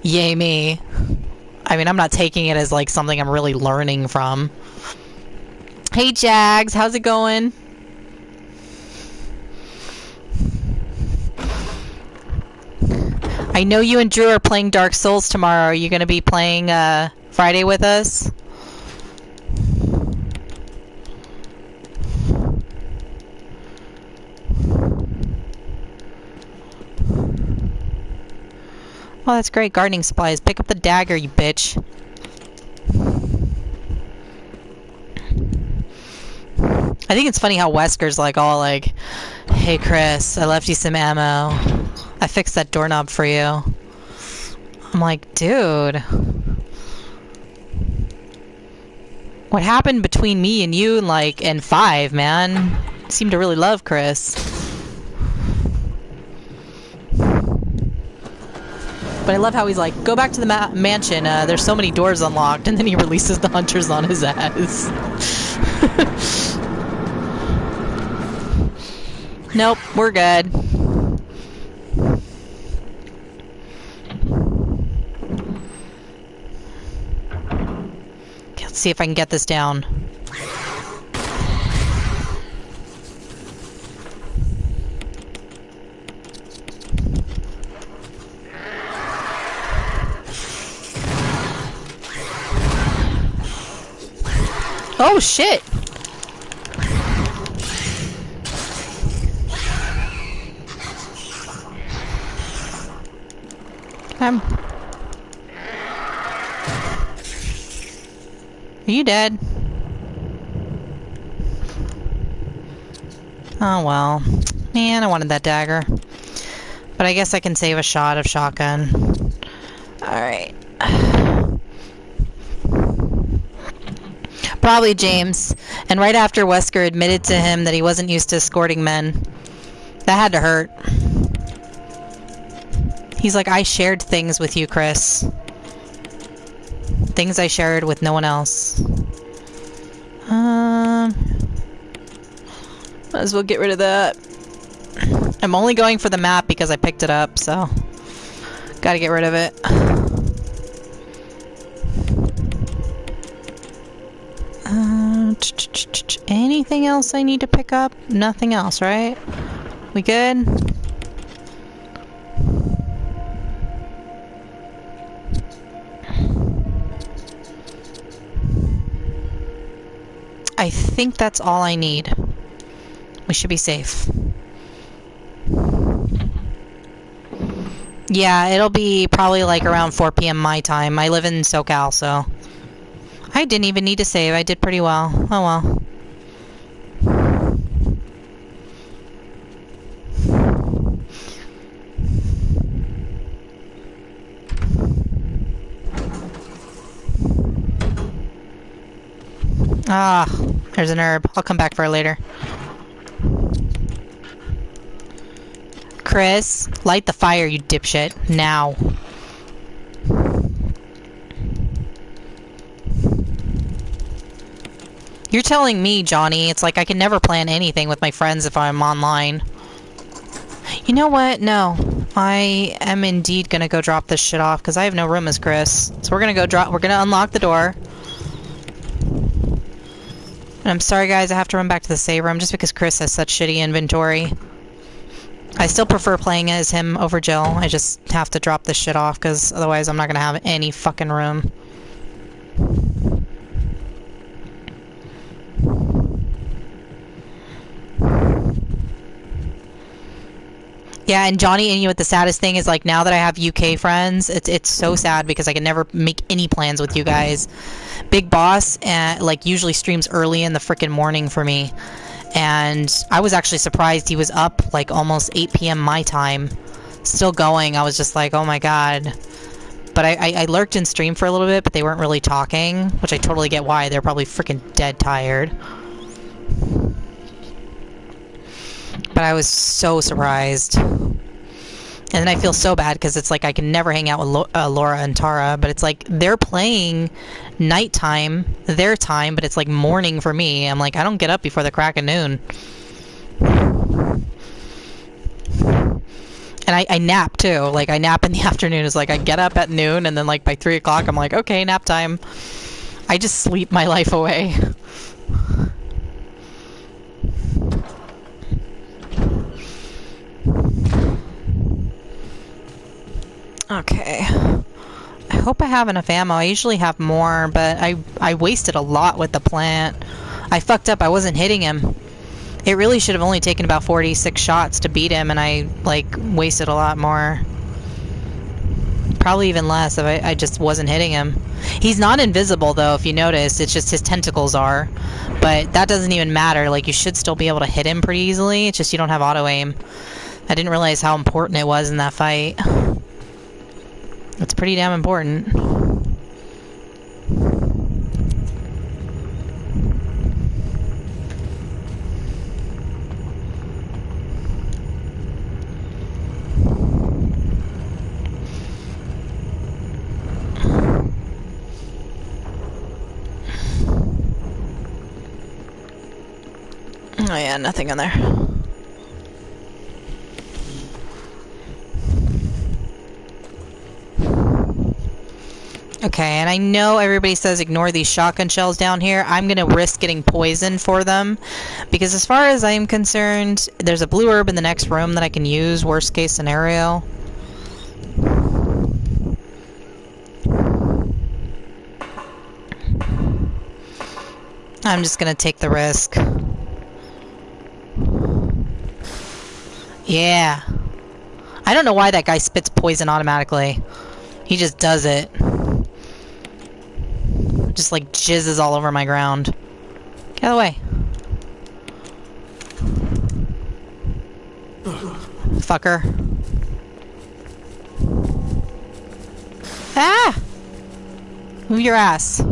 Yay me. I mean, I'm not taking it as, like, something I'm really learning from. Hey, Jags, how's it going? I know you and Drew are playing Dark Souls tomorrow. Are you going to be playing Friday with us? Oh, that's great. Gardening supplies. Pick up the dagger, you bitch. I think it's funny how Wesker's like all like, hey Chris, I left you some ammo. I fixed that doorknob for you. I'm like, dude. What happened between me and you and 5, man? You seem to really love Chris. But I love how he's like, go back to the mansion. There's so many doors unlocked. And then he releases the hunters on his ass. Nope, we're good. Okay, let's see if I can get this down. Oh shit! Are you dead? Oh well. Man, I wanted that dagger. But I guess I can save a shot of shotgun. Alright. Probably James. And right after Wesker admitted to him that he wasn't used to escorting men. That had to hurt. He's like, I shared things with you, Chris. Things I shared with no one else. Might as well get rid of that. I'm only going for the map because I picked it up, so... Gotta get rid of it. Anything else I need to pick up? Nothing else, right? We good? I think that's all I need. We should be safe. Yeah, it'll be probably like around 4 p.m. my time. I live in SoCal, so... I didn't even need to save. I did pretty well. Oh well. Ah, there's an herb. I'll come back for it later. Chris, light the fire, you dipshit. Now. You're telling me, Johnny, it's like I can never plan anything with my friends if I'm online. You know what? No. I am indeed gonna go drop this shit off, because I have no room as Chris. So we're gonna unlock the door. And I'm sorry guys, I have to run back to the save room just because Chris has such shitty inventory. I still prefer playing as him over Jill. I just have to drop this shit off because otherwise I'm not gonna have any fucking room. Yeah, and Johnny, and you know what the saddest thing is, like, now that I have UK friends, it's so sad because I can never make any plans with you guys. Big Boss, like, usually streams early in the frickin' morning for me. And I was actually surprised he was up, like, almost 8 p.m. my time. Still going. I was just like, oh my god. But I lurked in stream for a little bit, but they weren't really talking, which I totally get why. They're probably frickin' dead tired. But I was so surprised. And then I feel so bad because it's like I can never hang out with Laura and Tara, but it's like they're playing nighttime, their time, but it's like morning for me. I'm like, I don't get up before the crack of noon. And I nap too. Like, I nap in the afternoon. It's like I get up at noon, and then like by 3 o'clock, I'm like, okay, nap time. I just sleep my life away. Okay. I hope I have enough ammo. I usually have more, but I wasted a lot with the plant. I fucked up. I wasn't hitting him. It really should have only taken about 46 shots to beat him, and I, like, wasted a lot more. Probably even less if I just wasn't hitting him. He's not invisible, though, if you notice. It's just his tentacles are. But that doesn't even matter. Like, you should still be able to hit him pretty easily. It's just you don't have auto-aim. I didn't realize how important it was in that fight. It's pretty damn important. Oh yeah, nothing in there. Okay, and I know everybody says ignore these shotgun shells down here. I'm going to risk getting poisoned for them. Because as far as I am concerned, there's a blue herb in the next room that I can use, worst case scenario. I'm just going to take the risk. Yeah. I don't know why that guy spits poison automatically. He just does it. Just like jizzes all over my ground. Get out of the way. Fucker. Ah! Move your ass.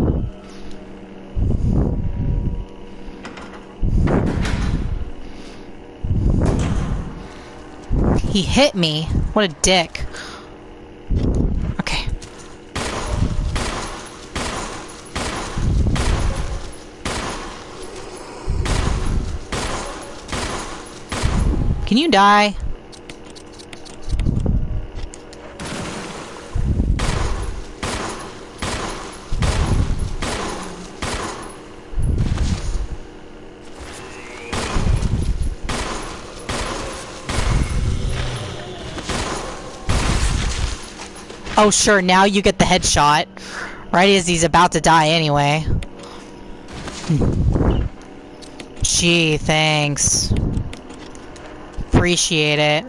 He hit me. What a dick. Okay. Can you die? Oh, sure, now you get the headshot. Right as he's about to die anyway. Gee, thanks. Appreciate it.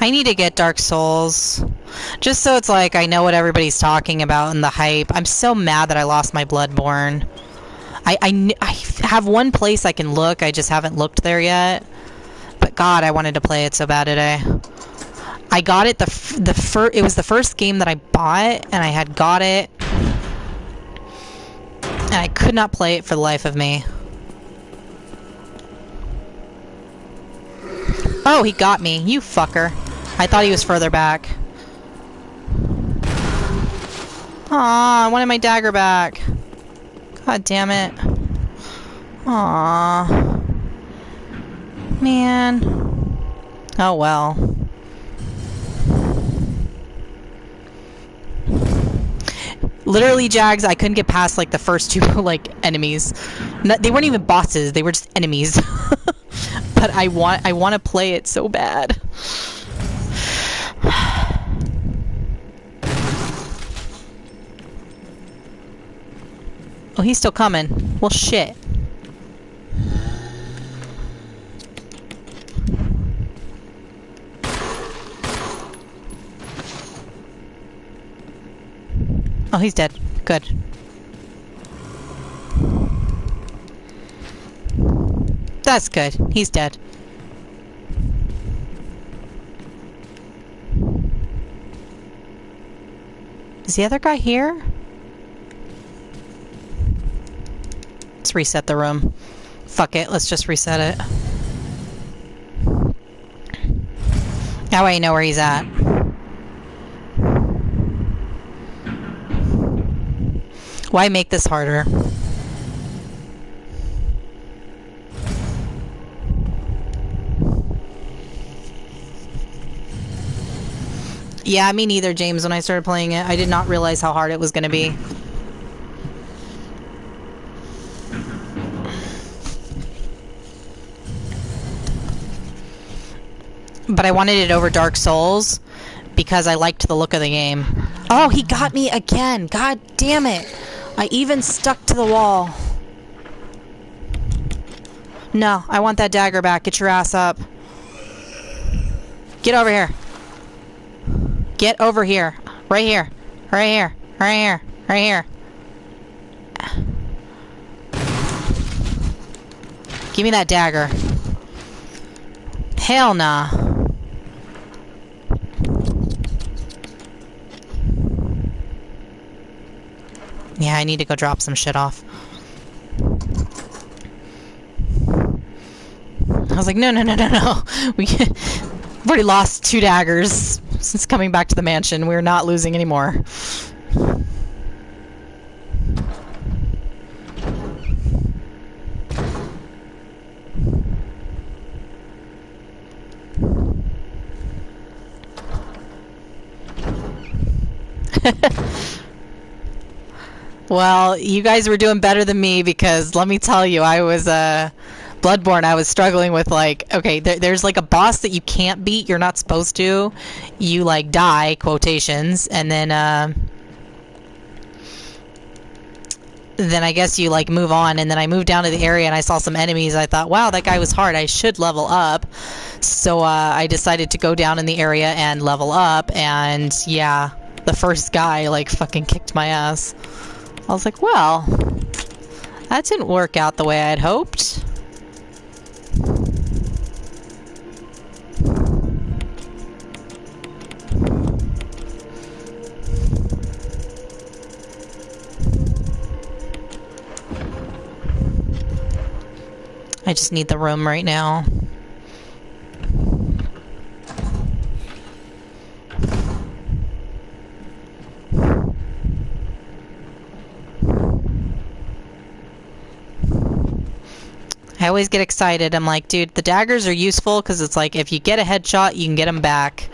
I need to get Dark Souls. Just so it's like I know what everybody's talking about and the hype. I'm so mad that I lost my Bloodborne. I have one place I can look. I just haven't looked there yet. But God, I wanted to play it so bad today. I got it it was the first game that I bought, and I had got it, and I could not play it for the life of me. Oh, he got me. You fucker. I thought he was further back. Aw, I wanted my dagger back. God damn it. Aw. Man. Oh well. Literally, Jags, I couldn't get past like the first two like enemies. They weren't even bosses, they were just enemies. But I want to play it so bad. Oh, he's still coming. Well, shit. Oh, he's dead. Good. That's good. He's dead. Is the other guy here? Let's reset the room. Fuck it, let's just reset it. That way I know where he's at. Why make this harder? Yeah, me neither, James. When I started playing it, I did not realize how hard it was going to be. But I wanted it over Dark Souls because I liked the look of the game. Oh, he got me again. God damn it. I even stuck to the wall. No, I want that dagger back. Get your ass up. Get over here. Get over here. Right here. Right here. Right here. Right here. Give me that dagger. Hell nah. Yeah, I need to go drop some shit off. I was like, no. We've already lost 2 daggers since coming back to the mansion. We're not losing anymore. Well, you guys were doing better than me because let me tell you, I was Bloodborne. I was struggling with like, okay, there's like a boss that you can't beat. You're not supposed to. You like die, quotations, and then I guess you like move on. And then I moved down to the area and I saw some enemies. I thought, wow, that guy was hard. I should level up. So I decided to go down in the area and level up. And yeah, the first guy like fucking kicked my ass. I was like, well, that didn't work out the way I'd hoped. I just need the room right now. I always get excited. I'm like, dude, the daggers are useful because it's like if you get a headshot, you can get them back.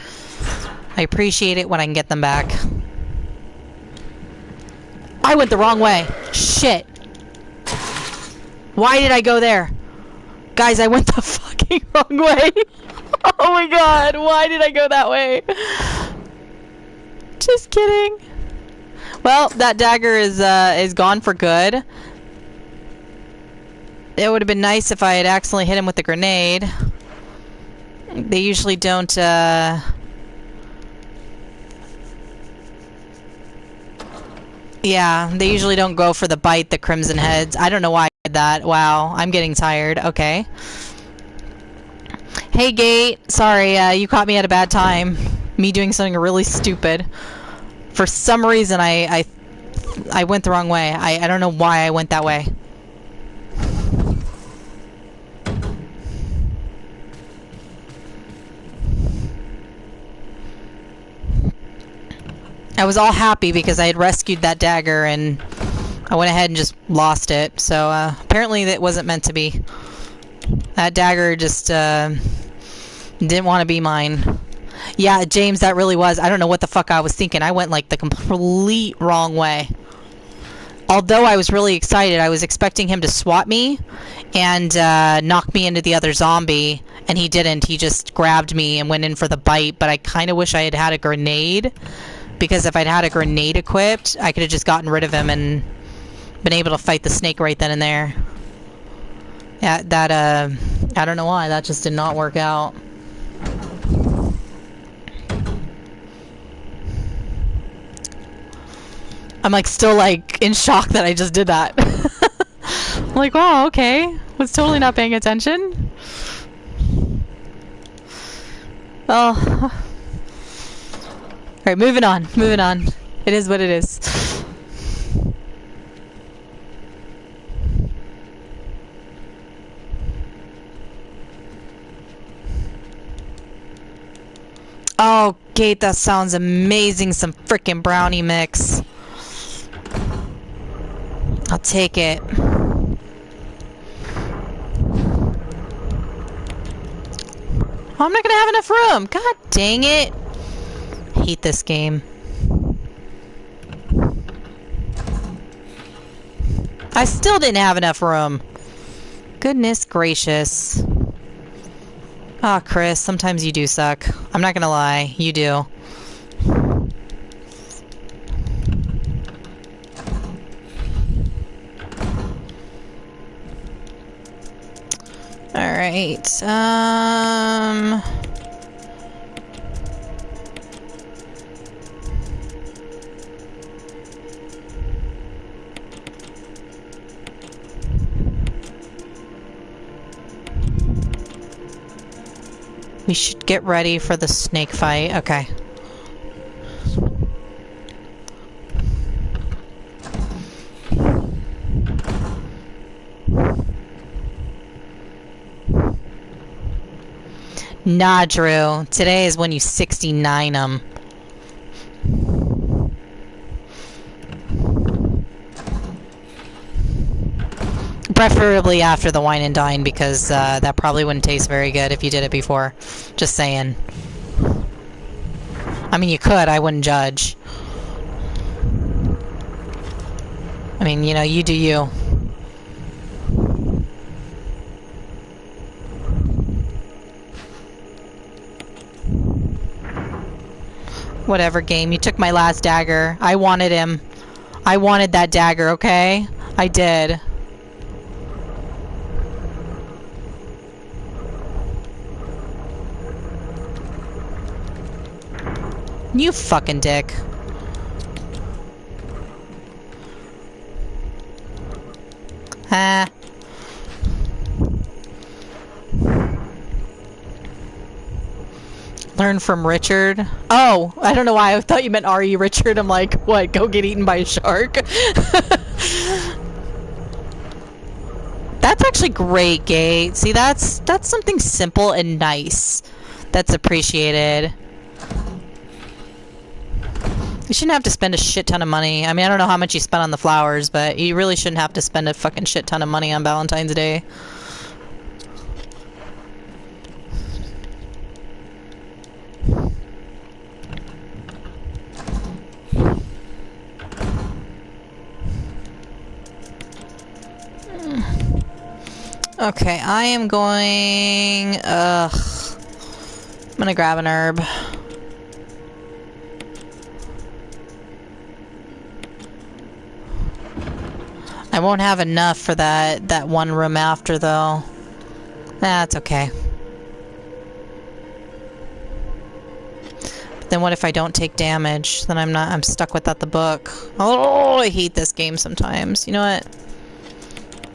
I appreciate it when I can get them back. I went the wrong way. Shit. Why did I go there? Guys, I went the fucking wrong way. Oh my god, why did I go that way? Just kidding. Well, that dagger is gone for good. It would have been nice if I had accidentally hit him with a grenade. They usually don't, yeah, they usually don't go for the bite, the crimson heads. I don't know why I did that. Wow, I'm getting tired. Okay. Hey, Gate. Sorry, you caught me at a bad time. Me doing something really stupid. For some reason, I went the wrong way. I don't know why I went that way. I was all happy because I had rescued that dagger and I went ahead and just lost it. So apparently that wasn't meant to be. That dagger just didn't want to be mine. Yeah, James, that really was. I don't know what the fuck I was thinking. I went like the complete wrong way. Although I was really excited, I was expecting him to swat me and knock me into the other zombie, and he didn't. He just grabbed me and went in for the bite, but I kind of wish I had had a grenade, because if I'd had a grenade equipped, I could have just gotten rid of him and been able to fight the snake right then and there. Yeah, that, I don't know why, that just did not work out. I'm like still like in shock that I just did that. I'm like, wow, okay. Was totally not paying attention. Well, alright, moving on. It is what it is. Oh, Gate, that sounds amazing. Some frickin' brownie mix. I'll take it. Oh, I'm not gonna have enough room. God dang it. I hate this game. I still didn't have enough room. Goodness gracious. Ah, Chris, sometimes you do suck. I'm not gonna lie, you do. Alright, we should get ready for the snake fight. Okay. Nah, Drew. Today is when you 69 them. Preferably after the wine and dine, because that probably wouldn't taste very good if you did it before. Just saying. I mean, you could. I wouldn't judge. I mean, you know, you do you. Whatever, game. You took my last dagger. I wanted him. I wanted that dagger, okay? I did. You fucking dick. Ah. Learn from Richard. Oh, I don't know why I thought you meant R.E. Richard. I'm like, what? Go get eaten by a shark? That's actually great, Gate. See, that's something simple and nice. That's appreciated. You shouldn't have to spend a shit ton of money. I mean, I don't know how much you spent on the flowers, but you really shouldn't have to spend a fucking shit ton of money on Valentine's Day. Okay, I am going... I'm gonna grab an herb. I won't have enough for that one room after, though. That's okay. But then what if I don't take damage? Then I'm stuck without the book. Oh, I hate this game sometimes. You know what?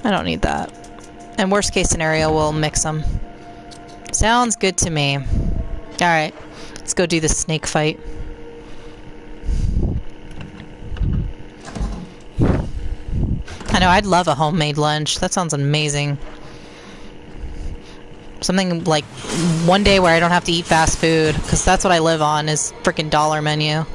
I don't need that. And worst case scenario, we'll mix them. Sounds good to me. Alright, let's go do the snake fight. I know, I'd love a homemade lunch. That sounds amazing. Something like one day where I don't have to eat fast food, because that's what I live on, is frickin' dollar menu.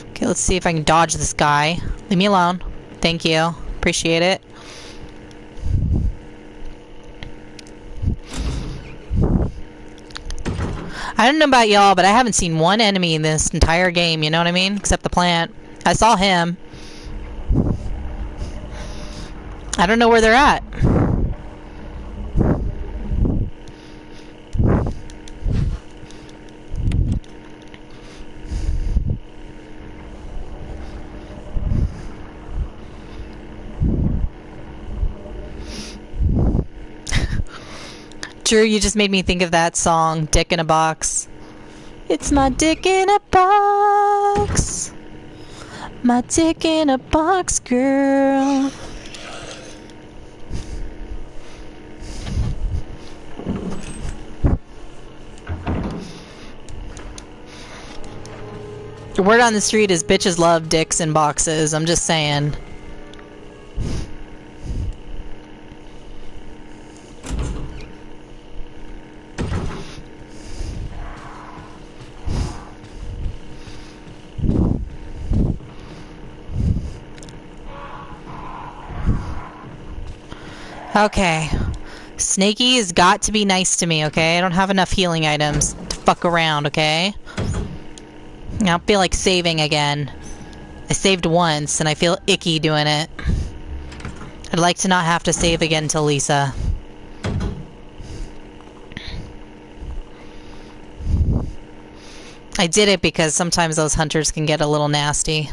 Okay, let's see if I can dodge this guy. Leave me alone. Thank you. Appreciate it. I don't know about y'all, but I haven't seen one enemy in this entire game, you know what I mean? Except the plant. I saw him. I don't know where they're at. Drew, you just made me think of that song, Dick in a Box. It's my dick in a box. My dick in a box, girl. The word on the street is bitches love dicks in boxes. I'm just saying. Okay. Snakey has got to be nice to me, okay? I don't have enough healing items to fuck around, okay? I don't feel like saving again. I saved once, and I feel icky doing it. I'd like to not have to save again till Lisa. I did it because sometimes those hunters can get a little nasty.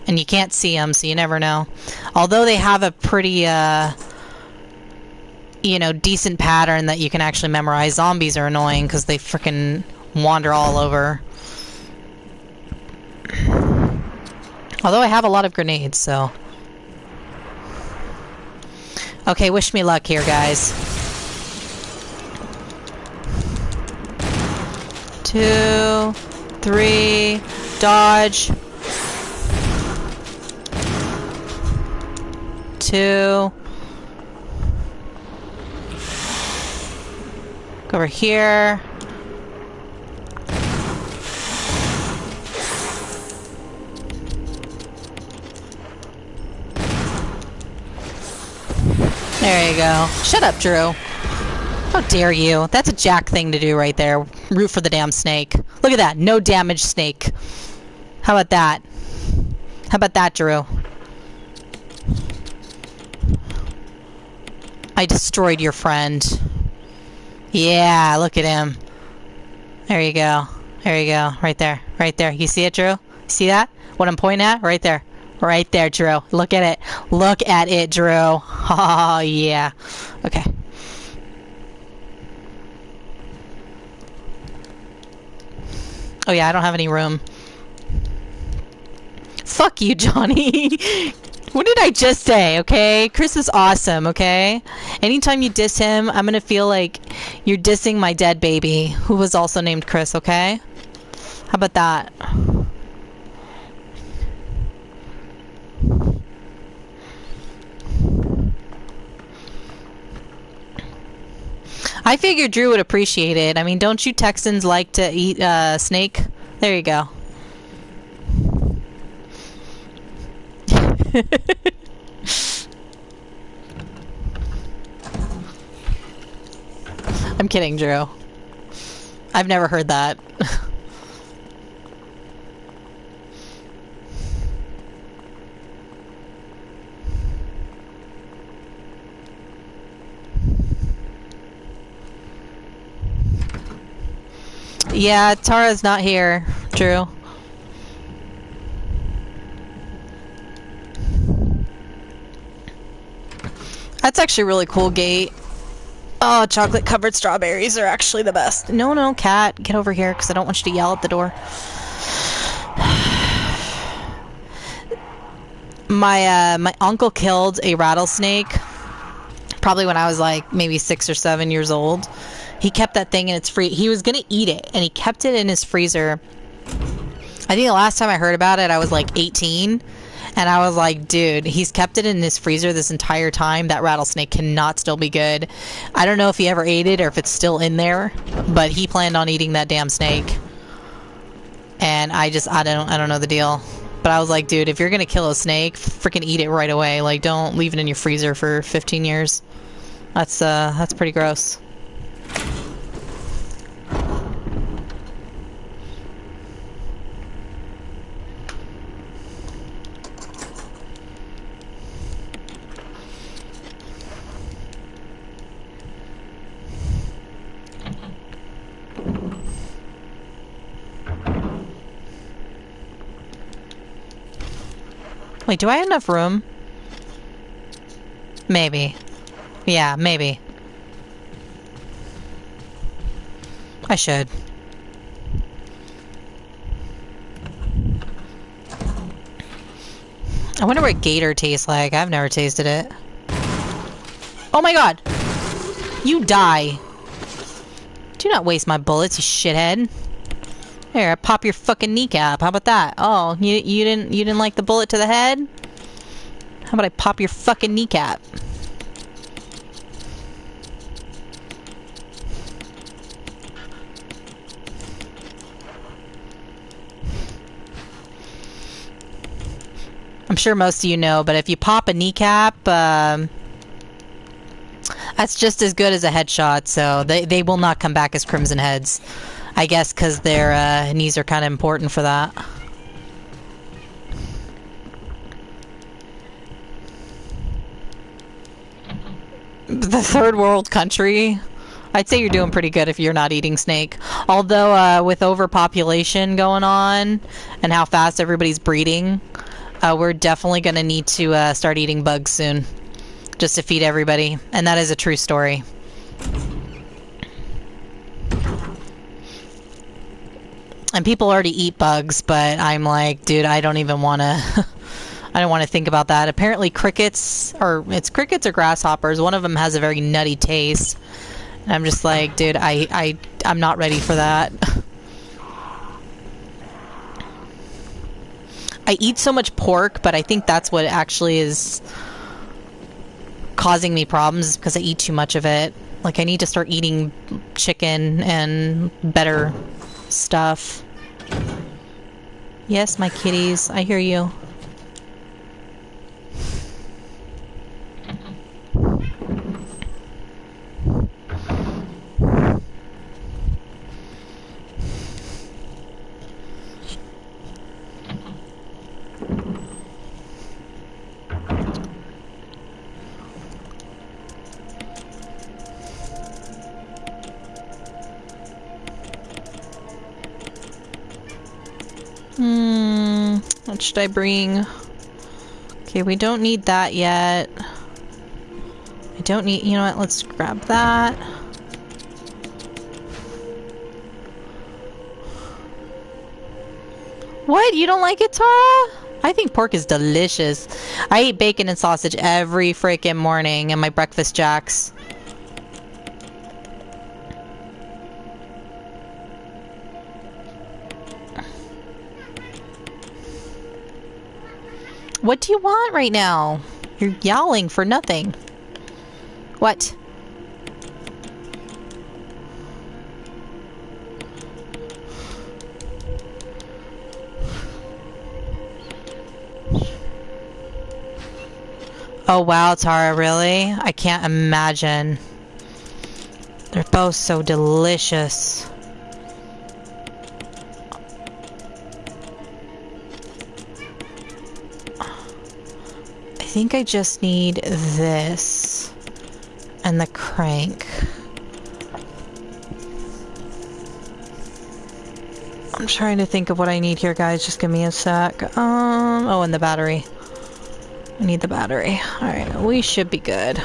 And you can't see them, so you never know. Although they have a pretty, you know, decent pattern that you can actually memorize. Zombies are annoying because they frickin' wander all over. Although I have a lot of grenades, so... Okay, wish me luck here, guys. 2, 3, dodge. 2. Go over here. There you go. Shut up, Drew. How dare you? That's a Jack thing to do right there. Root for the damn snake. Look at that. No damage snake. How about that? How about that, Drew? I destroyed your friend. Yeah, look at him. There you go. There you go. Right there. Right there. You see it, Drew? See that? What I'm pointing at? Right there. Right there, Drew. Look at it. Look at it, Drew. Oh, yeah. Okay. Oh, yeah, I don't have any room. Fuck you, Johnny. What did I just say, okay? Chris is awesome, okay? Anytime you diss him, I'm gonna feel like you're dissing my dead baby, who was also named Chris, okay? How about that? I figured Drew would appreciate it. I mean, don't you Texans like to eat snake? There you go. I'm kidding, Drew. I've never heard that. Yeah, Tara's not here. True. That's actually a really cool gate. Oh, chocolate covered strawberries are actually the best. No, no, cat, get over here because I don't want you to yell at the door. My uncle killed a rattlesnake probably when I was like maybe 6 or 7 years old. He kept that thing in its he was gonna eat it and he kept it in his freezer. I think the last time I heard about it I was like 18 and I was like, dude, he's kept it in his freezer this entire time. That rattlesnake cannot still be good. I don't know if he ever ate it or if it's still in there, but he planned on eating that damn snake. And I don't know the deal. But I was like, dude, if you're gonna kill a snake, freaking eat it right away. Like, don't leave it in your freezer for 15 years. That's pretty gross. Wait, do I have enough room? Maybe. Yeah, maybe. I should. I wonder what gator tastes like. I've never tasted it. Oh my god! You die! Do not waste my bullets, you shithead. Here, I pop your fucking kneecap. How about that? Oh, you didn't like the bullet to the head? How about I pop your fucking kneecap? I'm sure most of you know, but if you pop a kneecap, that's just as good as a headshot, so they will not come back as crimson heads. I guess because their knees are kind of important for that. The third world country? I'd say you're doing pretty good if you're not eating snake. Although, with overpopulation going on and how fast everybody's breeding, we're definitely going to need to start eating bugs soon. Just to feed everybody. And that is a true story. And people already eat bugs, but I'm like, dude, I don't even want to... I don't want to think about that. Apparently crickets, or it's crickets or grasshoppers, one of them has a very nutty taste. And I'm just like, dude, I'm not ready for that. I eat so much pork, but I think that's what actually is causing me problems, because I eat too much of it. Like, I need to start eating chicken and better stuff. Yes, my kitties, I hear you. What should I bring? Okay, we don't need that yet. I don't need, you know what, let's grab that. What? You don't like it, Tara? I think pork is delicious. I eat bacon and sausage every freaking morning in my breakfast jacks. What do you want right now? You're yowling for nothing. What? Oh wow, Tara, really? I can't imagine. They're both so delicious. I think I just need this and the crank. I'm trying to think of what I need here, guys. Just give me a sec. Oh, and the battery. I need the battery. Alright, we should be good.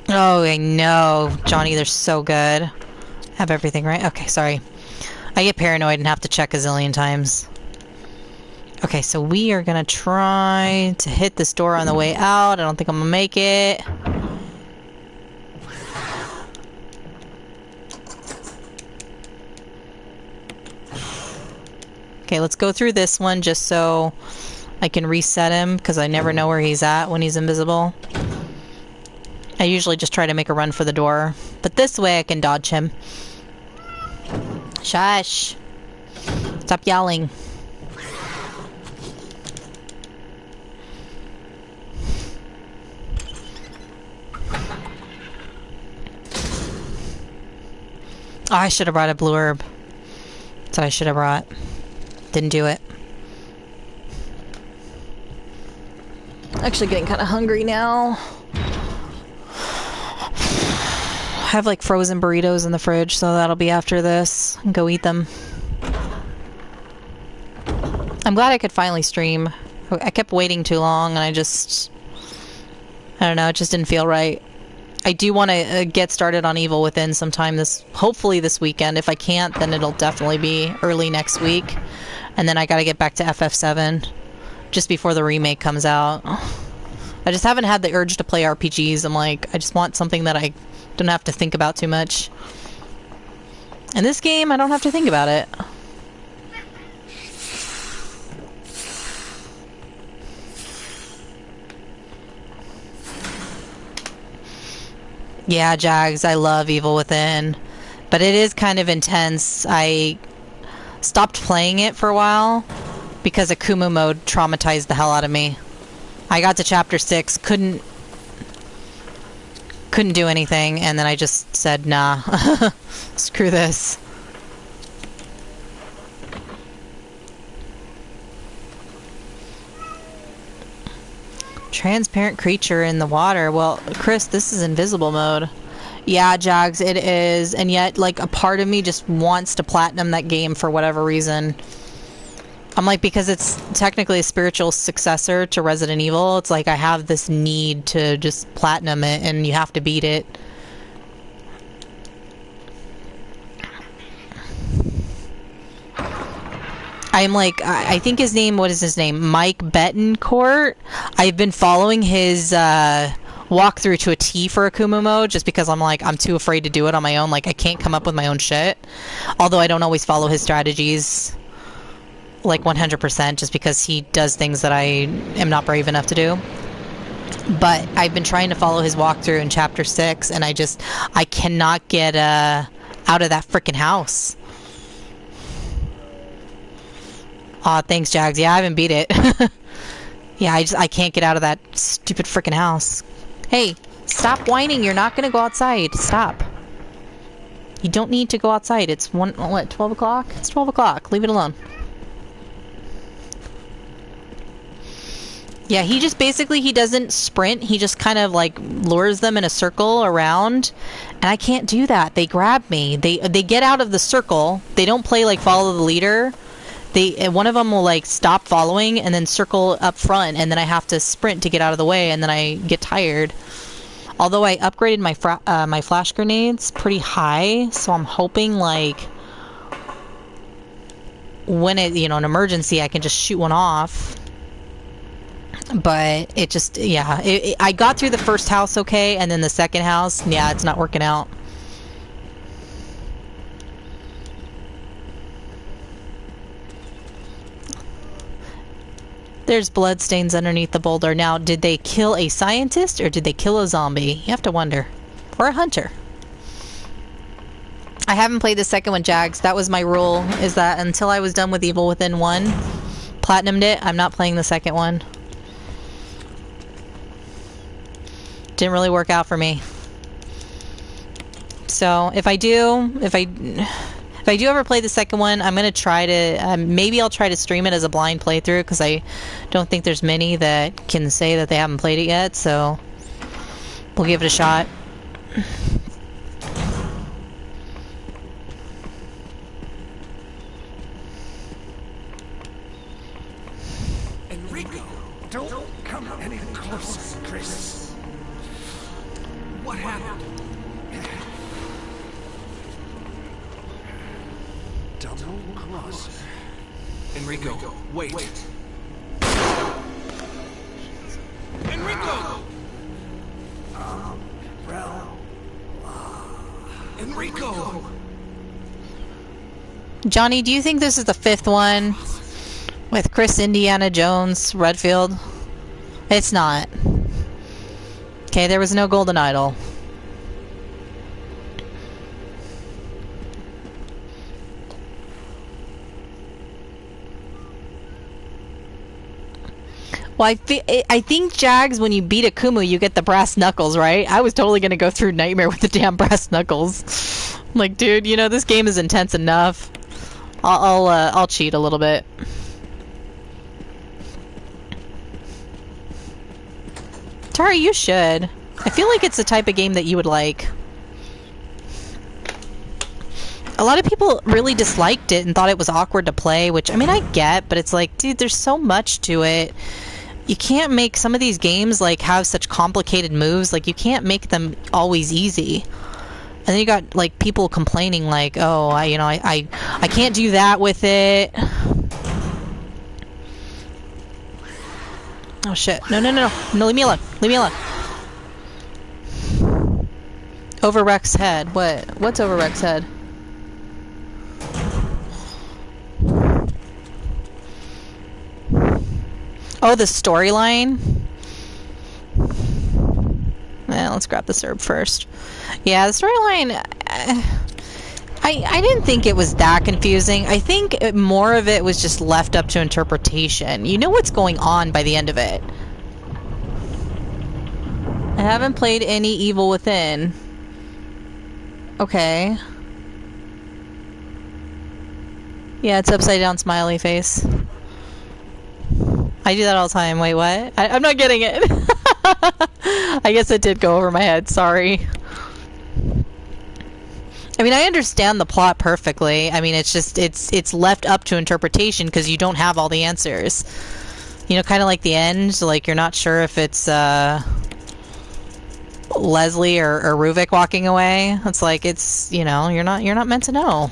Oh, I know. Johnny, they're so good. Have everything right? Okay, sorry. I get paranoid and have to check a zillion times. Okay, so we are gonna try to hit this door on the way out. I don't think I'm gonna make it. Okay, let's go through this one just so I can reset him, because I never know where he's at when he's invisible. I usually just try to make a run for the door, but this way I can dodge him. Shush! Stop yelling. Oh, I should have brought a blue herb. That's what I should have brought. Didn't do it. Actually getting kind of hungry now. I have like frozen burritos in the fridge, so that'll be after this. Go eat them. I'm glad I could finally stream. I kept waiting too long and I don't know, it just didn't feel right. I do want to get started on Evil Within sometime hopefully this weekend. If I can't, then it'll definitely be early next week. And then I gotta get back to FF7 just before the remake comes out. I just haven't had the urge to play RPGs. I'm like, I just want something that I don't have to think about too much. In this game, I don't have to think about it. Yeah, Jags, I love Evil Within. But it is kind of intense. I stopped playing it for a while because Akumu mode traumatized the hell out of me. I got to chapter 6, couldn't do anything, and then I just said, nah, screw this. Transparent creature in the water. Well, Chris, this is invisible mode. Yeah, Jags, it is. And yet, like, a part of me just wants to platinum that game for whatever reason. I'm like, because it's technically a spiritual successor to Resident Evil, it's like I have this need to just platinum it, and you have to beat it. I'm like, I think his name, what is his name? Mike Betancourt. I've been following his walkthrough to a T for Akumu mode just because I'm like, I'm too afraid to do it on my own. Like, I can't come up with my own shit. Although I don't always follow his strategies like 100% just because he does things that I am not brave enough to do. But I've been trying to follow his walkthrough in chapter 6 and I cannot get out of that freaking house. Aw, thanks, Jags. Yeah, I haven't beat it. Yeah, I can't get out of that stupid freaking house. Hey, stop whining. You're not gonna go outside. Stop. You don't need to go outside. It's 12 o'clock? It's 12 o'clock. Leave it alone. Yeah, he just basically, he doesn't sprint. He just kind of like lures them in a circle around. And I can't do that. They grab me. They get out of the circle. They don't play like follow the leader. One of them will like stop following and then circle up front, and then I have to sprint to get out of the way, and then I get tired. Although I upgraded my flash grenades pretty high, so I'm hoping like when an emergency, I can just shoot one off. But it just, yeah, I got through the first house okay, and then the second house, yeah, it's not working out. There's bloodstains underneath the boulder. Now, did they kill a scientist or did they kill a zombie? You have to wonder. Or a hunter. I haven't played the second one, Jags. That was my rule, is that until I was done with Evil Within 1, platinumed it, I'm not playing the second one. Didn't really work out for me. So, if I do ever play the second one, I'm going to try to, maybe I'll try to stream it as a blind playthrough, because I don't think there's many that can say that they haven't played it yet, so We'll give it a shot. Enrico, don't come any closer, Chris. What happened? Double crosser. Enrico, wait. Enrico! Enrico! Johnny, do you think this is the 5th one? With Chris, Indiana Jones, Redfield? It's not. Okay, there was no golden idol. Well, I think, Jags, when you beat Akumu, you get the brass knuckles, right? I was totally gonna go through Nightmare with the damn brass knuckles. I'm like, dude, you know, this game is intense enough. I'll cheat a little bit. Tari, you should. I feel like it's the type of game that you would like. A lot of people really disliked it and thought it was awkward to play, which, I mean, I get, but it's like, dude, there's so much to it. You can't make some of these games, like, have such complicated moves. Like, you can't make them always easy. And then you got, like, people complaining, like, oh, I can't do that with it. Oh, shit. No, leave me alone. Leave me alone. Over Rex's head. What's over Rex's head? Oh, the storyline? Let's grab the herb first. Yeah, the storyline... I didn't think it was that confusing. I think more of it was just left up to interpretation. You know what's going on by the end of it. I haven't played any Evil Within. Okay. Yeah, it's upside down smiley face. I do that all the time. Wait, what? I'm not getting it. I guess it did go over my head. Sorry. I mean, I understand the plot perfectly. I mean, it's just, it's left up to interpretation because you don't have all the answers. You know, kind of like the end. Like, you're not sure if it's Leslie or Ruvik walking away. It's like, it's, you know, you're not meant to know.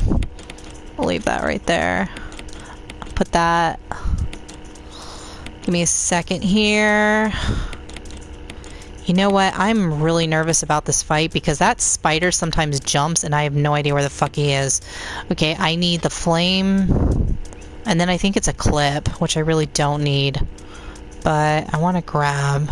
I'll leave that right there. Put that... Give me a second here. You know what? I'm really nervous about this fight because that spider sometimes jumps and I have no idea where the fuck he is. Okay, I need the flame. And then I think it's a clip, which I really don't need. But I want to grab...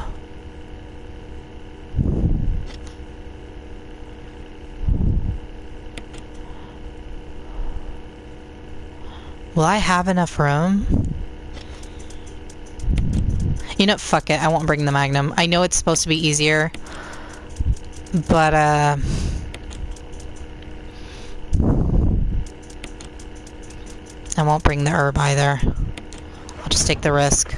Will I have enough room? You know, fuck it. I won't bring the Magnum. I know it's supposed to be easier. But, I won't bring the herb either. I'll just take the risk.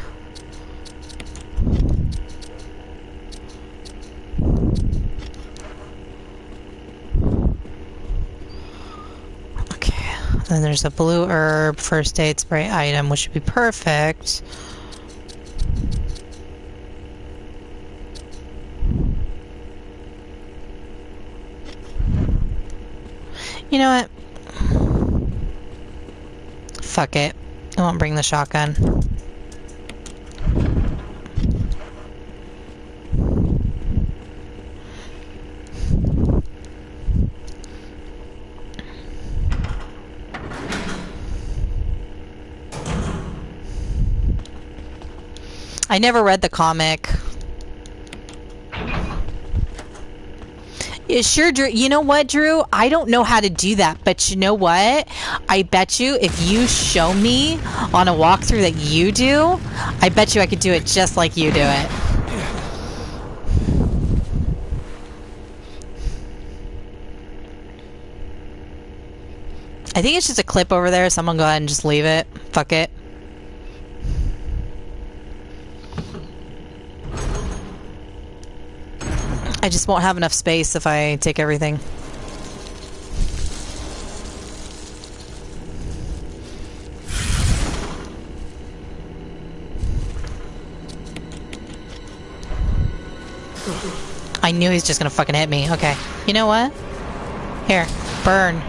Okay. Then there's a blue herb first aid spray item, which would be perfect. You know what? Fuck it. I won't bring the shotgun. I never read the comic. Yeah, sure, Drew. You know what, Drew? I don't know how to do that, but you know what? I bet you if you show me on a walkthrough that you do, I bet you I could do it just like you do it. I think it's just a clip over there, so I'm gonna go ahead and just leave it. Fuck it. I just won't have enough space if I take everything. I knew he was just gonna fucking hit me. Okay. You know what? Here. Burn.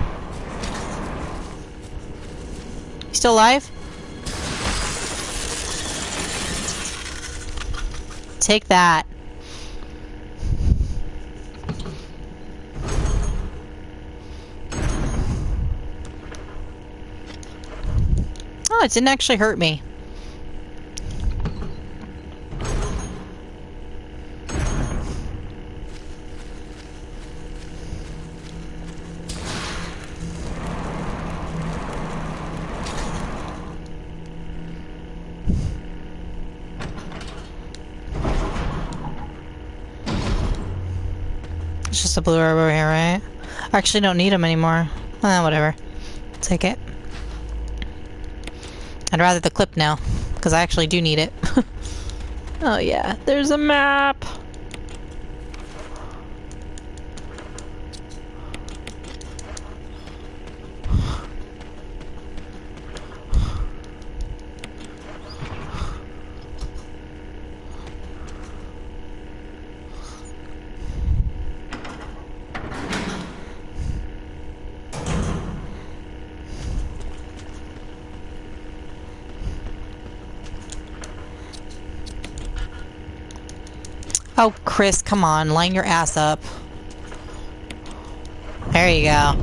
You still alive? Take that. Oh, it didn't actually hurt me. It's just a blue herb over here, right? I actually don't need them anymore. Whatever. Take it. I'd rather the clip now, because I actually do need it. Oh yeah, there's a map! Oh, Chris, come on. Line your ass up. There you go.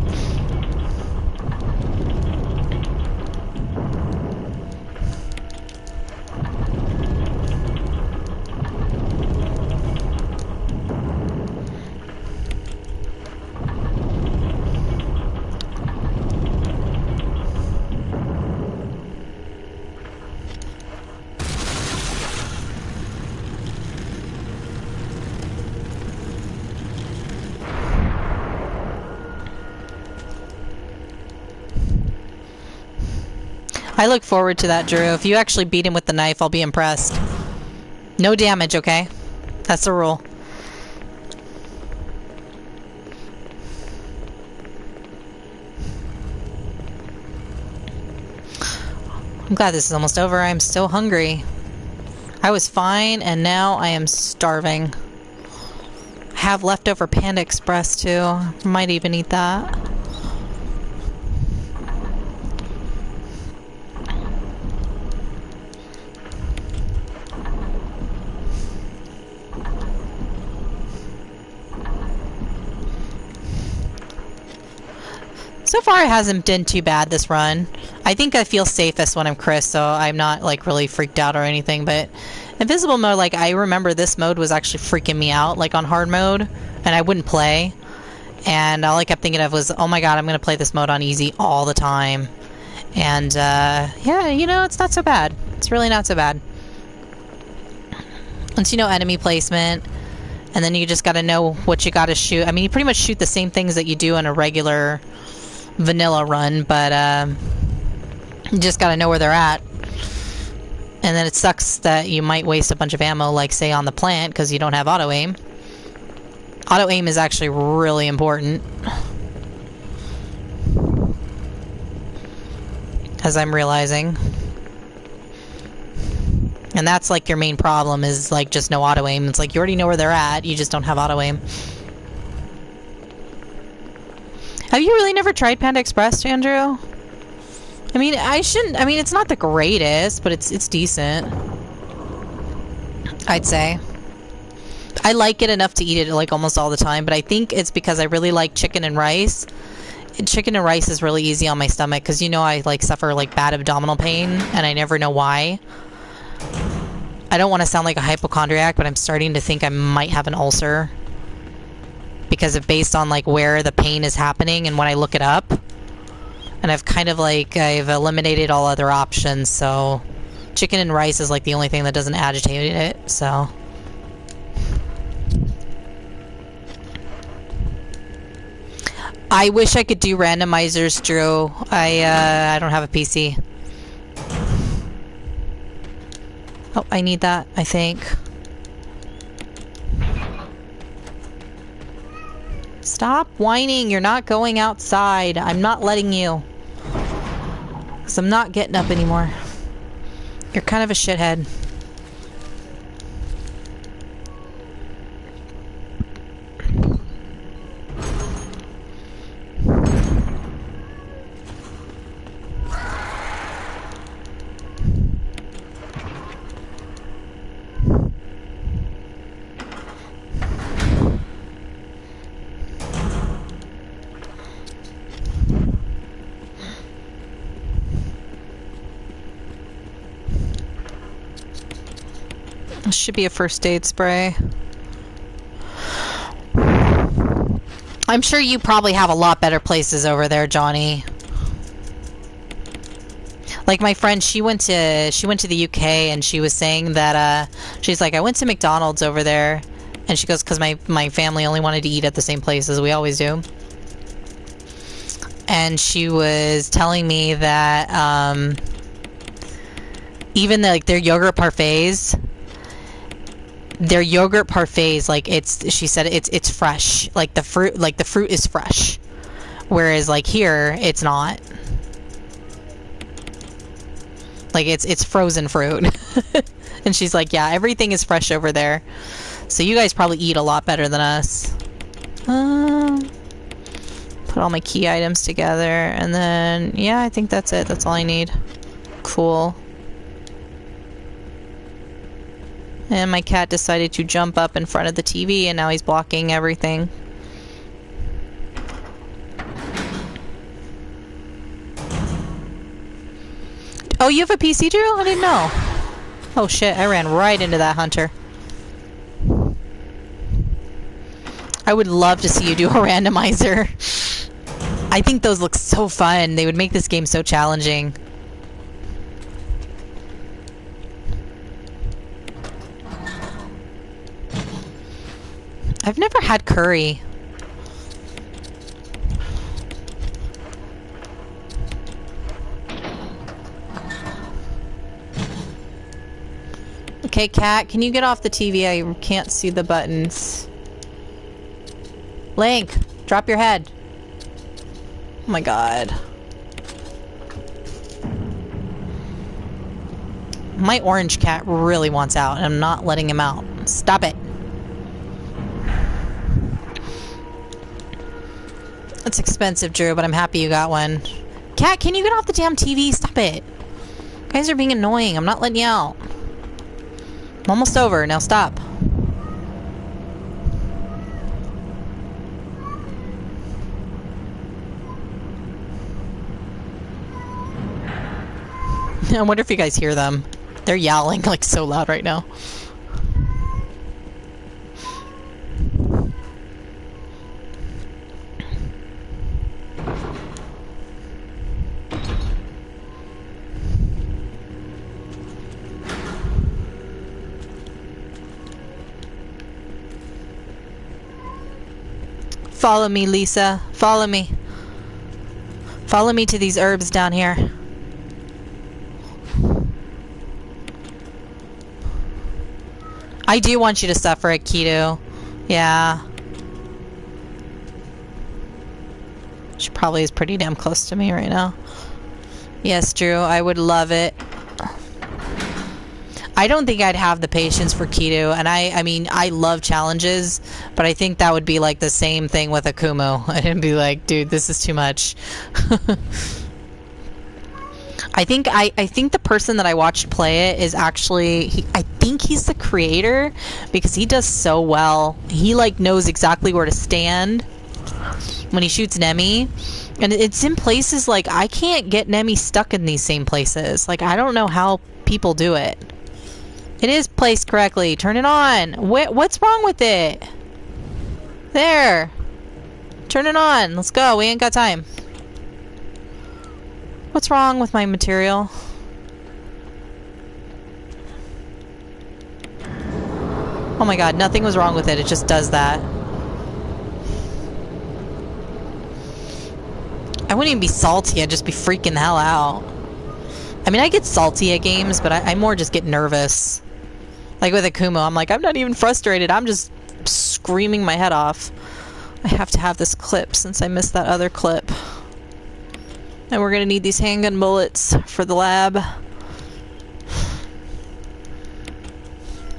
I look forward to that, Drew. If you actually beat him with the knife, I'll be impressed. No damage, okay? That's the rule. I'm glad this is almost over. I'm still hungry. I was fine, and now I am starving. I have leftover Panda Express, too. Might even eat that. So far, it hasn't been too bad this run. I think I feel safest when I'm Chris, so I'm not, like, really freaked out or anything, but invisible mode, like, I remember this mode was actually freaking me out, like, on hard mode, and I wouldn't play, and all I kept thinking of was, oh my god, I'm gonna play this mode on easy all the time, and, yeah, you know, it's not so bad. It's really not so bad. Once you know enemy placement, and then you just gotta know what you gotta shoot. I mean, you pretty much shoot the same things that you do in a regular vanilla run, but you just gotta know where they're at. And then it sucks that you might waste a bunch of ammo, like say on the plant, because you don't have auto aim. Auto aim is actually really important, as I'm realizing. And that's like your main problem, is like just no auto aim. It's like you already know where they're at, you just don't have auto aim. Have you really never tried Panda Express, Andrew? I mean, it's not the greatest, but it's decent, I'd say. I like it enough to eat it like almost all the time, but I think it's because I really like chicken and rice. Chicken and rice is really easy on my stomach, because you know I like suffer like bad abdominal pain, and I never know why. I don't want to sound like a hypochondriac, but I'm starting to think I might have an ulcer, because of based on like where the pain is happening and when I look it up. And I've kind of like, I've eliminated all other options, so chicken and rice is like the only thing that doesn't agitate it, so. I wish I could do randomizers, Drew. I don't have a PC. Oh, I need that, I think. Stop whining. You're not going outside. I'm not letting you. Because I'm not getting up anymore. You're kind of a shithead. This should be a first aid spray. I'm sure you probably have a lot better places over there, Johnny. Like my friend, she went to the UK and she was saying that she's like, I went to McDonald's over there, and she goes, because my family only wanted to eat at the same place as we always do. And she was telling me that even like their yogurt parfaits, like she said it's fresh, like the fruit is fresh, whereas like here it's not. Like it's frozen fruit. And she's like, yeah, everything is fresh over there, so you guys probably eat a lot better than us. Put all my key items together, and then yeah, I think that's it. That's all I need. Cool. And my cat decided to jump up in front of the TV, and now he's blocking everything. Oh, you have a PC, Drew? I didn't know. Oh shit, I ran right into that hunter. I would love to see you do a randomizer. I think those look so fun. They would make this game so challenging. I've never had curry. Okay, cat, can you get off the TV? I can't see the buttons. Link, drop your head. Oh my god. My orange cat really wants out, and I'm not letting him out. Stop it. It's expensive, Drew, but I'm happy you got one. Cat, can you get off the damn TV? Stop it. You guys are being annoying. I'm not letting you out. I'm almost over. Now stop. I wonder if you guys hear them. They're yowling like so loud right now. Follow me, Lisa. Follow me. Follow me to these herbs down here. I do want you to suffer at keto. Yeah. She probably is pretty damn close to me right now. Yes, Drew, I would love it. I don't think I'd have the patience for keto, and I mean, I love challenges, but I think that would be like the same thing with Akumo. I'd be like, dude, this is too much. I think the person that I watched play it is actually, I think he's the creator, because he does so well. He like knows exactly where to stand when he shoots Nemi, and it's in places like I can't get Nemi stuck in these same places. Like I don't know how people do it. It is placed correctly. Turn it on. What's wrong with it? There. Turn it on. Let's go. We ain't got time. What's wrong with my material? Oh my god, nothing was wrong with it. It just does that. I wouldn't even be salty. I'd just be freaking the hell out. I mean, I get salty at games, but I more just get nervous. Like with Akumo, I'm like, I'm not even frustrated. I'm just screaming my head off. I have to have this clip since I missed that other clip. And we're gonna need these handgun bullets for the lab.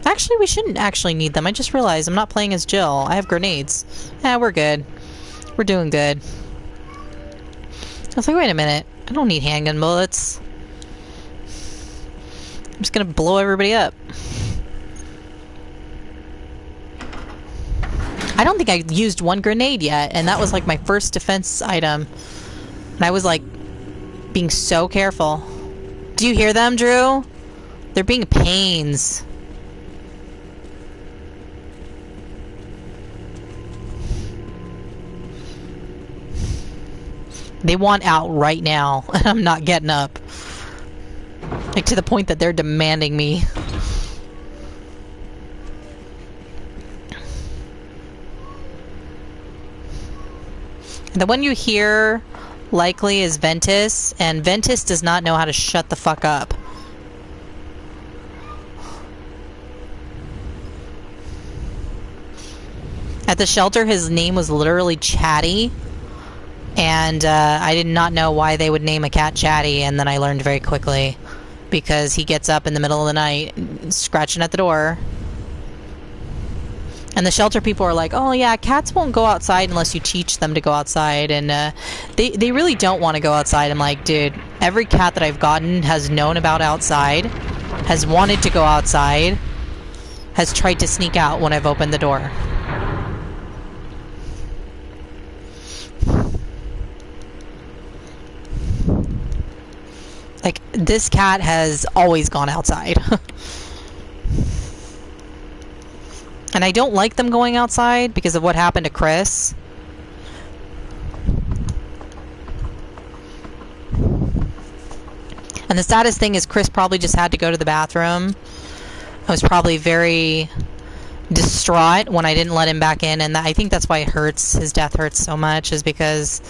Actually, we shouldn't actually need them. I just realized I'm not playing as Jill. I have grenades. Yeah, we're good. We're doing good. I was like, wait a minute. I don't need handgun bullets. I'm just gonna blow everybody up. I don't think I used one grenade yet, and that was like my first defense item. And I was like being so careful. Do you hear them, Drew? They're being pains. They want out right now, and I'm not getting up. Like, to the point that they're demanding me. The one you hear likely is Ventus, and Ventus does not know how to shut the fuck up. At the shelter, his name was literally Chatty. And I did not know why they would name a cat Chatty, and then I learned very quickly. Because he gets up in the middle of the night, scratching at the door. And the shelter people are like, oh yeah, cats won't go outside unless you teach them to go outside. And they really don't want to go outside. I'm like, dude, every cat that I've gotten has known about outside, has wanted to go outside, has tried to sneak out when I've opened the door. Like, this cat has always gone outside. And I don't like them going outside because of what happened to Chris. And the saddest thing is Chris probably just had to go to the bathroom. I was probably very distraught when I didn't let him back in, and I think that's why it hurts. His death hurts so much, is because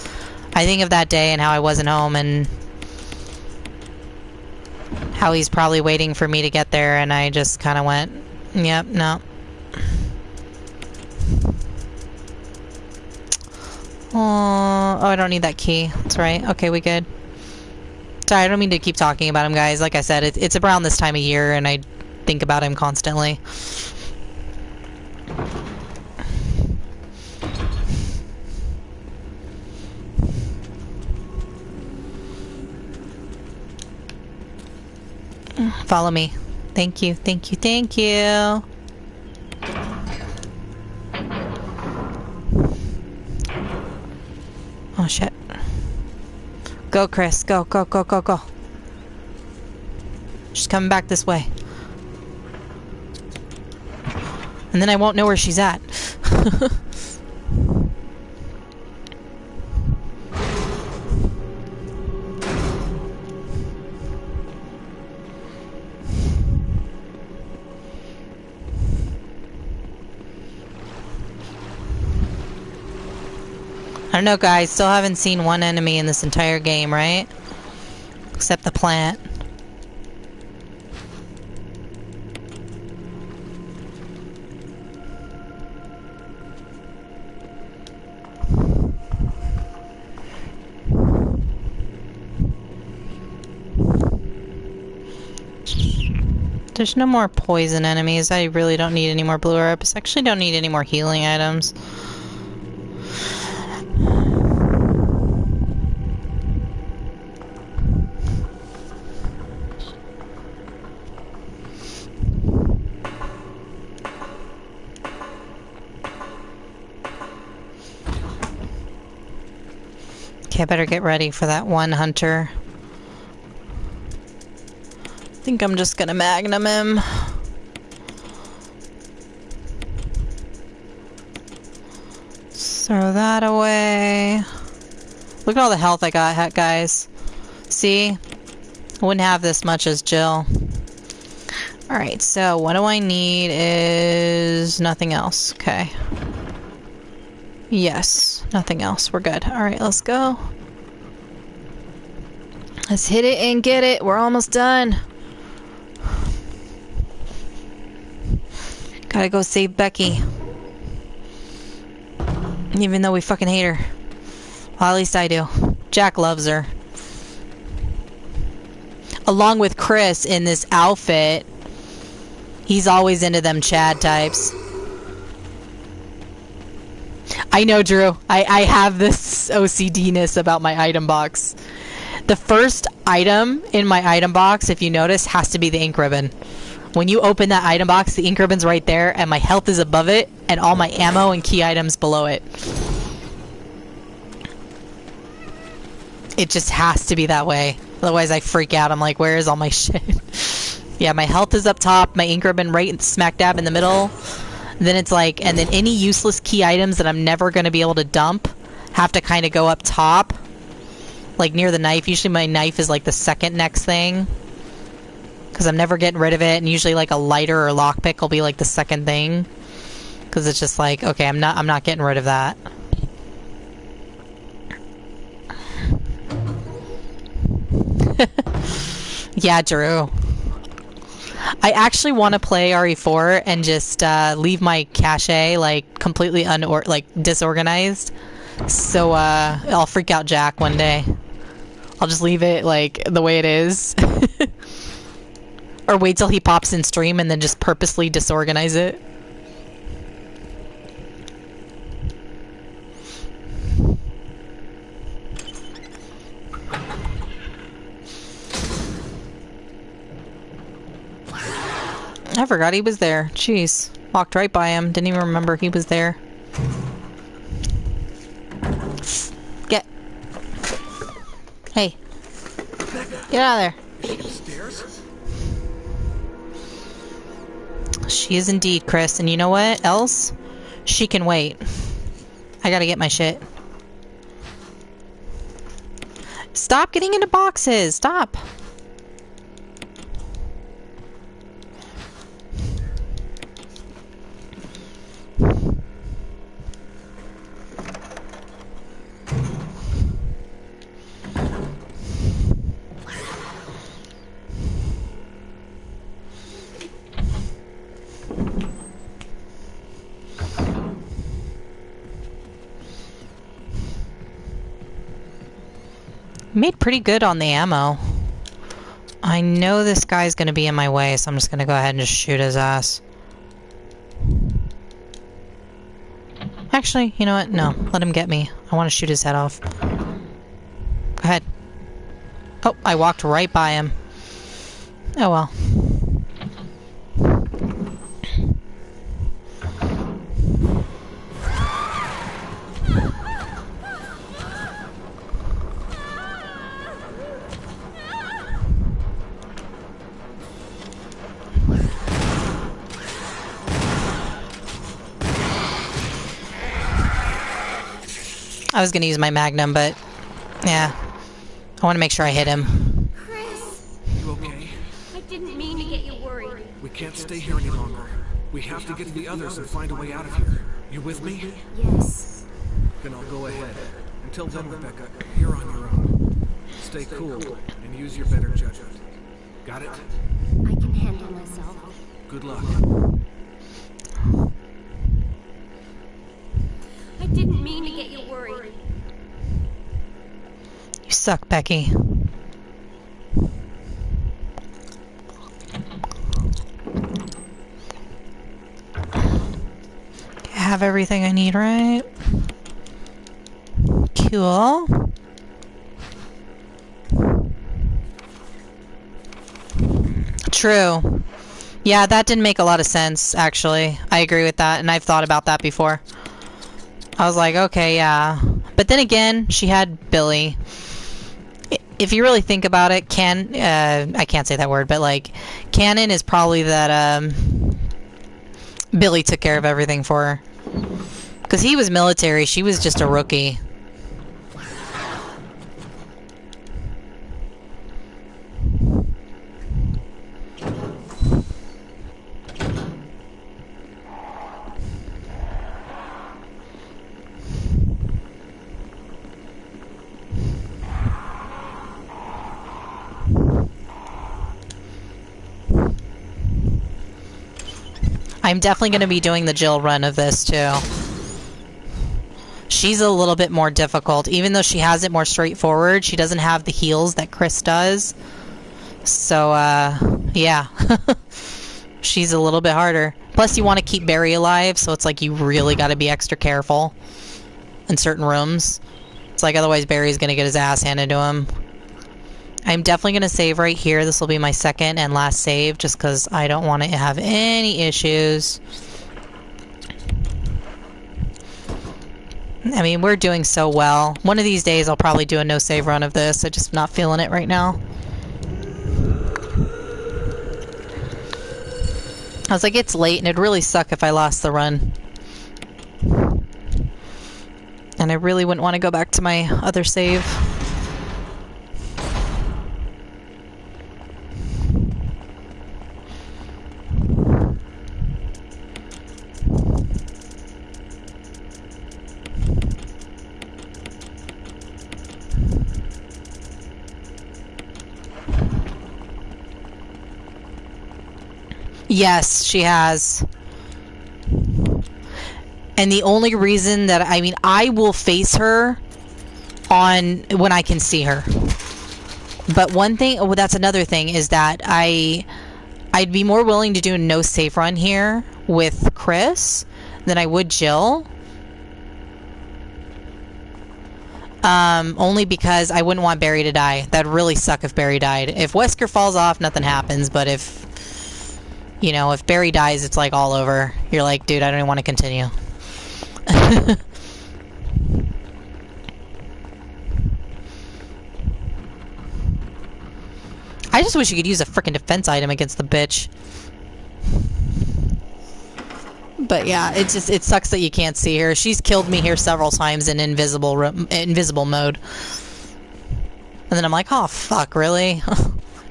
I think of that day and how I wasn't home and how he's probably waiting for me to get there, and I just kind of went, yep, no. Oh, I don't need that key. That's right. Okay, we good. Sorry, I don't mean to keep talking about him, guys. Like I said, it's around this time of year, and I think about him constantly. Follow me. Thank you, thank you, thank you. Oh shit. Go, Chris. Go, go, go, go, go. She's coming back this way. And then I won't know where she's at. I don't know, guys. Still haven't seen one enemy in this entire game, right? Except the plant. There's no more poison enemies. I really don't need any more blue herbs. Actually, don't need any more healing items. Okay, I better get ready for that one hunter. I think I'm just gonna magnum him. Throw that away. Look at all the health I got, guys. See? I wouldn't have this much as Jill. Alright, so what do I need is nothing else. Okay. Yes, nothing else. We're good. Alright, let's go. Let's hit it and get it. We're almost done. Gotta go save Becky. Even though we fucking hate her. Well, at least I do. Jack loves her. Along with Chris in this outfit. He's always into them Chad types. I know, Drew. I have this OCD-ness about my item box. The first item in my item box, if you notice, has to be the ink ribbon. When you open that item box, the ink ribbon's right there, and my health is above it, and all my ammo and key items below it. It just has to be that way. Otherwise, I freak out. I'm like, where is all my shit? Yeah, my health is up top, my ink ribbon right smack dab in the middle. Then it's like, and then any useless key items that I'm never going to be able to dump have to kind of go up top. Like near the knife. Usually my knife is like the second next thing. Because I'm never getting rid of it. And usually like a lighter or lockpick will be like the second thing. Because it's just like, okay, I'm not getting rid of that. Yeah, Drew. I actually want to play RE4 and just leave my cache like completely disorganized. So I'll freak out Jack one day. I'll just leave it like the way it is. Or wait till he pops in stream and then just purposely disorganize it. I forgot he was there. Jeez. Walked right by him. Didn't even remember he was there. Get. Hey. Get out of there. Is she upstairs? She is indeed, Chris. And you know what else? She can wait. I gotta get my shit. Stop getting into boxes. Stop. Made pretty good on the ammo. I know this guy's gonna be in my way, so I'm just gonna go ahead and just shoot his ass. Actually, you know what? No, let him get me. I want to shoot his head off. Go ahead. Oh, I walked right by him. Oh well. I was gonna use my magnum, but yeah. I want to make sure I hit him. Chris, You okay? I didn't mean to get you worried. We can't stay here any longer. We have to get to the others and find a way out of here. You with me? Yes. Then I'll go ahead. Until then, Rebecca, you're on your own. Stay cool and use your better judgment. Got it? I can handle myself. Good luck. I didn't mean to get you worried. You suck, Becky. I have everything I need, right? Cool. True. Yeah, that didn't make a lot of sense, actually. I agree with that, and I've thought about that before. I was like, okay, yeah. But then again, she had Billy. If you really think about it, I can't say that word, but like, canon is probably that Billy took care of everything for her. Because he was military, she was just a rookie. I'm definitely going to be doing the Jill run of this, too. she's a little bit more difficult. Even though she has it more straightforward, she doesn't have the heals that Chris does. So, yeah. She's a little bit harder. Plus, you want to keep Barry alive, so it's like you really got to be extra careful in certain rooms. It's like otherwise Barry's going to get his ass handed to him. I'm definitely going to save right here. This will be my second and last save, just because I don't want to have any issues. I mean, we're doing so well. One of these days I'll probably do a no-save run of this. I'm just not feeling it right now. I was like, it's late, and it'd really suck if I lost the run. And I really wouldn't want to go back to my other save. Yes, she has. And the only reason that, I mean, I will face her on when I can see her. But one thing, well, that's another thing, is that I'd be more willing to do a no save run here with Chris than I would Jill. Only because I wouldn't want Barry to die. That'd really suck if Barry died. If Wesker falls off, nothing happens, but if, you know, if Barry dies, it's like all over. You're like, dude, I don't even want to continue. I just wish you could use a frickin' defense item against the bitch. But yeah, it sucks that you can't see her. She's killed me here several times in invisible mode. And then I'm like, oh fuck, really?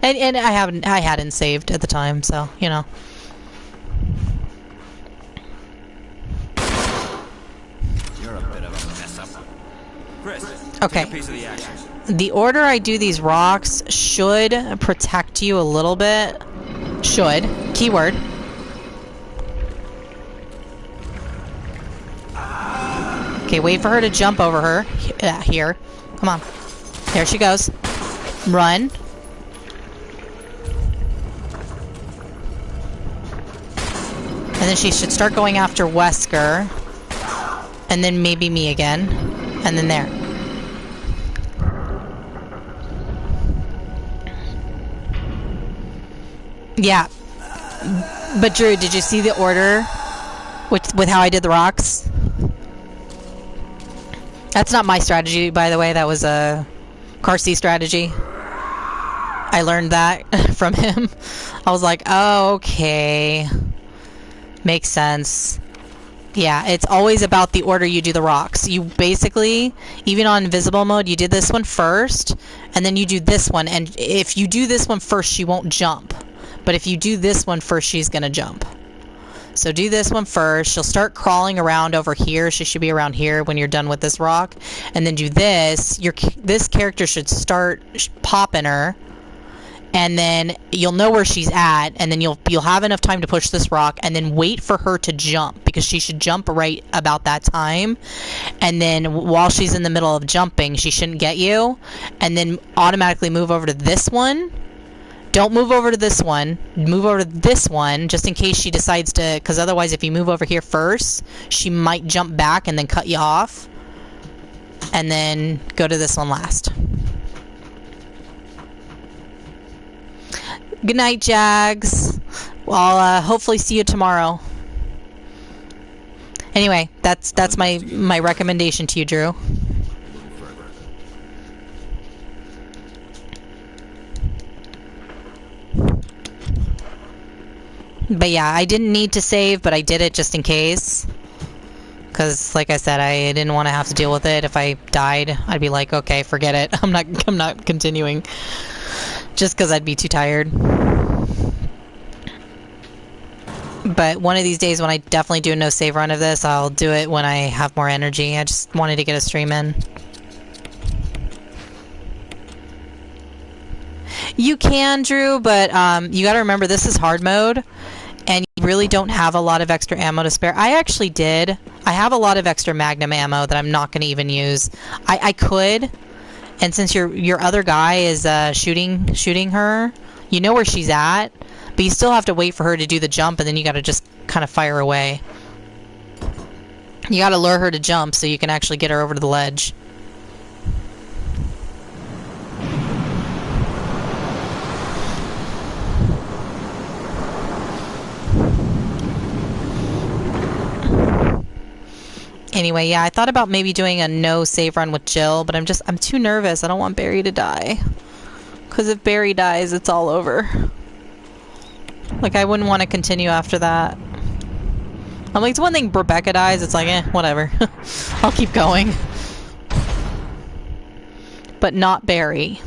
And I hadn't saved at the time, so, you know. You're a bit of a mess up. Chris, okay. take a piece of the action. The order I do these rocks should protect you a little bit. Should. Keyword. Okay, wait for her to jump over her. Here. Come on. There she goes. Run. And then she should start going after Wesker. And then maybe me again. And then there. Yeah. But Drew, did you see the order with how I did the rocks? That's not my strategy, by the way. That was a Carsey strategy. I learned that from him. I was like, oh, okay. Makes sense. Yeah, it's always about the order you do the rocks. You basically, even on invisible mode, you did this one first, and then you do this one. And if you do this one first, she won't jump. But if you do this one first, she's going to jump. So do this one first. She'll start crawling around over here. She should be around here when you're done with this rock. And then do this. This character should start popping her. And then you'll know where she's at, and then you'll have enough time to push this rock, and then wait for her to jump, because she should jump right about that time. And then while she's in the middle of jumping, she shouldn't get you, and then automatically move over to this one. Don't move over to this one. Move over to this one, just in case she decides to, because otherwise if you move over here first, she might jump back and then cut you off. And then go to this one last. Good night, Jags. Well, I'll hopefully see you tomorrow. Anyway, that's my recommendation to you, Drew. But yeah, I didn't need to save, but I did it just in case. Because, like I said, I didn't want to have to deal with it. If I died, I'd be like, okay, forget it. I'm not continuing. Just because I'd be too tired. But one of these days when I definitely do a no save run of this, I'll do it when I have more energy. I just wanted to get a stream in. You can, Drew, but you gotta remember this is hard mode, and you really don't have a lot of extra ammo to spare. I actually did. I have a lot of extra Magnum ammo that I'm not going to even use. I could, and since your other guy is shooting her, you know where she's at, but you still have to wait for her to do the jump, and then you got to just kind of fire away. You got to lure her to jump so you can actually get her over to the ledge. Anyway, yeah, I thought about maybe doing a no save run with Jill, but I'm too nervous. I don't want Barry to die. Because if Barry dies, it's all over. Like, I wouldn't want to continue after that. I'm like, it's one thing Rebecca dies, it's like, whatever. I'll keep going. But not Barry.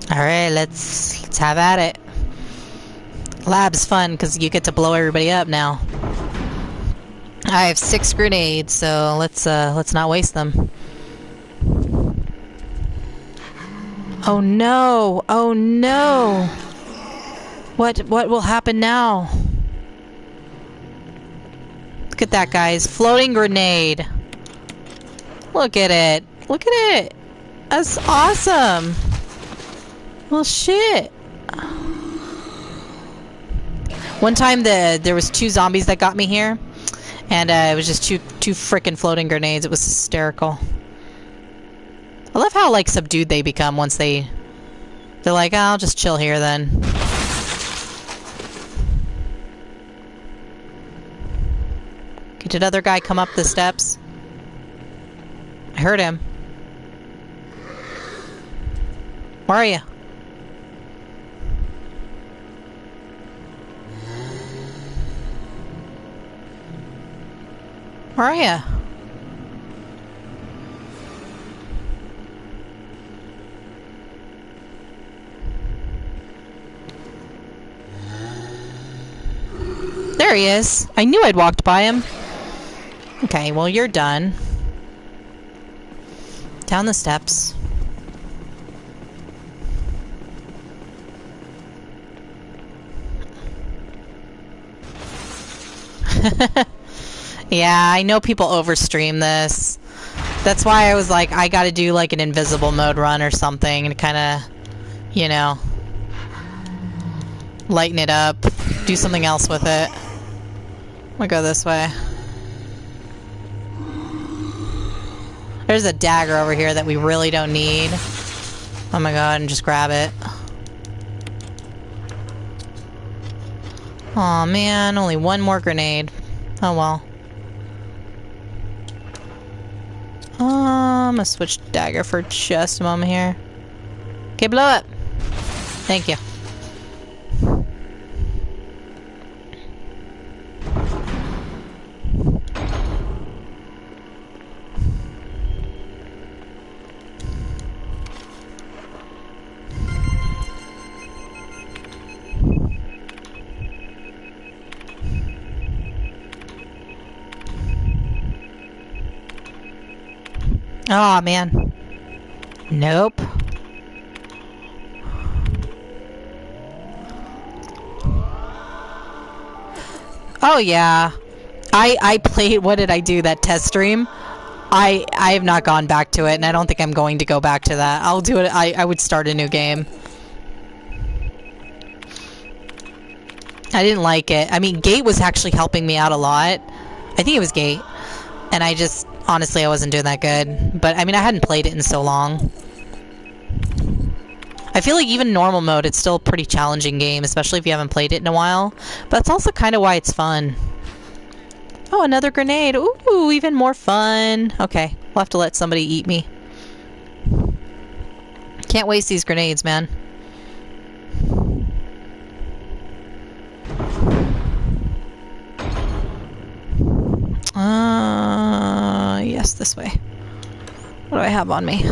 Alright, let's have at it. Lab's fun because you get to blow everybody up now. I have 6 grenades, so let's not waste them. Oh no! Oh no! What will happen now? Look at that, guys. Floating grenade. Look at it. Look at it. That's awesome. Well, shit. One time there was 2 zombies that got me here, and it was just two frickin' floating grenades. It was hysterical. I love how like subdued they become once they're like, oh, I'll just chill here then. Okay, did other guy come up the steps? I heard him. Where are you? Where are you? There he is. I knew I'd walked by him. Okay, well, you're done. Down the steps. Yeah, I know people overstream this. That's why I was like, I gotta do like an invisible mode run or something and kind of, you know, lighten it up. Do something else with it. I'm gonna go this way. There's a dagger over here that we really don't need. I'm gonna go ahead and just grab it. Aw, man, only one more grenade. Oh well. I'm gonna switch dagger for just a moment here. Okay, blow up. Thank you. Aw, man. Nope. Oh, yeah. I played, what did I do, that test stream? I have not gone back to it, and I don't think I'm going to go back to that. I'll do it, I would start a new game. I didn't like it. I mean, Gate was actually helping me out a lot. I think it was Gate. And I just, honestly, I wasn't doing that good. But, I mean, I hadn't played it in so long. I feel like even normal mode, it's still a pretty challenging game, especially if you haven't played it in a while. But that's also kind of why it's fun. Oh, another grenade. Ooh, even more fun. Okay, we'll have to let somebody eat me. Can't waste these grenades, man. this way. What do I have on me?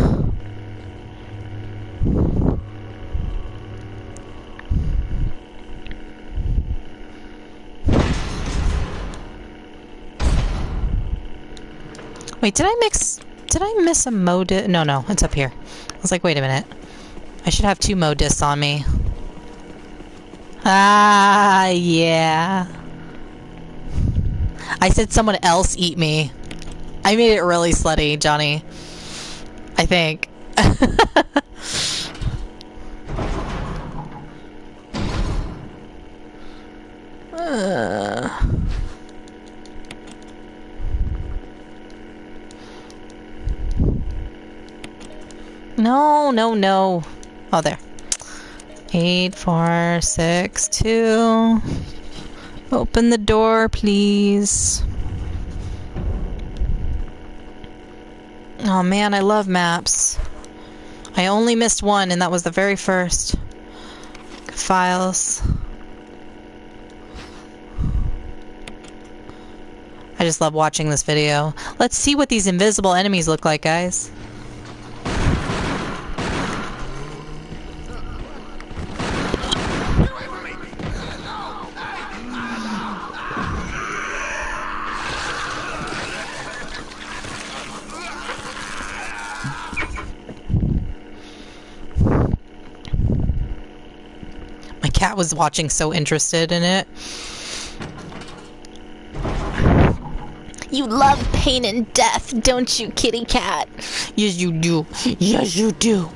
Wait, did I miss a Mo-disc? No, it's up here. I was like, wait a minute. I should have 2 Mo-discs on me. Ah, yeah. I said someone else eat me. I made it really slutty, Johnny. I think. No. Oh, there. 8, 4, 6, 2. Open the door, please. Oh man, I love maps. I only missed one, and that was the very first. Files. I just love watching this video. Let's see what these invisible enemies look like, guys. My cat was watching, so interested in it. You love pain and death, don't you, kitty cat? Yes, you do. Yes, you do.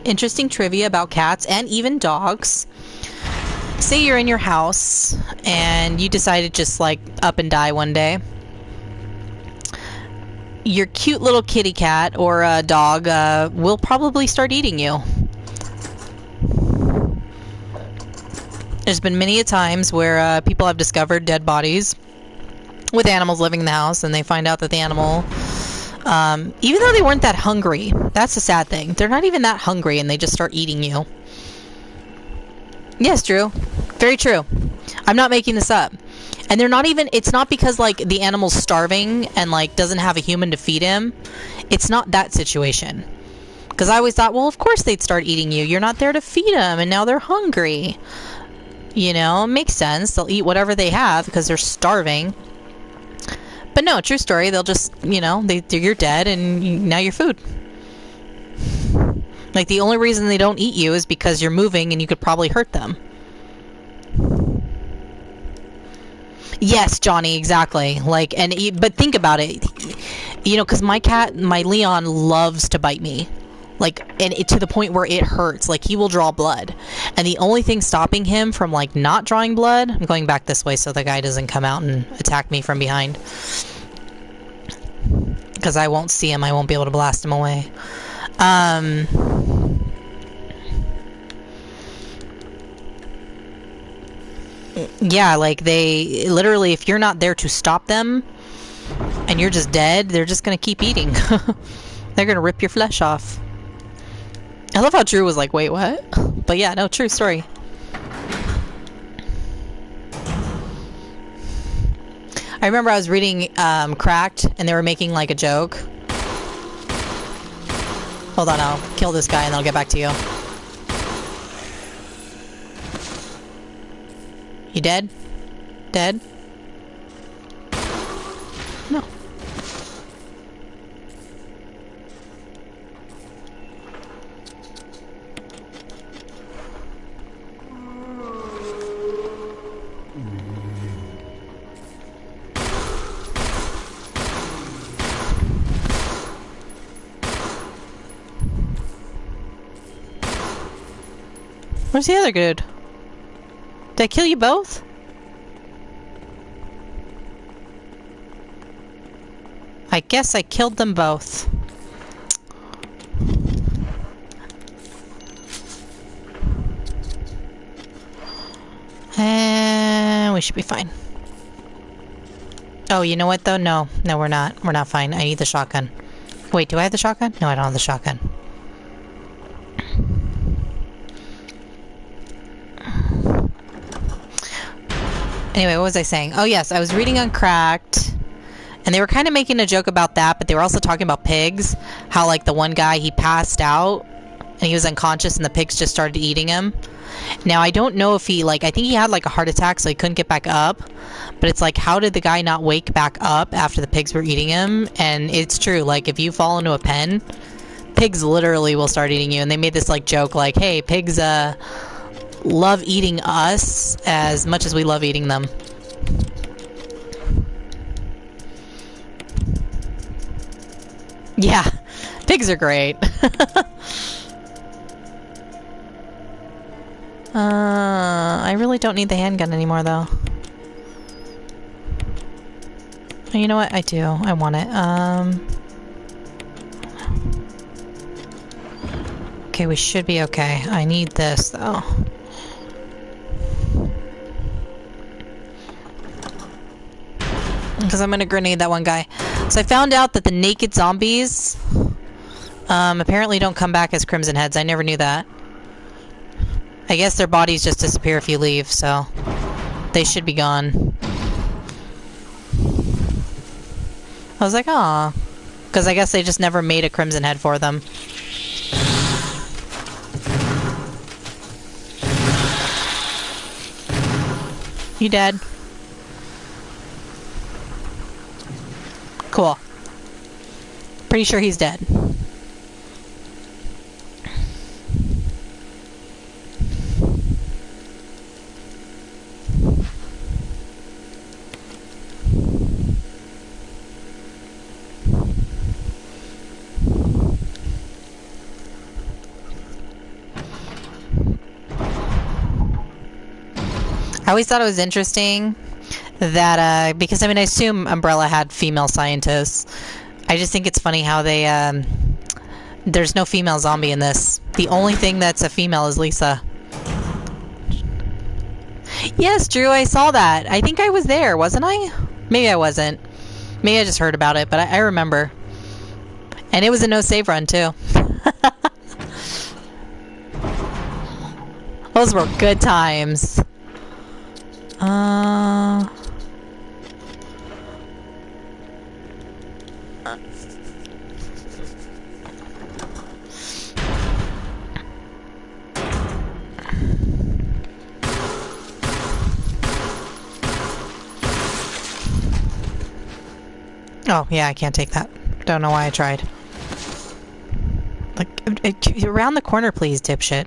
Interesting trivia about cats and even dogs. Say you're in your house and you decide to just like up and die one day. Your cute little kitty cat or a dog will probably start eating you. There's been many a times where people have discovered dead bodies with animals living in the house, and they find out that the animal, even though they weren't that hungry, that's the sad thing. They're not even that hungry, and they just start eating you. Yes, Drew. Very true. I'm not making this up. And they're not even, it's not because, like, the animal's starving and, like, doesn't have a human to feed him. It's not that situation. Because I always thought, well, of course they'd start eating you. You're not there to feed them, and now they're hungry. You know, it makes sense. They'll eat whatever they have because they're starving. But no, true story. They'll just, you know, you're dead and now you're food. Like, the only reason they don't eat you is because you're moving and you could probably hurt them. Yes, Johnny, exactly. Like, but think about it. You know, because my cat, my Leon, loves to bite me. Like, and to the point where it hurts. Like, he will draw blood. And the only thing stopping him from, like, not drawing blood... I'm going back this way so the guy doesn't come out and attack me from behind. Because I won't see him. I won't be able to blast him away. Yeah, like, they... Literally, if you're not there to stop them, and you're just dead, they're just gonna keep eating. They're gonna rip your flesh off. I love how Drew was like, wait, what? But yeah, no, true story. I remember I was reading Cracked, and they were making like a joke. Hold on, I'll kill this guy and I'll get back to you. You dead? Dead? No. Where's the other dude? Did I kill you both? I guess I killed them both. And we should be fine. Oh, you know what though? No, we're not. We're not fine. I need the shotgun. Wait, do I have the shotgun? No, I don't have the shotgun. Anyway, what was I saying? Oh, yes, I was reading Uncracked, and they were kind of making a joke about that, but they were also talking about pigs. How, like, the one guy, he passed out, and he was unconscious, and the pigs just started eating him. Now, I don't know if he, like, I think he had, like, a heart attack, so he couldn't get back up. But it's like, how did the guy not wake back up after the pigs were eating him? And it's true, like, if you fall into a pen, pigs literally will start eating you. And they made this, like, joke, like, hey, pigs, love eating us as much as we love eating them. Yeah, pigs are great. I really don't need the handgun anymore, though. Oh, you know what? I do. I want it. Okay, we should be okay. I need this, though. Because I'm gonna grenade that one guy. So I found out that the naked zombies apparently don't come back as Crimson Heads. I never knew that. I guess their bodies just disappear if you leave, so they should be gone. I was like, aw. Because I guess they just never made a Crimson Head for them. You dead? Cool. Pretty sure he's dead. I always thought it was interesting that, because, I mean, I assume Umbrella had female scientists. I just think it's funny how they, there's no female zombie in this. The only thing that's a female is Lisa. Yes, Drew, I saw that. I think I was there, wasn't I? Maybe I wasn't. Maybe I just heard about it, but I remember. And it was a no-save run, too. Those were good times. Oh, yeah, I can't take that. Don't know why I tried. Like, around the corner, please, dipshit.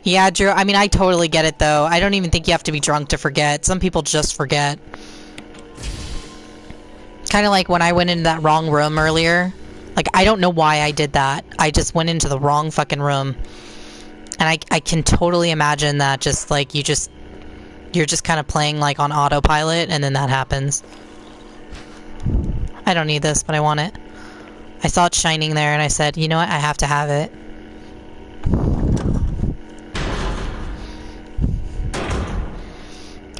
Yeah, Drew, I mean, I totally get it, though. I don't even think you have to be drunk to forget. Some people just forget. Kind of like when I went into that wrong room earlier. Like, I don't know why I did that. I just went into the wrong fucking room. And I can totally imagine that just, like, you're just kind of playing, like, on autopilot, and then that happens. I don't need this, but I want it. I saw it shining there, and I said, you know what? I have to have it.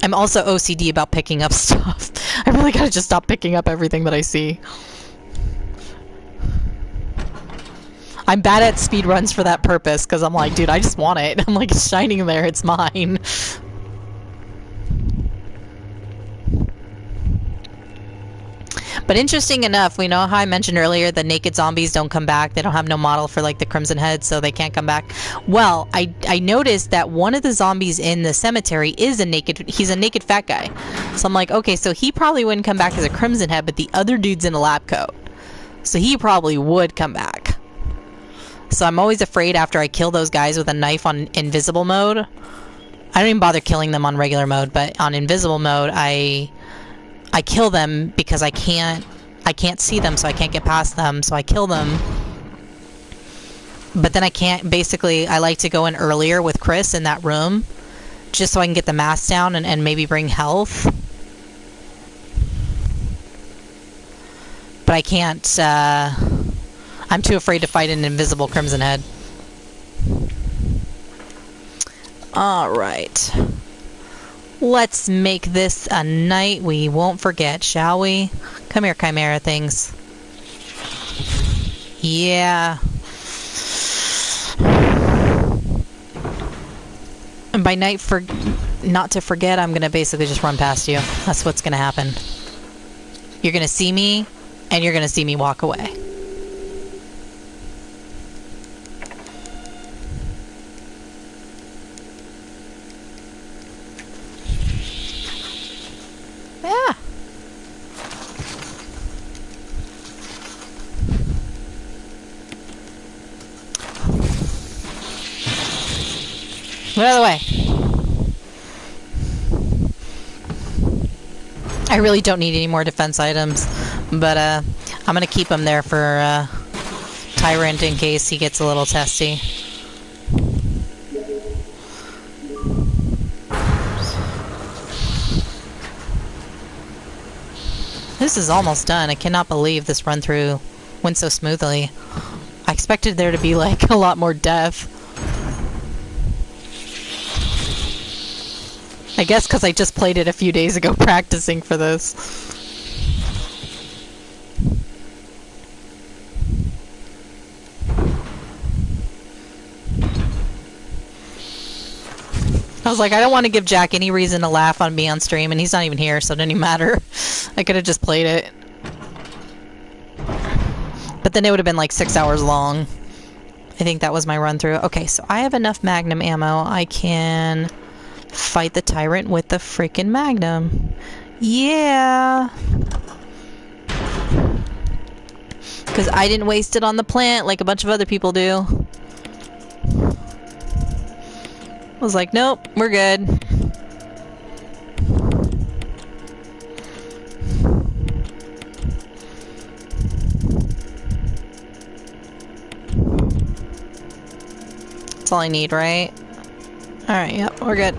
I'm also OCD about picking up stuff. I really gotta just stop picking up everything that I see. I'm bad at speed runs for that purpose, because I'm like, dude, I just want it. I'm like, it's shining there, it's mine. But interesting enough, we know how I mentioned earlier the naked zombies don't come back. They don't have no model for, like, the Crimson Head, so they can't come back. Well, I noticed that one of the zombies in the cemetery is he's a naked fat guy. So I'm like, okay, so he probably wouldn't come back as a Crimson Head, but the other dude's in a lab coat. So he probably would come back. So I'm always afraid after I kill those guys with a knife on invisible mode. I don't even bother killing them on regular mode, but on invisible mode, I kill them because I can't see them, so I can't get past them, so I kill them. But then I can't, basically, I like to go in earlier with Chris in that room, just so I can get the mask down and maybe bring health. But I can't, I'm too afraid to fight an invisible Crimson Head. Alright. Let's make this a night we won't forget, shall we? Come here, Chimera things. Yeah. And by night, not to forget, I'm gonna basically just run past you. That's what's gonna happen. You're gonna see me, and you're gonna see me walk away. Yeah. Get out of the way. I really don't need any more defense items, but I'm gonna keep him there for Tyrant in case he gets a little testy. This is almost done. I cannot believe this run through went so smoothly. I expected there to be like a lot more death. I guess because I just played it a few days ago practicing for this. I was like, I don't want to give Jack any reason to laugh on me on stream, and he's not even here, so it didn't even matter. I could have just played it. But then it would have been like 6 hours long. I think that was my run through. Okay, so I have enough Magnum ammo. I can fight the Tyrant with the freaking Magnum. Yeah! Because I didn't waste it on the plant like a bunch of other people do. I was like, nope, we're good. That's all I need, right? Alright, yep, we're good.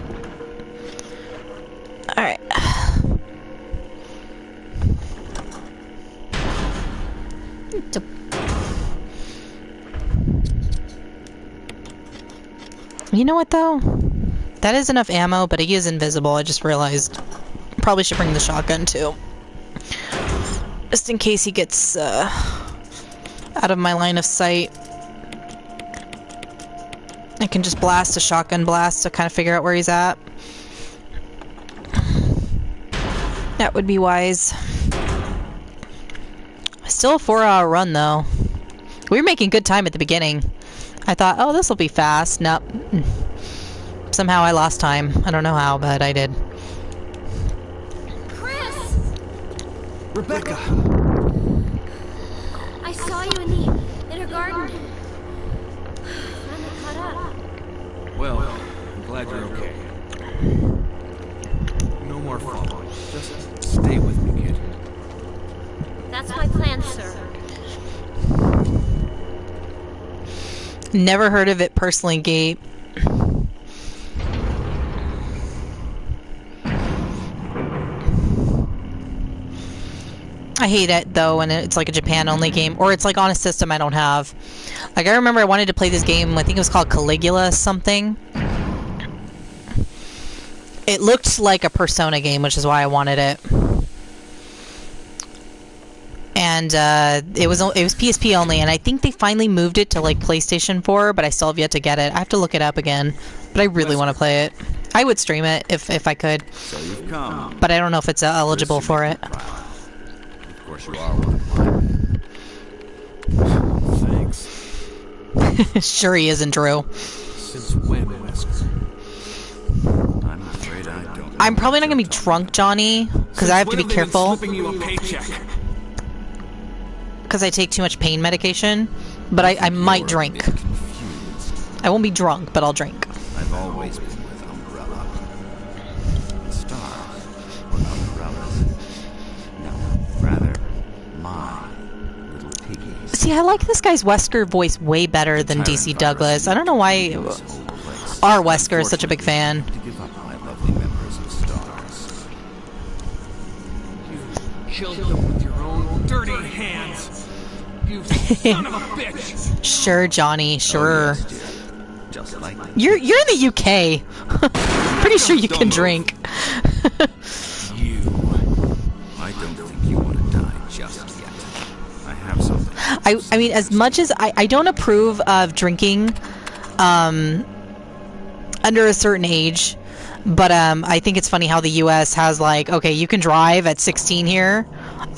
Alright. You know what, though? That is enough ammo, but he is invisible. I just realized. Probably should bring the shotgun, too. Just in case he gets out of my line of sight. I can just blast a shotgun blast to kind of figure out where he's at. That would be wise. Still a 4-hour run, though. We were making good time at the beginning. I thought, oh, this will be fast. Nope. Somehow I lost time. I don't know how, but I did. Chris! Rebecca! I saw you in her garden. Finally caught up. Well, I'm glad you're okay. No more following. Just stay with me, kid. That's my plan, sir. Never heard of it personally, Gabe. I hate it, though, when it's like a Japan-only game, or it's like on a system I don't have. Like, I remember I wanted to play this game, I think it was called Caligula something. It looked like a Persona game, which is why I wanted it. And it was PSP only, and I think they finally moved it to like PlayStation 4, but I still have yet to get it. I have to look it up again, but I really want to play it. I would stream it if I could, So you've come. but I don't know if it's eligible for it. Of course you are one. Thanks. Sure he isn't, Drew. Since when, Wesker? I'm afraid I don't. I'm probably not gonna be drunk, Johnny, because I have to be careful. Slipping you a paycheck. Because I take too much pain medication, but I might drink. I won't be drunk, but I'll drink. I've always been with Umbrella. Stars or umbrellas. No, rather, my little piggies. See, I like this guy's Wesker voice way better than DC Douglas. I don't know why our Wesker is such a big fan. To give up my lovely members of Stars. You killed them with your own dirty hands. You son of a bitch! Sure, Johnny, sure. Oh, yes, dear. just like You're in the UK. Pretty sure you can drink. you. I don't think you want to die just yet. I have something. I mean, as much as I don't approve of drinking under a certain age, but I think it's funny how the US has like, okay, you can drive at 16 here.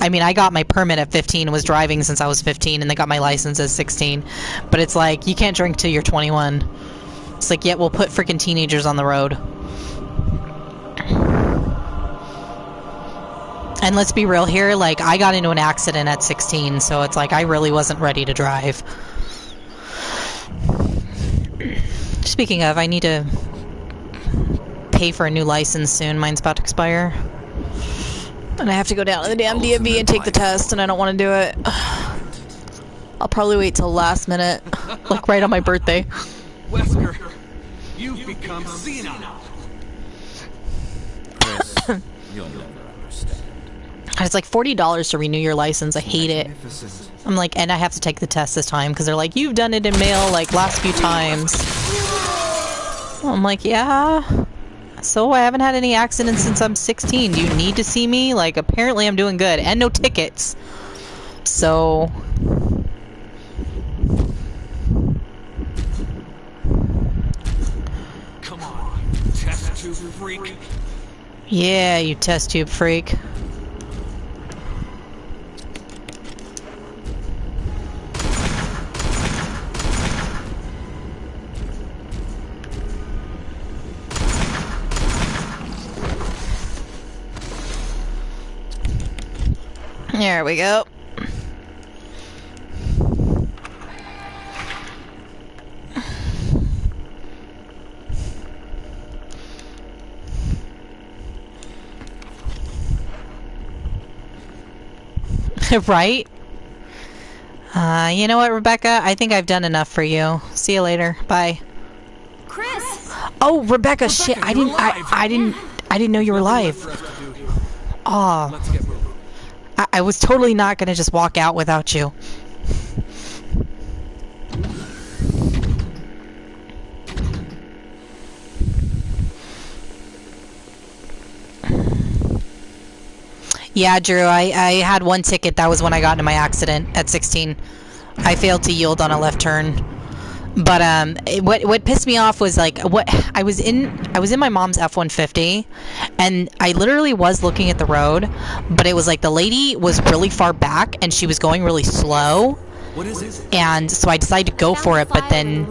I mean, I got my permit at 15, was driving since I was 15, and they got my license at 16. But it's like, you can't drink till you're 21. It's like, yeah, we'll put freaking teenagers on the road. And let's be real here, like, I got into an accident at 16, so it's like, I really wasn't ready to drive. Speaking of, I need to pay for a new license soon. Mine's about to expire. And I have to go down to the damn DMV and take the test, and I don't want to do it. I'll probably wait till last minute, like right on my birthday. Wesker, you've become senile. Chris, you'll never understand. And it's like $40 to renew your license. I hate it. I'm like, and I have to take the test this time because they're like, you've done it in mail like last few times. I'm like, yeah. So I haven't had any accidents since I'm 16. Do you need to see me? Like, apparently I'm doing good. And no tickets. So... Come on, test tube freak. Yeah, you test tube freak. There we go. Right? You know what, Rebecca? I think I've done enough for you. See you later. Bye. Chris! Oh, Rebecca, shit! I didn't know you were live. Oh. Let's get moving. I was totally not gonna just walk out without you. Yeah, Drew, I had one ticket. That was when I got into my accident at 16. I failed to yield on a left turn. But what pissed me off was like I was in my mom's F-150, and I literally was looking at the road, but it was like the lady was really far back and she was going really slow. What is it? And so I decided to go for it, but then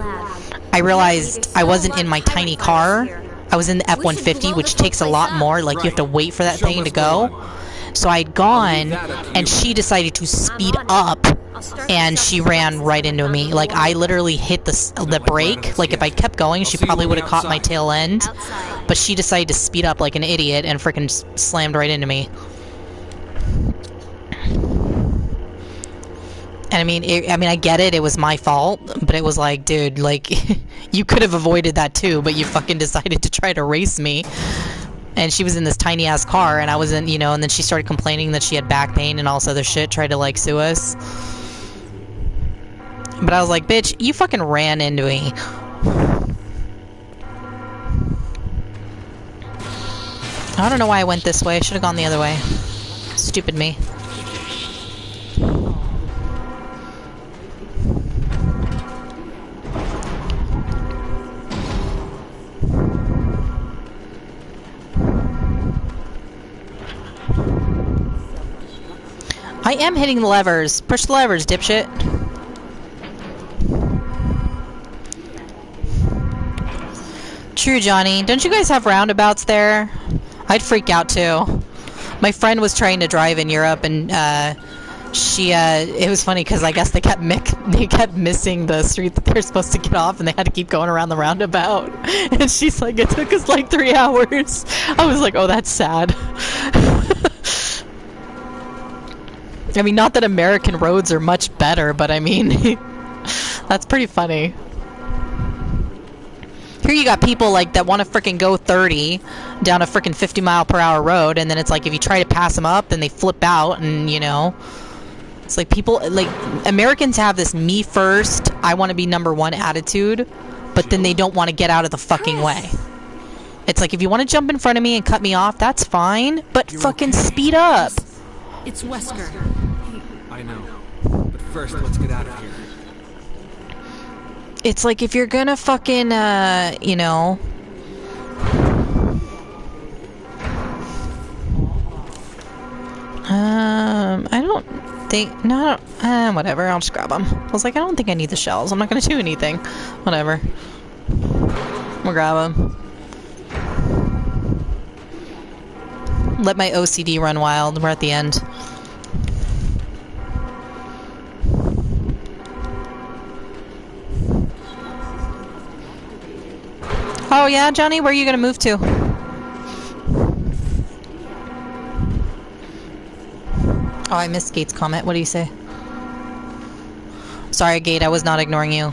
I realized I wasn't in my tiny car. I was in the F-150, which takes a lot more. Like, you have to wait for that thing to go. So I'd gone, and she decided to speed up, and she ran right into me. Like, I literally hit the brake. Like, if I kept going, she probably would have caught my tail end. But she decided to speed up like an idiot and freaking slammed right into me. And I get it. It was my fault, but it was like, dude, like, you could have avoided that too, but you fucking decided to try to race me. And she was in this tiny ass car, and I was in, and then she started complaining that she had back pain and all this other shit, tried to like sue us. But I was like, bitch, you fucking ran into me. I don't know why I went this way. I should have gone the other way. Stupid me. I am hitting the levers. Push the levers, dipshit. True, Johnny. Don't you guys have roundabouts there? I'd freak out too. My friend was trying to drive in Europe, and it was funny because I guess they kept missing the street that they're supposed to get off, and they had to keep going around the roundabout. And she's like, it took us like 3 hours. I was like, oh, that's sad. I mean, not that American roads are much better, but I mean, that's pretty funny. Here you got people like that want to freaking go 30 down a freaking 50-mile-per-hour road, and then it's like if you try to pass them up, then they flip out, and it's like people, like, Americans have this me first, I want to be number one attitude, but then they don't want to get out of the fucking way. It's like, if you want to jump in front of me and cut me off, that's fine, but fucking speed up. It's Wesker. I know. But first, let's get out of here. It's like, if you're gonna fucking, you know... I don't think... No, whatever, I'll just grab them. I was like, I don't think I need the shells. I'm not gonna do anything. Whatever. We'll grab them. Let my OCD run wild. We're at the end. Oh yeah, Johnny? Where are you gonna move to? Oh, I missed Gate's comment. What do you say? Sorry, Gate, I was not ignoring you.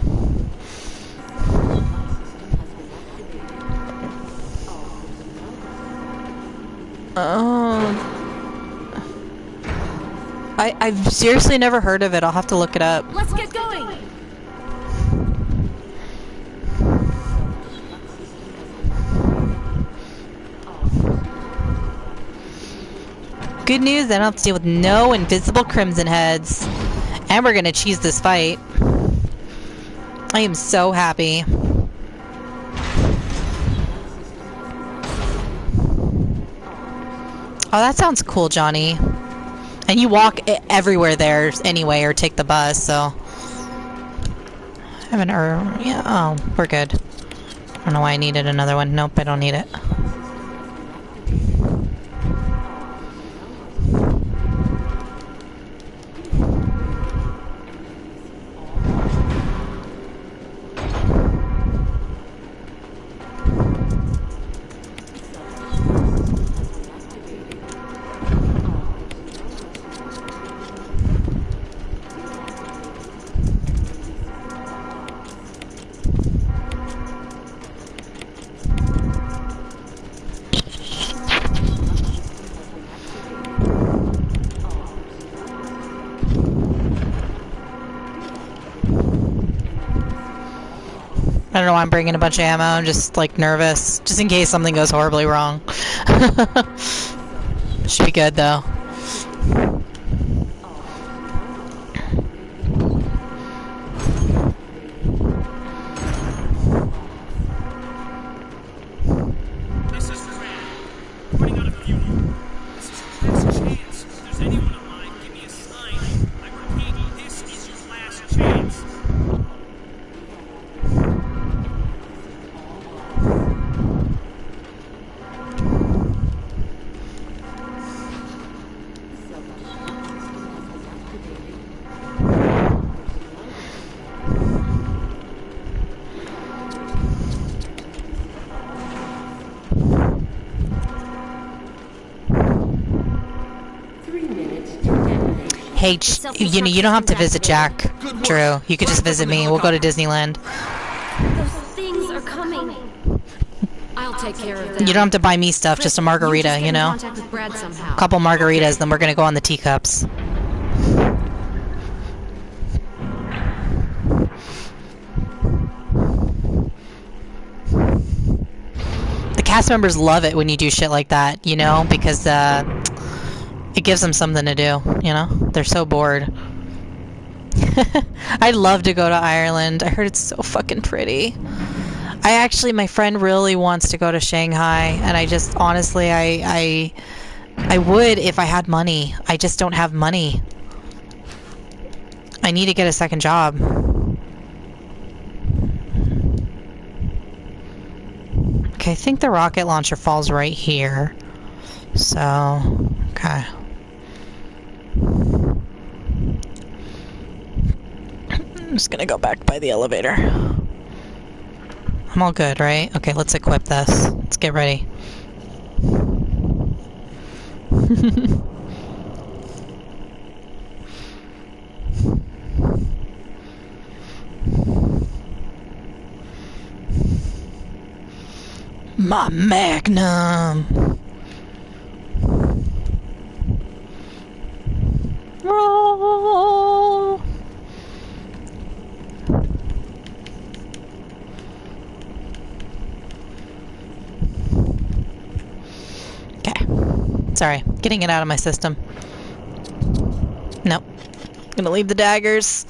I've seriously never heard of it. I'll have to look it up. Let's get going! Good news, I don't have to deal with no invisible crimson heads. And we're gonna cheese this fight. I am so happy. Oh, that sounds cool, Johnny. And you walk everywhere there anyway, or take the bus, so... I haven't... yeah, oh, we're good. I don't know why I needed another one. Nope, I don't need it. I don't know why I'm bringing a bunch of ammo. I'm just, like, nervous. Just in case something goes horribly wrong. Should be good, though. This is Red. Putting out a funeral. This is your last chance. If there's anyone alive, give me a sign. I repeat, this is your last chance. Hey, you know, you don't have to visit Jack, Drew. You could just visit me. We'll go to Disneyland. Those things are coming. I'll take care of them. You don't have to buy me stuff, just a margarita, you know? Contact with Brad somehow. Couple margaritas, then we're gonna go on the teacups. The cast members love it when you do shit like that, you know? Because, it gives them something to do, you know? They're so bored. I'd love to go to Ireland. I heard it's so fucking pretty. My friend really wants to go to Shanghai, and I just, honestly, I would if I had money. I just don't have money. I need to get a second job. Okay, I think the rocket launcher falls right here. So, okay. I'm just gonna go back by the elevator. I'm all good, right? Okay, let's equip this. Let's get ready. My magnum! Oh. Sorry, getting it out of my system. Nope. Gonna leave the daggers.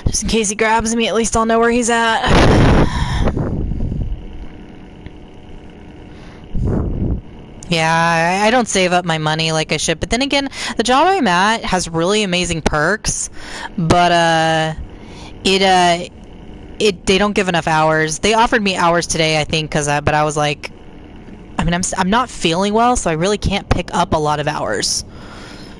Just in case he grabs me, at least I'll know where he's at. Yeah, I don't save up my money like I should. But then again, the job I'm at has really amazing perks, but they don't give enough hours. They offered me hours today, I think, but I was like, I mean, I'm not feeling well, so I really can't pick up a lot of hours.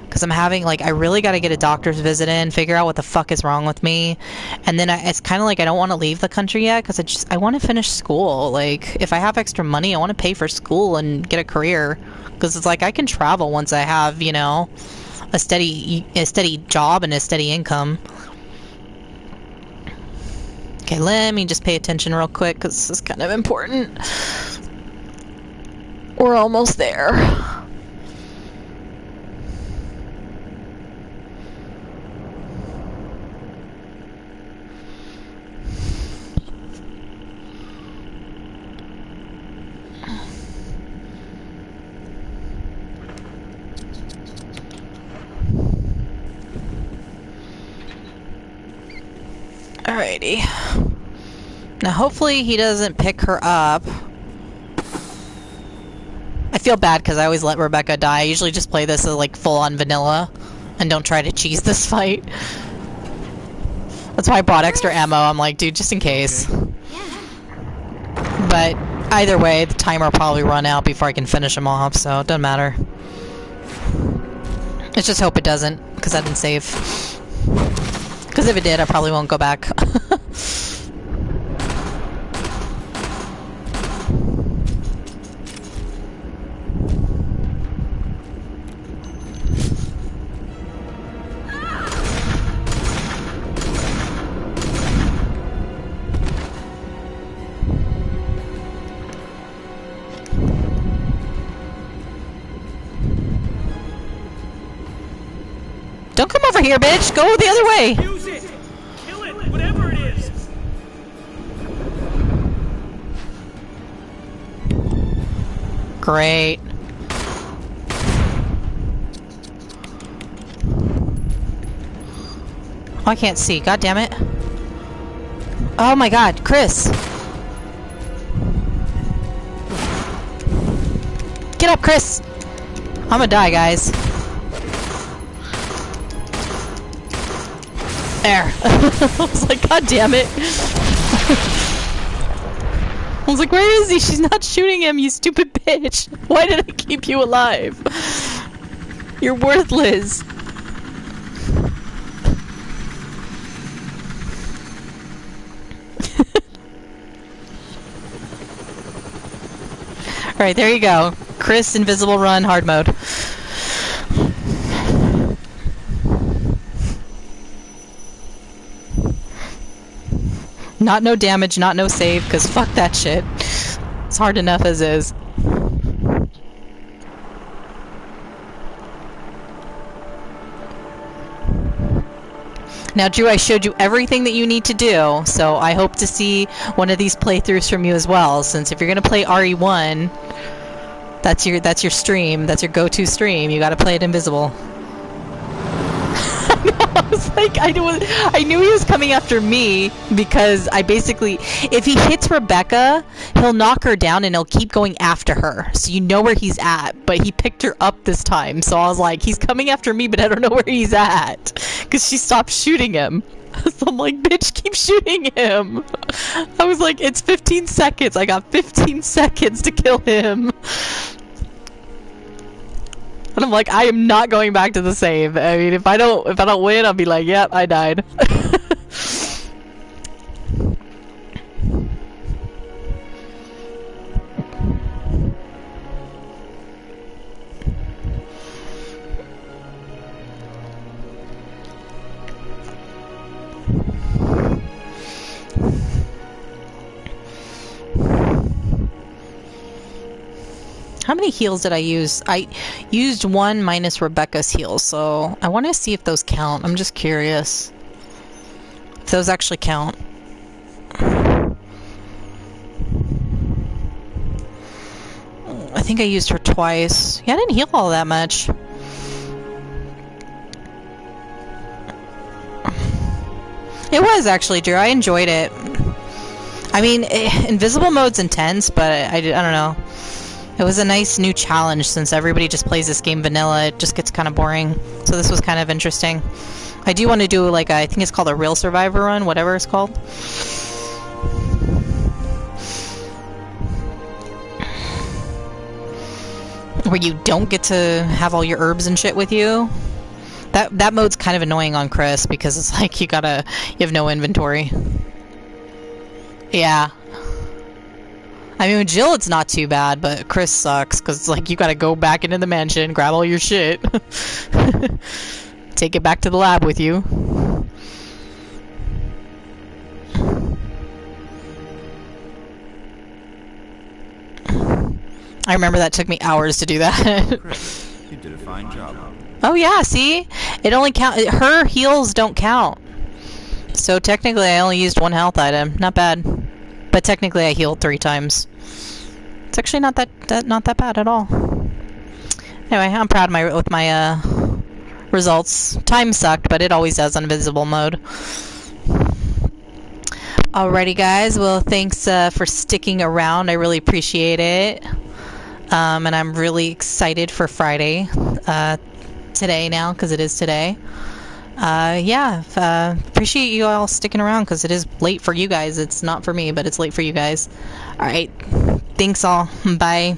Because I'm having, like, I really got to get a doctor's visit in, figure out what the fuck is wrong with me. And then it's kind of like I don't want to leave the country yet because I want to finish school. Like, if I have extra money, I want to pay for school and get a career. Because it's like I can travel once I have, you know, a steady job and a steady income. Okay, let me just pay attention real quick because this is kind of important. We're almost there. Alrighty. Now hopefully he doesn't pick her up. I feel bad because I always let Rebecca die. I usually just play this as like full on vanilla and don't try to cheese this fight. That's why I bought extra ammo. I'm like, dude, just in case. But either way, the timer will probably run out before I can finish him off, so it doesn't matter. Let's just hope it doesn't, because I didn't save. Because if it did, I probably won't go back. Don't come over here, bitch! Go the other way! Use it! Kill it! Whatever it is! Great. Oh, I can't see. God damn it. Oh my god, Chris! Get up, Chris! I'm gonna die, guys. There. I was like, god damn it. I was like, where is he? She's not shooting him, you stupid bitch. Why did I keep you alive? You're worthless. Alright, there you go. Chris, invisible run, hard mode. Not no damage, not no save, because fuck that shit. It's hard enough as is. Now, Drew, I showed you everything that you need to do, so I hope to see one of these playthroughs from you as well, since if you're going to play RE1, that's your stream, that's your go-to stream, you gotta play it invisible. I was like, I knew he was coming after me because I basically, if he hits Rebecca, he'll knock her down and he'll keep going after her. So you know where he's at, but he picked her up this time. So I was like, he's coming after me, but I don't know where he's at because she stopped shooting him. So I'm like, bitch, keep shooting him. I was like, it's 15 seconds. I got 15 seconds to kill him. And I'm like, I am not going back to the save. I mean, if I don't win, I'll be like, yep, I died. How many heals did I use? I used one minus Rebecca's heals, so I want to see if those count. I'm just curious if those actually count. I I think I used her twice. Yeah, I didn't heal all that much. It was actually, Drew. I enjoyed it. I mean, invisible mode's intense, but I don't know. It was a nice new challenge since everybody just plays this game vanilla. It just gets kind of boring. So this was kind of interesting. I do want to do, like, I think it's called a real survivor run, whatever it's called. Where you don't get to have all your herbs and shit with you. That mode's kind of annoying on Chris because it's like you have no inventory. Yeah. I mean, with Jill it's not too bad, but Chris sucks because it's like you gotta go back into the mansion, grab all your shit, take it back to the lab with you. I remember that took me hours to do that. Chris, you did a fine job. Oh yeah, see? It only her heals don't count. So technically I only used one health item. Not bad. But technically I healed 3 times. It's actually not that bad at all. Anyway, I'm proud with my results. Time sucked, but it always does on invisible mode. Alrighty guys, well thanks for sticking around. I really appreciate it. And I'm really excited for Friday. Today now, because it is today. Yeah, appreciate you all sticking around because it is late for you guys. It's not for me, but it's late for you guys. Alright, thanks all. Bye.